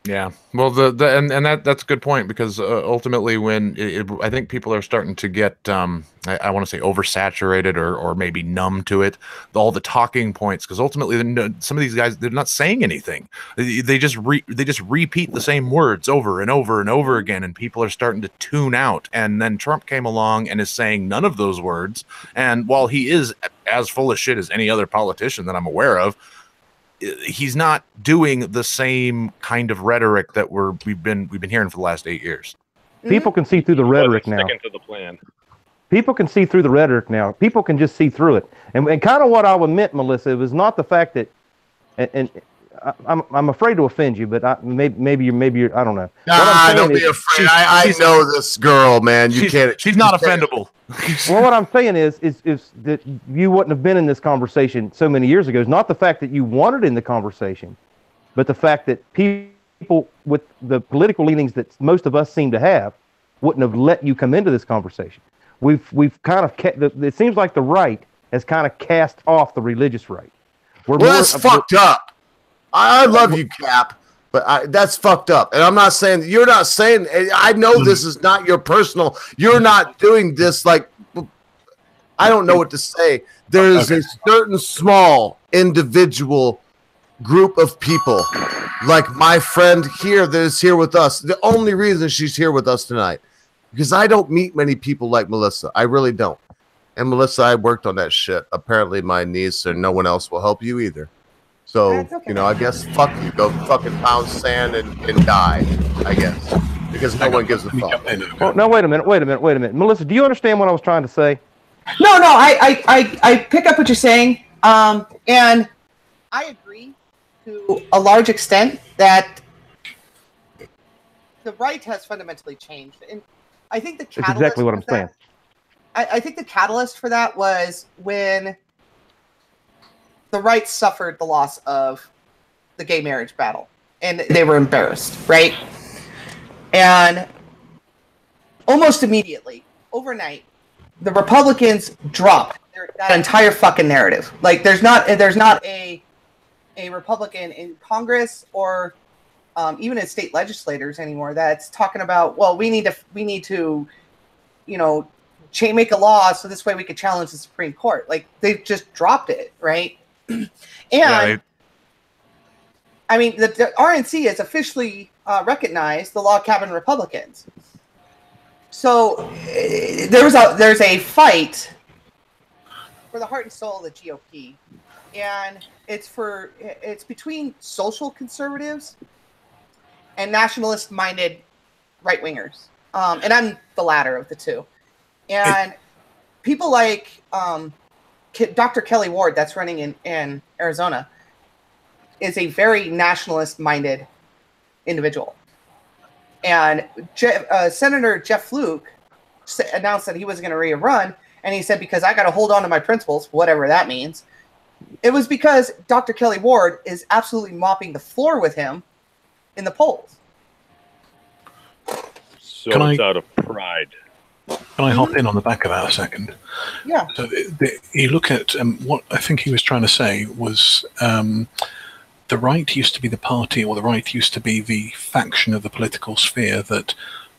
Yeah, well, that's a good point, because ultimately, when I think people are starting to get, I want to say, oversaturated or maybe numb to it, all the talking points, because ultimately, some of these guys, they're not saying anything. They just repeat the same words over and over and over again, and people are starting to tune out. And then Trump came along and is saying none of those words. And while he is as full of shit as any other politician that I'm aware of, he's not doing the same kind of rhetoric that we've been hearing for the last 8 years. People can see through the rhetoric now. Sticking to the plan. People can see through the rhetoric now. People can just see through it. And kind of what I meant, Melissa, it was not the fact that, and I'm afraid to offend you, but maybe you're I don't know. Nah, don't be afraid. I know this girl, man. She's not offendable. Well, what I'm saying is that you wouldn't have been in this conversation so many years ago. It's not the fact that you wanted in the conversation, but the fact that people with the political leanings that most of us seem to have wouldn't have let you come into this conversation. We've kind of it seems like the right has kind of cast off the religious right. That's fucked up. I love you, Cap, but that's fucked up. And I'm not saying you're not saying. I know this is not your personal. You're not doing this like. I don't know what to say. There is a certain small individual group of people, like my friend here that is here with us. The only reason she's here with us tonight, because I don't meet many people like Melissa. I really don't. And Melissa, I worked on that shit. Apparently, my niece or no one else will help you either. So, I guess fuck you. Go fucking pound sand and die, I guess. Because no one gives a fuck. Well, no, wait a minute. Melissa, do you understand what I was trying to say? No, I pick up what you're saying. And I agree to a large extent that the right has fundamentally changed. And I think the catalyst. That's exactly what I'm saying. I think the catalyst for that was when the right suffered the loss of the gay marriage battle, and they were embarrassed, right? And almost immediately, overnight, the Republicans dropped that entire fucking narrative. Like, there's not a Republican in Congress or even in state legislators anymore that's talking about, well, we need to, make a law so this way we could challenge the Supreme Court. Like, they've just dropped it, right? And I mean, the RNC has officially recognized the log cabin Republicans. So there's a fight for the heart and soul of the GOP, and it's between social conservatives and nationalist-minded right-wingers, and I'm the latter of the two. And people like Dr. Kelly Ward, that's running in Arizona, is a very nationalist-minded individual. And Senator Jeff Flake announced that he was going to rerun, and he said, because I got to hold on to my principles, whatever that means. It was because Dr. Kelly Ward is absolutely mopping the floor with him in the polls. So it's out of pride. Can I hop in on the back of that a second? Yeah. So you look at what I think he was trying to say was the right used to be the party, or the right used to be the faction of the political sphere that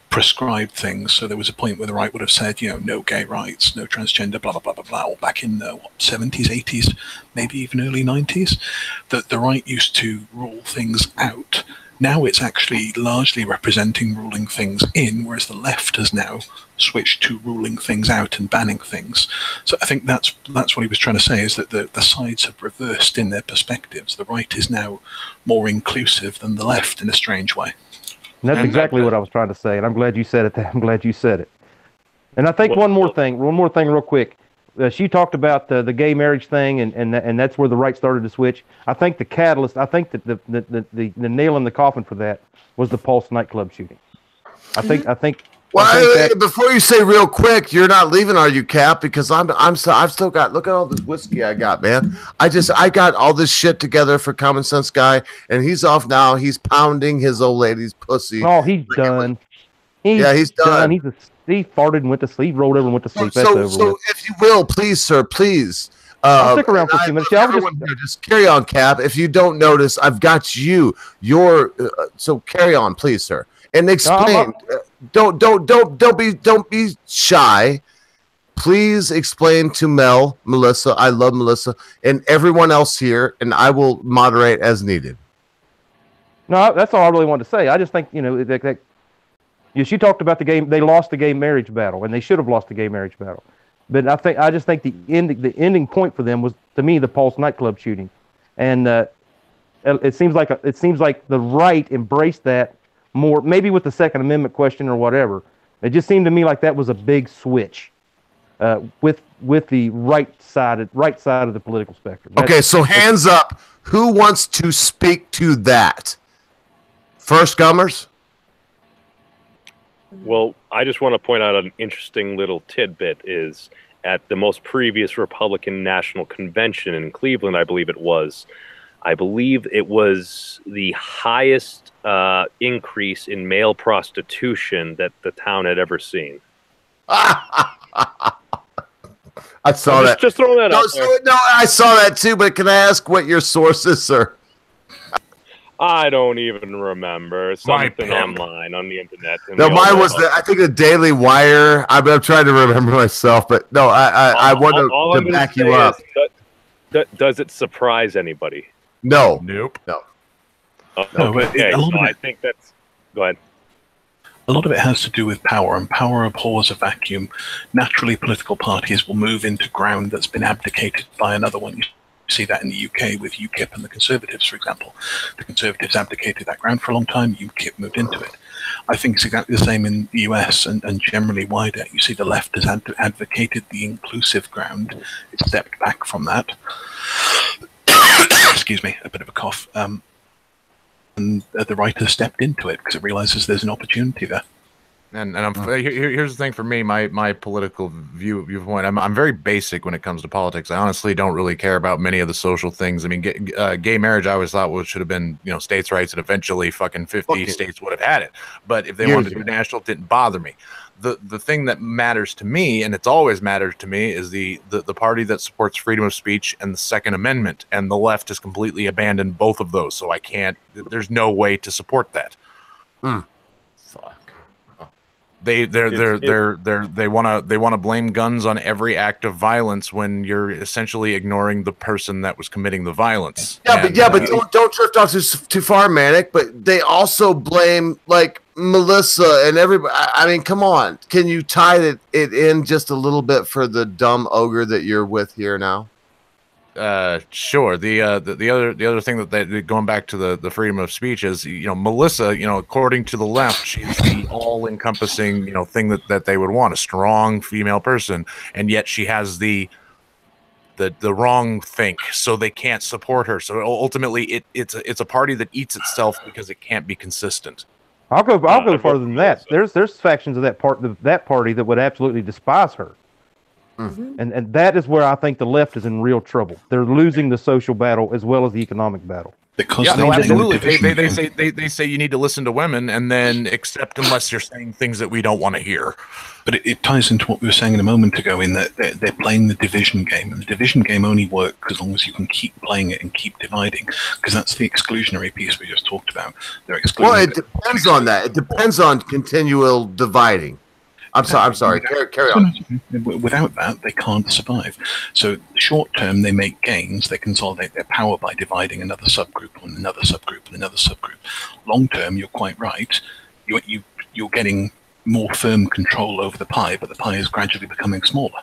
prescribed things. So there was a point where the right would have said, no gay rights, no transgender, blah, blah, blah, blah, blah, all back in the 70s, 80s, maybe even early 90s, that the right used to rule things out. Now it's actually largely representing ruling things in, whereas the left has now switched to ruling things out and banning things. So I think that's what he was trying to say, is that the sides have reversed in their perspectives. The right is now more inclusive than the left in a strange way. And that's exactly what I was trying to say, and I'm glad you said it. I'm glad you said it. And I think one more thing real quick. She talked about the gay marriage thing, and that's where the right started to switch. I think the catalyst, I think that the nail in the coffin for that was the Pulse nightclub shooting. I think. Well, before you say real quick, you're not leaving, are you, Cap? Because I've still got. Look at all this whiskey I got, man. I got all this shit together for Common Sense Guy, and he's off now. He's pounding his old lady's pussy. Oh, he's done. He's done. He farted and went to sleep. Rolled over and went to sleep. That's over so with. if you will, please, sir, please. I'll stick around for a few minutes. Just carry on, Cap. If you don't notice, I've got you. So carry on, please, sir, and explain. Don't be shy. Please explain to Melissa. I love Melissa and everyone else here, and I will moderate as needed. No, that's all I really wanted to say. I just think she talked about the game. They lost the gay marriage battle, and they should have lost the gay marriage battle. But I just think the ending point for them was, to me, the Pulse nightclub shooting, and it seems like the right embraced that more, maybe with the Second Amendment question or whatever. It just seemed to me like that was a big switch with the right side of the political spectrum. Okay, so hands up. Who wants to speak to that? First Gummers? Well, I just want to point out an interesting little tidbit is at the most previous Republican National Convention in Cleveland, I believe it was the highest increase in male prostitution that the town had ever seen. I saw that. Just throwing that out there. No, I saw that too, but can I ask what your source is, sir? I don't even remember. My Something pimp. online on the internet. in No, the mine old was days. I think the Daily Wire. I'm trying to remember myself, but no, I want All I'm to gonna back say you up. is, does it surprise anybody? No, nope, no. No, but Okay, a lot so of I it, think that's. Go ahead. a lot of it has to do with power, and power abhors a vacuum. Naturally, political parties will move into ground that's been abdicated by another one. You see that in the UK with UKIP and the Conservatives, for example. The Conservatives abdicated that ground for a long time. UKIP moved into it. I think it's exactly the same in the US and generally wider. You see the left has advocated the inclusive ground. It stepped back from that. Excuse me, a bit of a cough. And the right has stepped into it because it realizes there's an opportunity there. And here's the thing for me, my political viewpoint. I'm very basic when it comes to politics. I honestly don't really care about many of the social things. I mean, gay marriage I always thought should have been, states' rights, and eventually fucking 50 states would have had it. But if they wanted to do national, it didn't bother me. The thing that matters to me, and it's always mattered to me, is the party that supports freedom of speech and the Second Amendment. And the left has completely abandoned both of those. So I can't. There's no way to support that. They want to blame guns on every act of violence when you're essentially ignoring the person that was committing the violence. Yeah, but don't drift off too far, Manic. But they also blame like Melissa and everybody. I mean, come on, can you tie it in just a little bit for the dumb ogre that you're with here now? Sure. The other thing that going back to the freedom of speech is, Melissa, according to the left, she's the all-encompassing, thing that they would want, a strong female person, and yet she has the wrong think, so they can't support her. So ultimately, it's a party that eats itself because it can't be consistent. I'll go further than that. There's factions of that party that would absolutely despise her. And that is where I think the left is in real trouble. They're losing the social battle as well as the economic battle. Because absolutely. They say you need to listen to women and then accept unless you're saying things that we don't want to hear. But it ties into what we were saying a moment ago in that they're playing the division game, and the division game only works as long as you can keep playing it and keep dividing, because that's the exclusionary piece we just talked about. They're excluding. Well, it depends on that. It depends on continual dividing. I'm sorry. Carry on. Without that, they can't survive. So short term, they make gains. They consolidate their power by dividing another subgroup and another subgroup and another subgroup. Long term, you're quite right. You're getting more firm control over the pie, but the pie is gradually becoming smaller.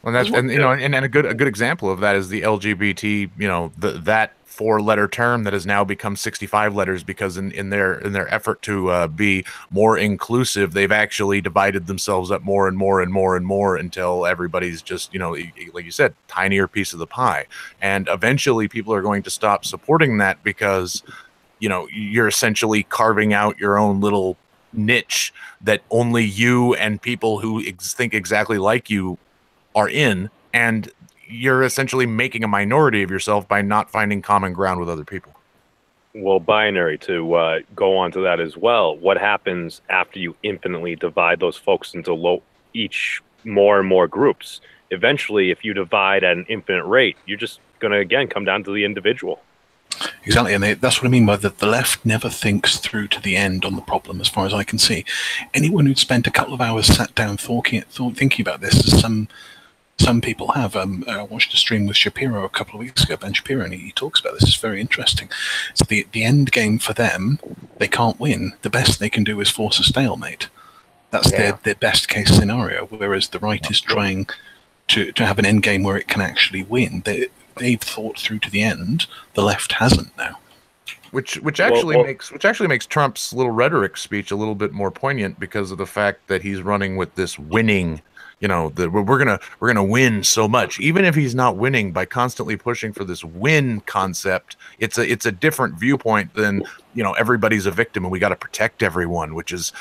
And a good example of that is the LGBT. That 4-letter term that has now become 65 letters because in their effort to be more inclusive, they've actually divided themselves up more and more and more and more until everybody's just, like you said, tinier piece of the pie. And eventually people are going to stop supporting that because, you're essentially carving out your own little niche that only you and people who think exactly like you are in, and you're essentially making a minority of yourself by not finding common ground with other people. Well, binary, to go on to that as well. What happens after you infinitely divide those folks into each more and more groups? Eventually, if you divide at an infinite rate, you're just going to, again, come down to the individual. Exactly, and that's what I mean by that. The left never thinks through to the end on the problem, as far as I can see. Anyone who'd spent a couple of hours sat down thinking about this, as some people have. I watched a stream with Shapiro a couple of weeks ago, Ben Shapiro, and he talks about this. It's very interesting. So the end game for them, they can't win. The best they can do is force a stalemate. That's their best case scenario, whereas the right is trying to have an end game where it can actually win. They've thought through to the end. The left hasn't now. Which actually makes Trump's little rhetoric speech a little bit more poignant because of the fact that he's running with this winning, that we're gonna win so much. Even if he's not winning, by constantly pushing for this win concept, it's a different viewpoint than everybody's a victim and we got to protect everyone, which is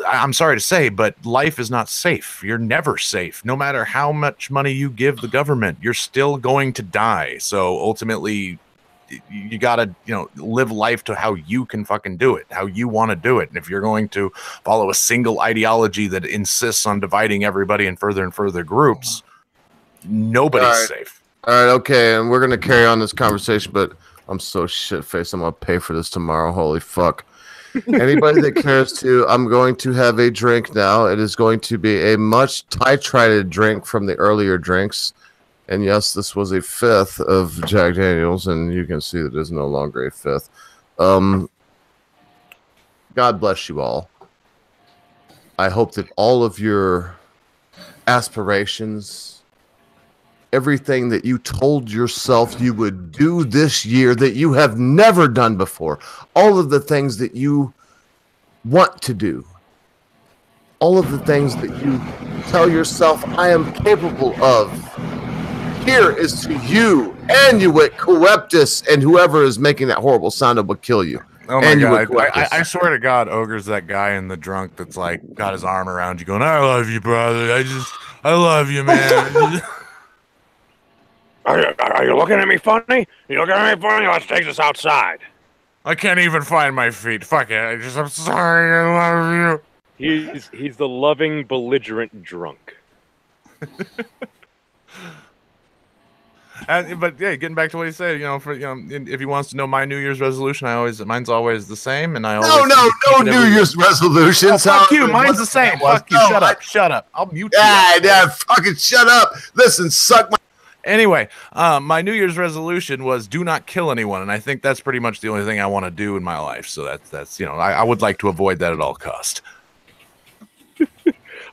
I'm sorry to say, but life is not safe. You're never safe. No matter how much money you give the government, you're still going to die. So ultimately, you got to, live life to how you can fucking do it, how you want to do it. And if you're going to follow a single ideology that insists on dividing everybody in further and further groups, nobody's safe. All right. Okay. And we're going to carry on this conversation, but I'm so shit faced. I'm gonna pay for this tomorrow. Holy fuck. Anybody that cares to, I'm going to have a drink now. It is going to be a much titrated drink from the earlier drinks. And yes, this was a fifth of Jack Daniels, and you can see that it is no longer a fifth. God bless you all. I hope that all of your aspirations, everything that you told yourself you would do this year that you have never done before, all of the things that you want to do, all of the things that you tell yourself I am capable of, here is to you, Anuit Coeptus, and whoever is making that horrible sound that will kill you. Oh my Anuit God! Coeptus. I swear to God, Ogre's that guy in the drunk that's like got his arm around you, going, "I love you, brother. I love you, man." Are you looking at me funny? You looking at me funny? Let's take this outside. I can't even find my feet. Fuck it. I'm sorry. I love you. He's the loving, belligerent drunk. But yeah, getting back to what he said, if he wants to know my New Year's resolution, mine's always the same, and I always no New Year's resolutions. Oh, fuck you, mine's the same. Fuck you. Shut up. I'll mute you. Yeah, fucking shut up. Listen, suck my. Anyway, my New Year's resolution was do not kill anyone, and I think that's pretty much the only thing I want to do in my life. So that's I would like to avoid that at all cost.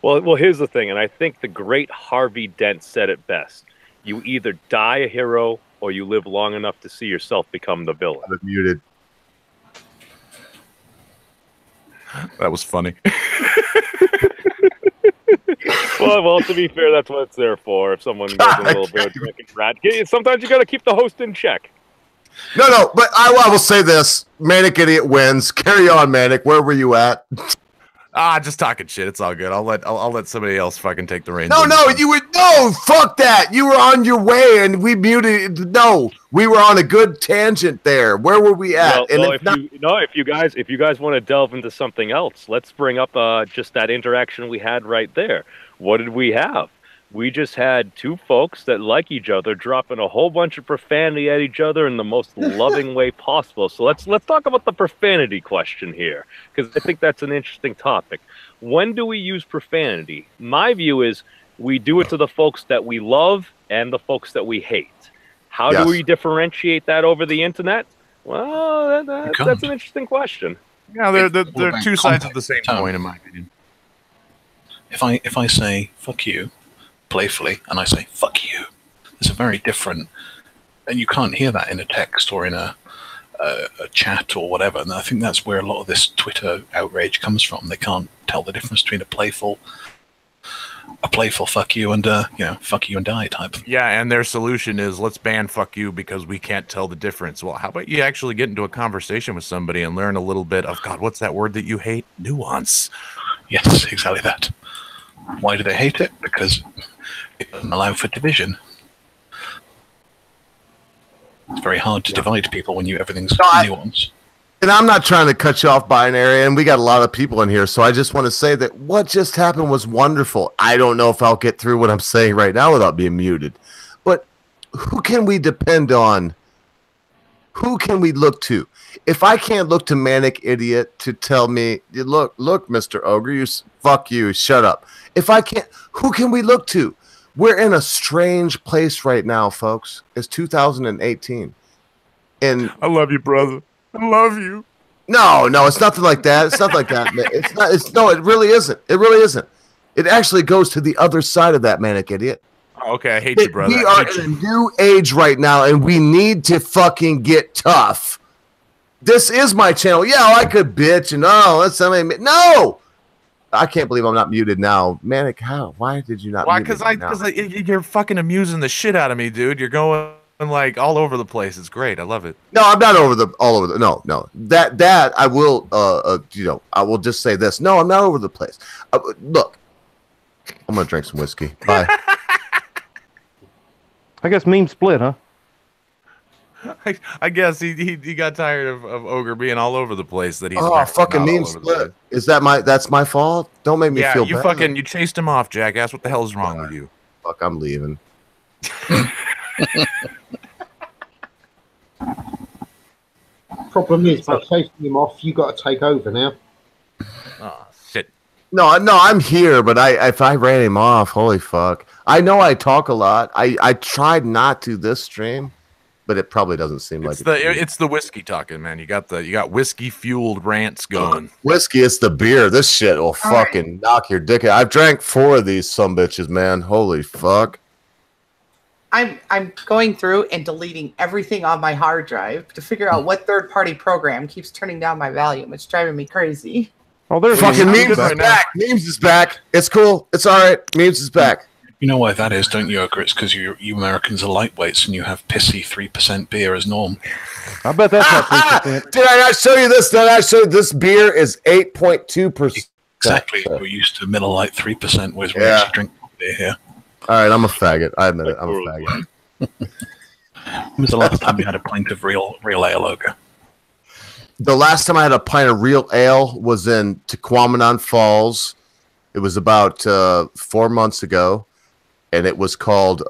Well, here's the thing, and I think the great Harvey Dent said it best. You either die a hero or you live long enough to see yourself become the villain. I'm muted. That was funny. Well, to be fair, that's what it's there for. If someone goes a little bit of drinking rat, sometimes you got to keep the host in check. No, but I will say this: Manic Idiot wins. Carry on, Manic. Where were you at? Just talking shit. It's all good. I'll let somebody else fucking take the reins. No, fuck that. You were on your way and we muted. No, we were on a good tangent there. Where were we at? If you guys want to delve into something else, let's bring up just that interaction we had right there. What did we have? We just had two folks that like each other dropping a whole bunch of profanity at each other in the most loving way possible. So let's talk about the profanity question here, because I think that's an interesting topic. When do we use profanity? My view is we do it to the folks that we love and the folks that we hate. How do we differentiate that over the internet? Well, that's an interesting question. Yeah, they're two sides of the same coin, in my opinion. If I say fuck you playfully and I say fuck you, there's a very different, and you can't hear that in a text or in a chat or whatever. And I think that's where a lot of this Twitter outrage comes from. They can't tell the difference between a playful fuck you and fuck you and die type. Yeah, and their solution is let's ban fuck you because we can't tell the difference. Well, how about you actually get into a conversation with somebody and learn a little bit of, God, what's that word that you hate? Nuance. Yes, exactly that. Why do they hate it? Because it doesn't allow for division. It's very hard to divide people when everything's nuance. And I'm not trying to cut you off, Binary, and we got a lot of people in here, so I just want to say that what just happened was wonderful. I don't know if I'll get through what I'm saying right now without being muted, but who can we depend on? Who can we look to? If I can't look to Manic Idiot to tell me, look, Mr. Ogre, fuck you, shut up. If I can't, who can we look to? We're in a strange place right now, folks. It's 2018. And I love you, brother. I love you. No, it's nothing like that. It's not like that. It's not. No, it really isn't. It really isn't. It actually goes to the other side of that, Manic Idiot. Okay, I hate you, brother. We are in a new age right now, and we need to fucking get tough. This is my channel. Yeah, I could bitch and let's somebody. No, I can't believe I'm not muted now, Manic. How? Why did you not? Why? Because you're fucking amusing the shit out of me, dude. You're going like all over the place. It's great. I love it. No, I'm not all over the. No. That I will. I will just say this. No, I'm not over the place. Look, I'm gonna drink some whiskey. Bye. I guess meme split, huh? I guess he got tired of Ogre being all over the place. That he's fucking meme split. Is that that's my fault? Don't make me feel bad. You chased him off, jackass. What the hell is wrong with you? Fuck, I'm leaving. Problem is, by chasing him off, you got to take over now. Oh, shit. No, I'm here, but if I ran him off, holy fuck. I know I talk a lot. I tried not to this stream, but it probably doesn't seem like It's the whiskey talking, man. You got whiskey fueled rants going. Whiskey, it's the beer. This shit will fucking knock your dick out. I've drank 4 of these sumbitches, man. Holy fuck. I'm going through and deleting everything on my hard drive to figure out what third-party program keeps turning down my volume. It's driving me crazy. Oh, there's fucking Memes is back. Memes is back. It's cool. It's all right. Memes is back. You know why that is, don't you, Ogre? It's because you Americans are lightweights and you have pissy 3% beer as norm. I bet that's not 3%. Did I not show you this? Did I show you this beer is 8.2%? Exactly. We're used to Miller Lite 3%, whereas we actually drink beer here. All right, I'm a faggot. I admit it. I'm a faggot. When was the last time you had a pint of real ale, Ogre? The last time I had a pint of real ale was in Tequamanon Falls. It was about 4 months ago, and it was called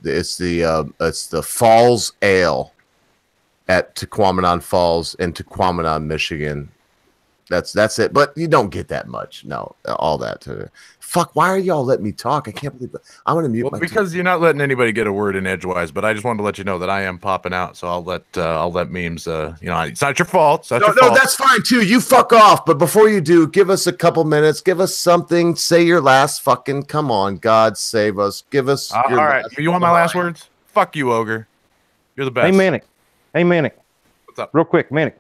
it's the Falls Ale at Tequamanon Falls in Tequamanon, Michigan. That's it. But you don't get that much. No, all that. Fuck, why are y'all letting me talk? I can't believe it. I'm going to mute my because you're not letting anybody get a word in edgewise, but I just wanted to let you know that I am popping out, so I'll let Memes it's not your fault. It's not your fault. That's fine too. You fuck off. But before you do, give us a couple minutes. Give us something. Say your last fucking come on, God save us. Give us all right. You want my last words? Fuck you, Ogre. You're the best. Hey Manic. What's up? Real quick, Manic.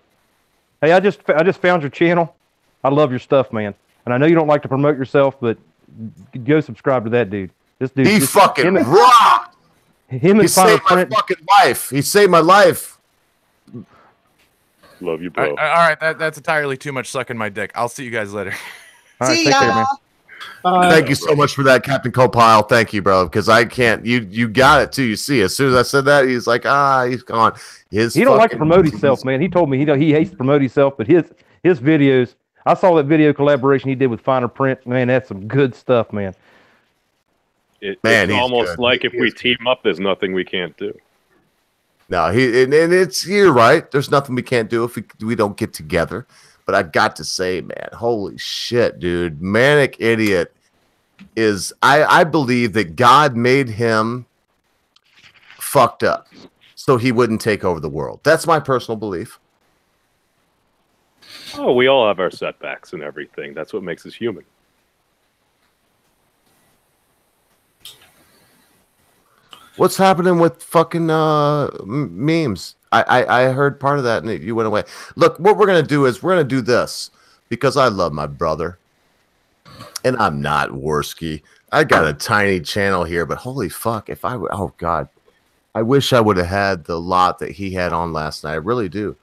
Hey, I just found your channel. I love your stuff, man. And I know you don't like to promote yourself, but go subscribe to that dude. This dude, he fucking rocked. He saved my fucking life. He saved my life. Love you, bro. All right, that's entirely too much sucking my dick. I'll see you guys later. All right, take care, man. Thank you so much for that, Captain Copile. Thank you, bro. Because I can't. You got it too. You see, as soon as I said that, he's like, he's gone. He don't like to promote himself, man. He told me he hates to promote himself, but his videos. I saw that video collaboration he did with Finer Print. Man, that's some good stuff, man. It's almost like if we team up, there's nothing we can't do. No, you're right. There's nothing we can't do if we don't get together. But I got to say, man, holy shit, dude. Manic Idiot is, I believe that God made him fucked up so he wouldn't take over the world. That's my personal belief. Oh, we all have our setbacks and everything. That's what makes us human. What's happening with fucking memes? I heard part of that and you went away. Look, what we're going to do is we're going to do this because I love my brother. And I'm not Worski. I got a tiny channel here, but holy fuck, if I would, oh God. I wish I would have had the lot that he had on last night. I really do.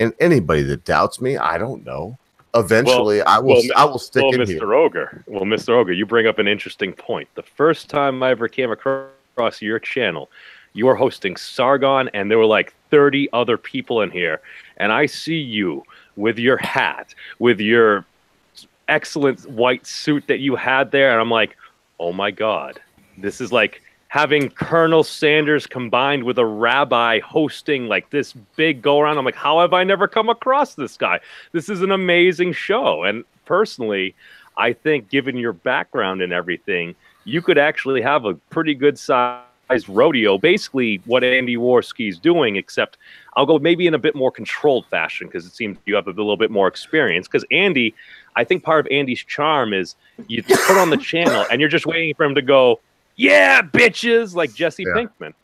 And anybody that doubts me, I don't know. Eventually, I will stick in Mr. here. Ogre. Well, Mr. Ogre, you bring up an interesting point. The first time I ever came across your channel, you were hosting Sargon, and there were like 30 other people in here. And I see you with your hat, with your excellent white suit that you had there, and I'm like, oh my God, this is like having Colonel Sanders combined with a rabbi hosting like this big go around. I'm like, how have I never come across this guy? This is an amazing show. And personally, I think given your background and everything, you could actually have a pretty good sized rodeo, basically what Andy Worski's doing, except I'll go maybe in a bit more controlled fashion because it seems you have a little bit more experience. Because Andy, I think part of Andy's charm is you put on the channel and you're just waiting for him to go, yeah, bitches, like Jesse Pinkman.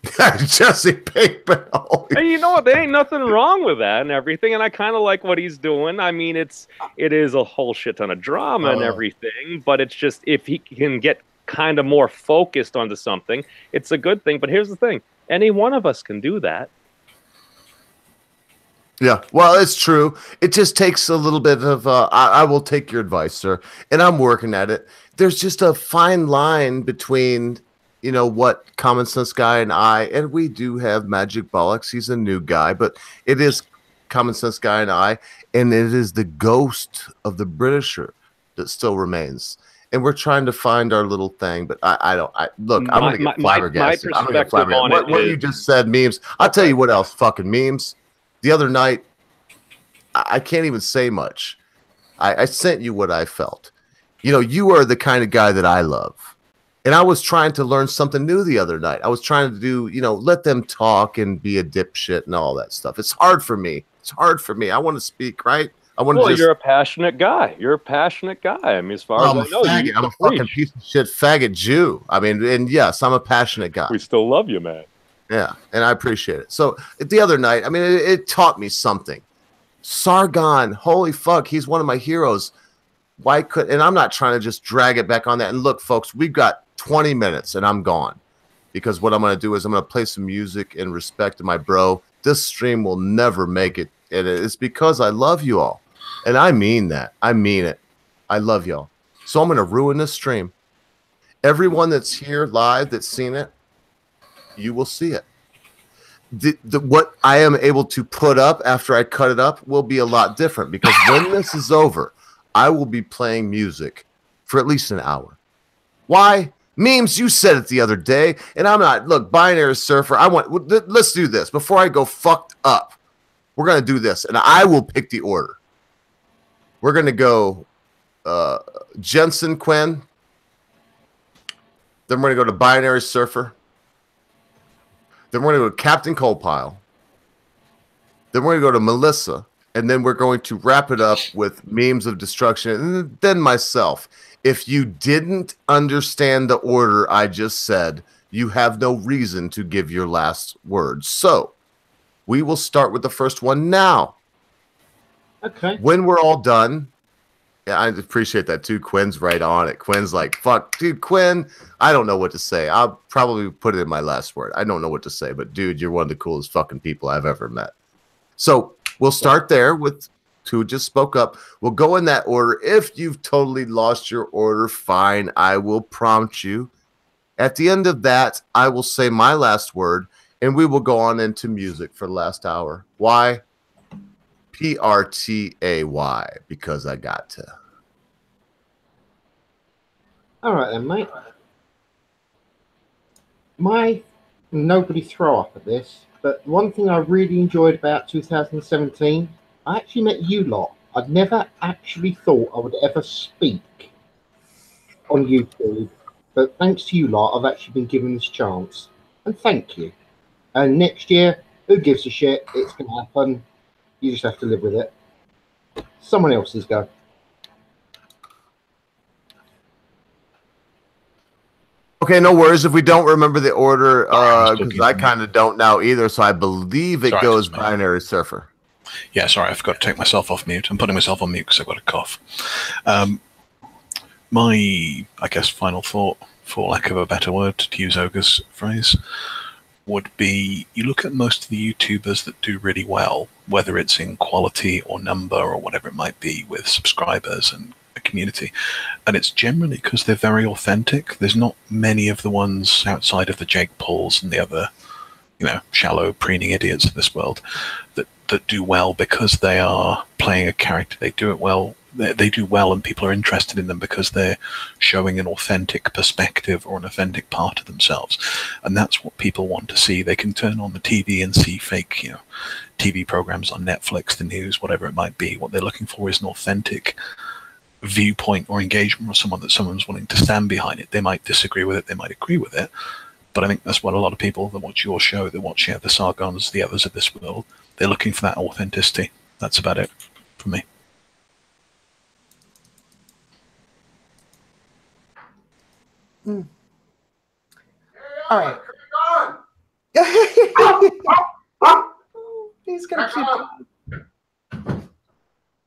Jesse Pinkman. And you know what? There ain't nothing wrong with that and everything. And I kind of like what he's doing. I mean, it is a whole shit ton of drama and everything. But it's just if he can get kind of more focused onto something, it's a good thing. But here's the thing: any one of us can do that. Yeah, well, it's true. It just takes a little bit of, I will take your advice, sir, and I'm working at it. There's just a fine line between, what Common Sense Guy and we do have Magic Bollocks. He's a new guy, but it is Common Sense Guy and it is the ghost of the Britisher that still remains. And we're trying to find our little thing, but I'm going to get flabbergasted. My perspective on what you just said, memes. I'll tell you what else, fucking memes. The other night, I can't even say much. I sent you what I felt. You know, you are the kind of guy that I love. And I was trying to learn something new the other night. I was trying to do, you know, let them talk and be a dipshit and all that stuff. It's hard for me. It's hard for me. I want to speak, right? I want to you're a passionate guy. You're a passionate guy. I mean, as far as I know, I'm a fucking piece of shit faggot Jew. I mean, and yes, I'm a passionate guy. We still love you, man. Yeah, and I appreciate it. So the other night, I mean, it taught me something. Sargon, holy fuck, he's one of my heroes. Why could, and I'm not trying to just drag it back on that. And look, folks, we've got 20 minutes and I'm gone, because what I'm going to do is I'm going to play some music in respect to my bro. This stream will never make it. And it's because I love you all. And I mean that. I mean it. I love y'all. So I'm going to ruin this stream. Everyone that's here live that's seen it, you will see it. What I am able to put up after I cut it up will be a lot different, because when this is over, I will be playing music for at least an hour. Why? Memes, you said it the other day, and I'm not. Look, Binary Surfer, let's do this. Before I go fucked up, we're going to do this, and I will pick the order. We're going to go Jensen Quinn. Then we're going to go to Binary Surfer. Then we're going to go to Captain Coalpile. Then we're going to go to Melissa. And then we're going to wrap it up with Memes of Destruction. And then myself. If you didn't understand the order I just said, you have no reason to give your last word. So we will start with the first one now. Okay. When we're all done, yeah, I appreciate that too. Quinn's right on it. Quinn's like, fuck, dude, Quinn, I don't know what to say. I'll probably put it in my last word. I don't know what to say, but dude, you're one of the coolest fucking people I've ever met. So we'll start there with who just spoke up. We'll go in that order. If you've totally lost your order, fine. I will prompt you. At the end of that, I will say my last word, and we will go on into music for the last hour. Why? PRTAY, because I got to. All right then, mate. My nobody throw up at this, but one thing I really enjoyed about 2017, I actually met you lot. I'd never actually thought I would ever speak on YouTube, but thanks to you lot, I've actually been given this chance, and thank you. And next year, who gives a shit? It's going to happen. You just have to live with it. Someone else's go. Okay, no worries if we don't remember the order, because I kind of don't now either, so I believe it goes Binary Surfer. Yeah, sorry, I forgot to take myself off mute. I'm putting myself on mute because I've got a cough. My, I guess, final thought, for lack of a better word, to use Ogre's phrase, would be, you look at most of the YouTubers that do really well, whether it's in quality or number or whatever it might be with subscribers and a community, and it's generally because they're very authentic. There's not many of the ones outside of the Jake Pauls and the other, you know, shallow preening idiots of this world that do well because they are playing a character. They do it well. They do well, and people are interested in them because they're showing an authentic perspective or an authentic part of themselves, and that's what people want to see. They can turn on the TV and see fake, you know, TV programs on Netflix, the news, whatever it might be. What they're looking for is an authentic viewpoint or engagement, or someone's wanting to stand behind it. They might disagree with it, they might agree with it, but I think that's what a lot of people that watch your show, that watch the Sargons, the others of this world, they're looking for that authenticity. That's about it for me. All right. He's gonna keep going.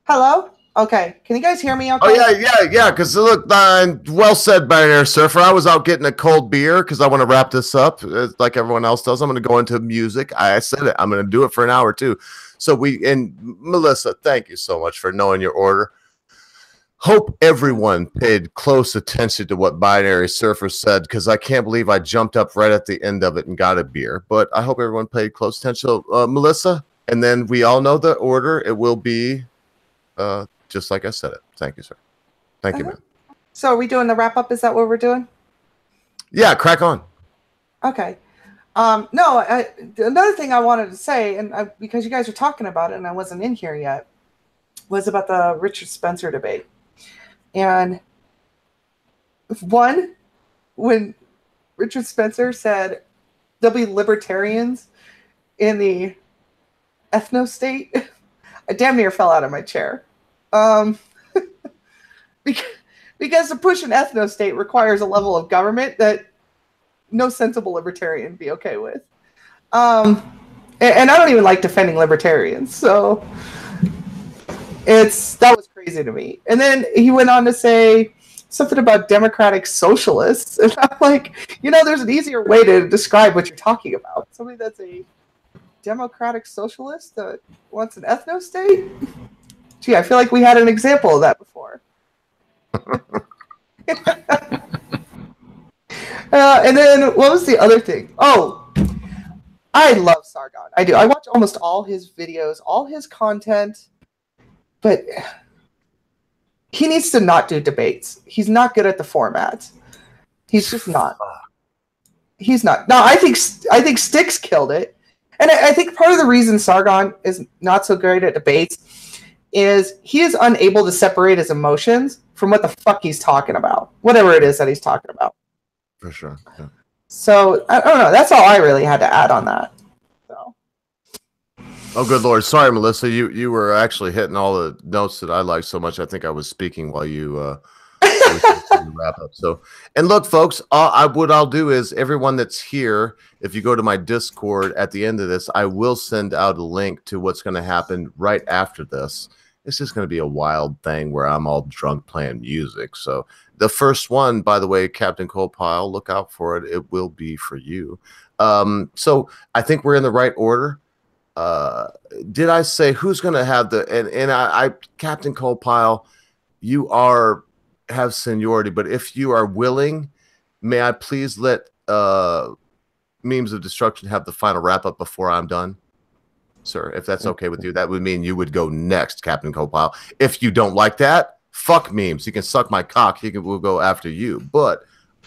Hello? Okay. Can you guys hear me okay? Oh, yeah. Because look, well said, Binary Surfer. I was out getting a cold beer because I want to wrap this up like everyone else does. I'm going to go into music. I said it. I'm going to do it for an hour, too. So and Melissa, thank you so much for knowing your order. Hope everyone paid close attention to what Binary Surfer said, because I can't believe I jumped up right at the end of it and got a beer. But I hope everyone paid close attention. So, Melissa, and then we all know the order. It will be just like I said it. Thank you, sir. Thank you, man. So are we doing the wrap up? Is that what we're doing? Yeah, crack on. Okay. No, another thing I wanted to say, and because you guys are talking about it and I wasn't in here yet, was about the Richard Spencer debate. And one, when Richard Spencer said there'll be libertarians in the ethno state, I damn near fell out of my chair. Because to push an ethno state requires a level of government that no sensible libertarian would be okay with. And I don't even like defending libertarians, so that was crazy to me. And then he went on to say something about democratic socialists, and I'm like, there's an easier way to describe what you're talking about. Somebody that's a democratic socialist that wants an ethno state. Gee, I feel like we had an example of that before. And then what was the other thing? Oh, I love Sargon. I do. I watch almost all his videos, all his content, but he needs to not do debates. He's not good at the format. He's just not. He's not. No, I think Styx killed it. And I think part of the reason Sargon is not so great at debates is he is unable to separate his emotions from what the fuck he's talking about, whatever it is that he's talking about. For sure. Yeah. So I don't know. That's all I really had to add on that. So. Oh, good Lord. Sorry, Melissa. You were actually hitting all the notes that I like so much. I think I was speaking while you wrap up. So, and look, folks, what I'll do is everyone that's here, if you go to my Discord at the end of this, I will send out a link to what's going to happen right after this. It's just going to be a wild thing where I'm all drunk playing music. So the first one, by the way, Captain Colepile, look out for it. It will be for you. So I think we're in the right order. Did I say who's going to have the, and I Captain Colepile, you have seniority, but if you are willing, may I please let Memes of Destruction have the final wrap up before I'm done? Sir, if that's okay with you, that would mean you would go next, Captain Colepile. If you don't like that, fuck Memes. He can suck my cock. We'll go after you. But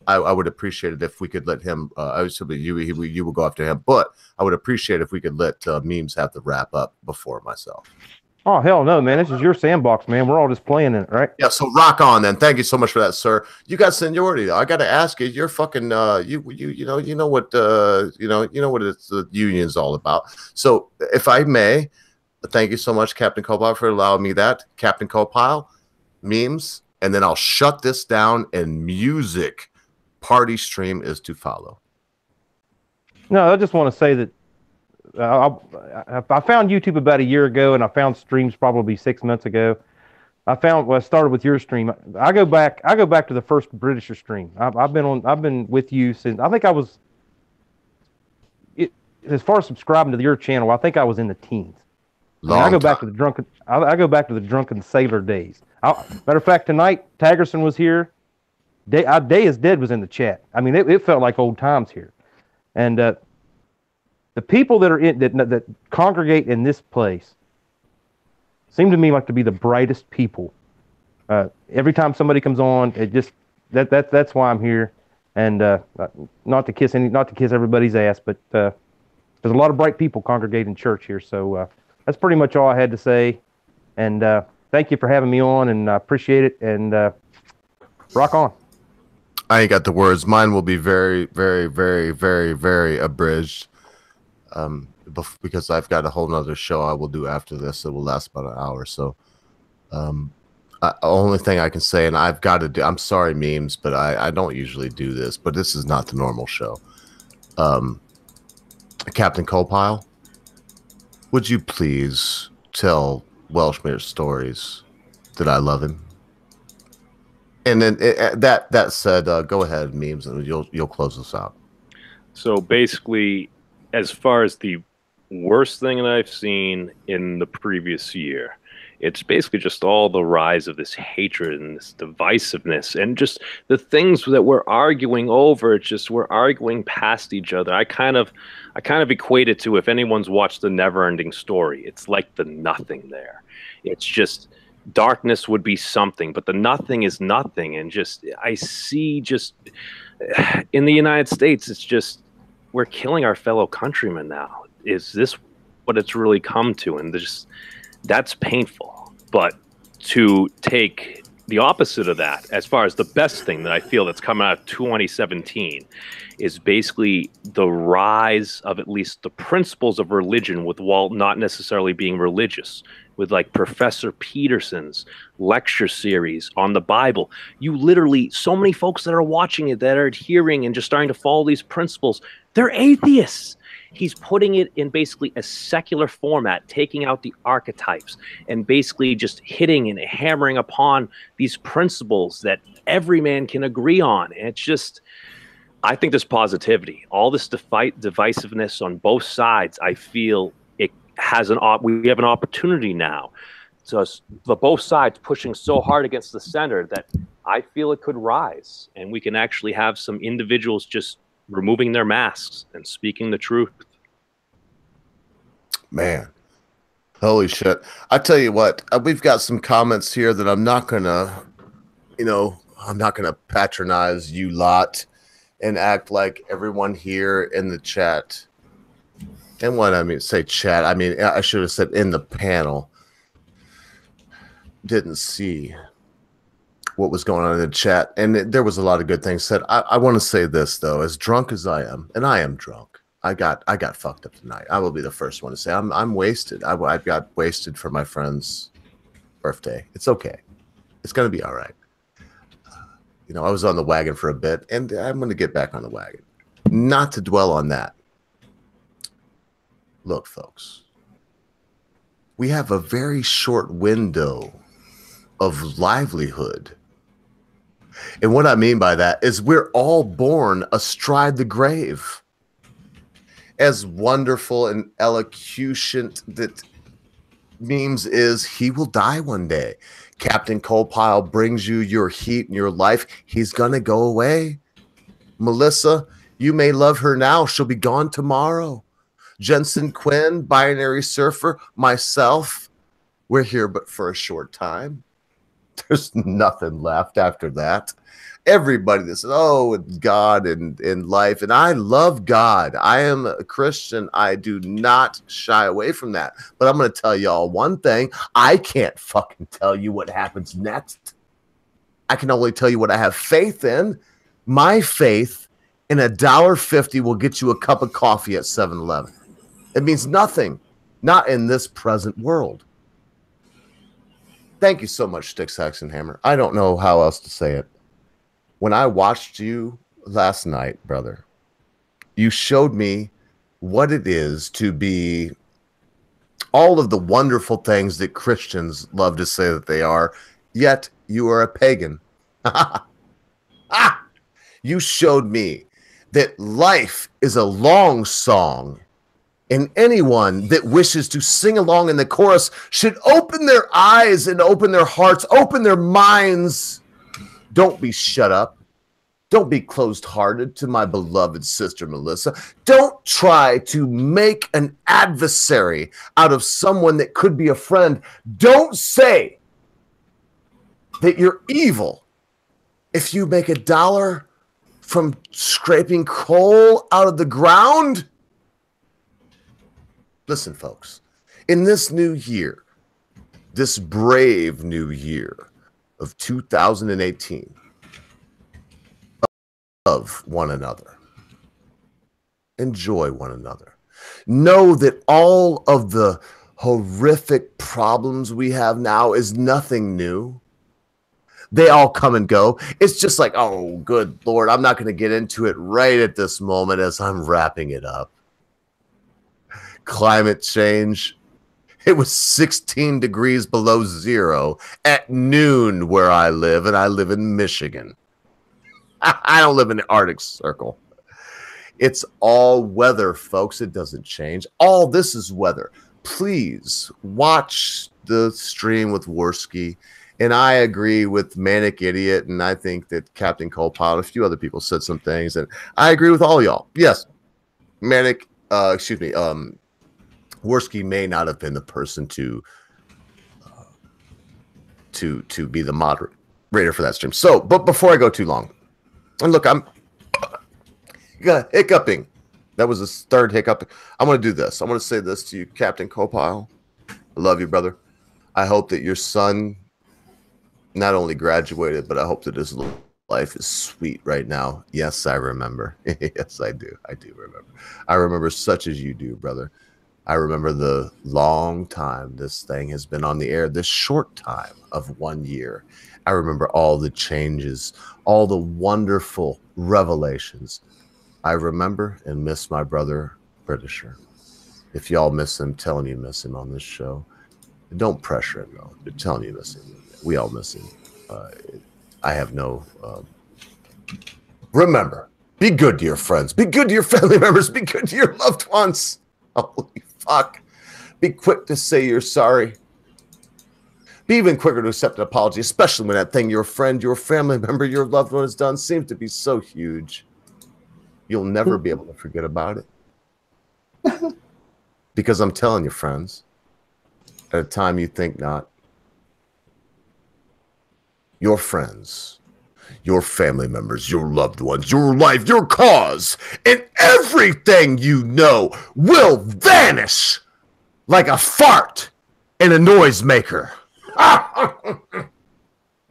I would appreciate it if we could let him. You will go after him. But I would appreciate if we could let Memes have the wrap up before myself. Oh, hell no, man. This is your sandbox, man. We're all just playing in it, right? Yeah, so rock on then. Thank you so much for that, sir. You got seniority though. I got to ask you, you're fucking you know what it's the union's all about. So if I may, thank you so much, Captain Colepile, for allowing me that. Captain Colepile, Memes, and then I'll shut this down and music party stream is to follow. No, I just want to say that I found YouTube about a year ago, and I found streams probably 6 months ago. I started with your stream. I go back to the first Britisher stream. I've been with you since I think I was. As far as subscribing to your channel, I think I was in the teens. I go back to the drunken. I go back to the drunken sailor days. Matter of fact, tonight Taggerson was here. Day is Dead was in the chat. I mean, it felt like old times here, and. The people that are that congregate in this place seem to me like to be the brightest people. Every time somebody comes on, it just that's why I'm here, and not to kiss everybody's ass, but there's a lot of bright people congregate in church here. So that's pretty much all I had to say, and thank you for having me on, and I appreciate it, and rock on. I ain't got the words. Mine will be very, very, very, very, very abridged. Because I've got a whole nother show I will do after this that will last about an hour. So, only thing I can say, and I've got to do, I'm sorry, Memes, but I don't usually do this, but this is not the normal show. Captain Colepile, would you please tell Welshmere stories that I love him? And then that said, go ahead, Memes, and you'll close us out. So basically, as far as the worst thing that I've seen in the previous year, it's basically just all the rise of this hatred and this divisiveness and just the things that we're arguing over. It's just we're arguing past each other. I kind of equate it to, if anyone's watched The Never-Ending Story, it's like the nothing there. It's just darkness would be something, but the nothing is nothing. And just I see just in the United States, it's just we're killing our fellow countrymen now. Is this what it's really come to? And that's painful. But to take the opposite of that, as far as the best thing that I feel that's come out of 2017, is basically the rise of at least the principles of religion, with Walt not necessarily being religious, with like Professor Peterson's lecture series on the Bible. You literally, so many folks that are watching it, that are adhering and just starting to follow these principles, they're atheists. He's putting it in basically a secular format, taking out the archetypes and basically just hitting and hammering upon these principles that every man can agree on. And it's just, I think there's positivity. All this divisiveness on both sides, I feel it has we have an opportunity now. So the both sides pushing so hard against the center that I feel it could rise, and we can actually have some individuals just removing their masks and speaking the truth. Man, holy shit. I tell you what, we've got some comments here that I'm not gonna, I'm not gonna patronize you lot and act like everyone here in the chat. And when I mean say chat, I mean I should have said in the panel didn't see what was going on in the chat, and there was a lot of good things said. I want to say this though, as drunk as I am, and I am drunk. I got fucked up tonight. I will be the first one to say I'm wasted. I got wasted for my friend's birthday. It's okay. It's gonna be all right. I was on the wagon for a bit, and I'm gonna get back on the wagon. Not to dwell on that. Look, folks, we have a very short window of livelihood. And what I mean by that is we're all born astride the grave. As wonderful and elocuent that memes is, he will die one day. Captain Colepile brings you your heat and your life. He's gonna go away. Melissa, you may love her now. She'll be gone tomorrow. Jensen Quinn, Binary Surfer, myself, we're here but for a short time. There's nothing left after that. Everybody that says, oh, God and life. And I love God. I am a Christian. I do not shy away from that. But I'm going to tell y'all one thing. I can't fucking tell you what happens next. I can only tell you what I have faith in. My faith in $1.50 will get you a cup of coffee at 7-Eleven. It means nothing. Not in this present world. Thank you so much, Sticks, Hex, and Hammer. I don't know how else to say it. When I watched you last night, brother, you showed me what it is to be all of the wonderful things that Christians love to say that they are, yet you are a pagan. You showed me that life is a long song, and anyone that wishes to sing along in the chorus should open their eyes and open their hearts, open their minds. Don't be shut up. Don't be closed-hearted to my beloved sister Melissa. Don't try to make an adversary out of someone that could be a friend. Don't say that you're evil if you make $1 from scraping coal out of the ground. Listen, folks, in this new year, this brave new year of 2018, love one another. Enjoy one another. Know that all of the horrific problems we have now is nothing new. They all come and go. It's just like, oh, good Lord, I'm not going to get into it right at this moment as I'm wrapping it up. Climate change. It was 16 degrees below zero at noon where I live, and I live in Michigan. I don't live in the Arctic Circle. It's all weather, folks. It doesn't change. All this is weather. Please watch the stream with Worski. And I agree with Manic Idiot, and I think that Captain Colepile, a few other people said some things, and I agree with all y'all. Yes, Manic, Worski may not have been the person to be the moderator for that stream. So, but before I go too long, and look, I'm hiccuping. That was his third hiccup. I'm going to do this. I'm going to say this to you, Captain Copile. I love you, brother. I hope that your son not only graduated, but I hope that his life is sweet right now. Yes, I remember. Yes, I do. I do remember. I remember such as you do, brother. I remember the long time this thing has been on the air, this short time of 1 year. I remember all the changes, all the wonderful revelations. I remember and miss my brother, Britisher. If y'all miss him, tell him you miss him on this show. Don't pressure him, though. You're telling you miss him. We all miss him. I have no... Remember, be good to your friends. Be good to your family members. Be good to your loved ones. Holy fuck. Be quick to say you're sorry. Be even quicker to accept an apology, especially when that thing your friend, your family member, your loved one has done seems to be so huge. You'll never be able to forget about it. Because I'm telling you, friends, at a time you think not, your friends, your family members, your loved ones, your life, your cause, and everything you know will vanish like a fart in a noisemaker.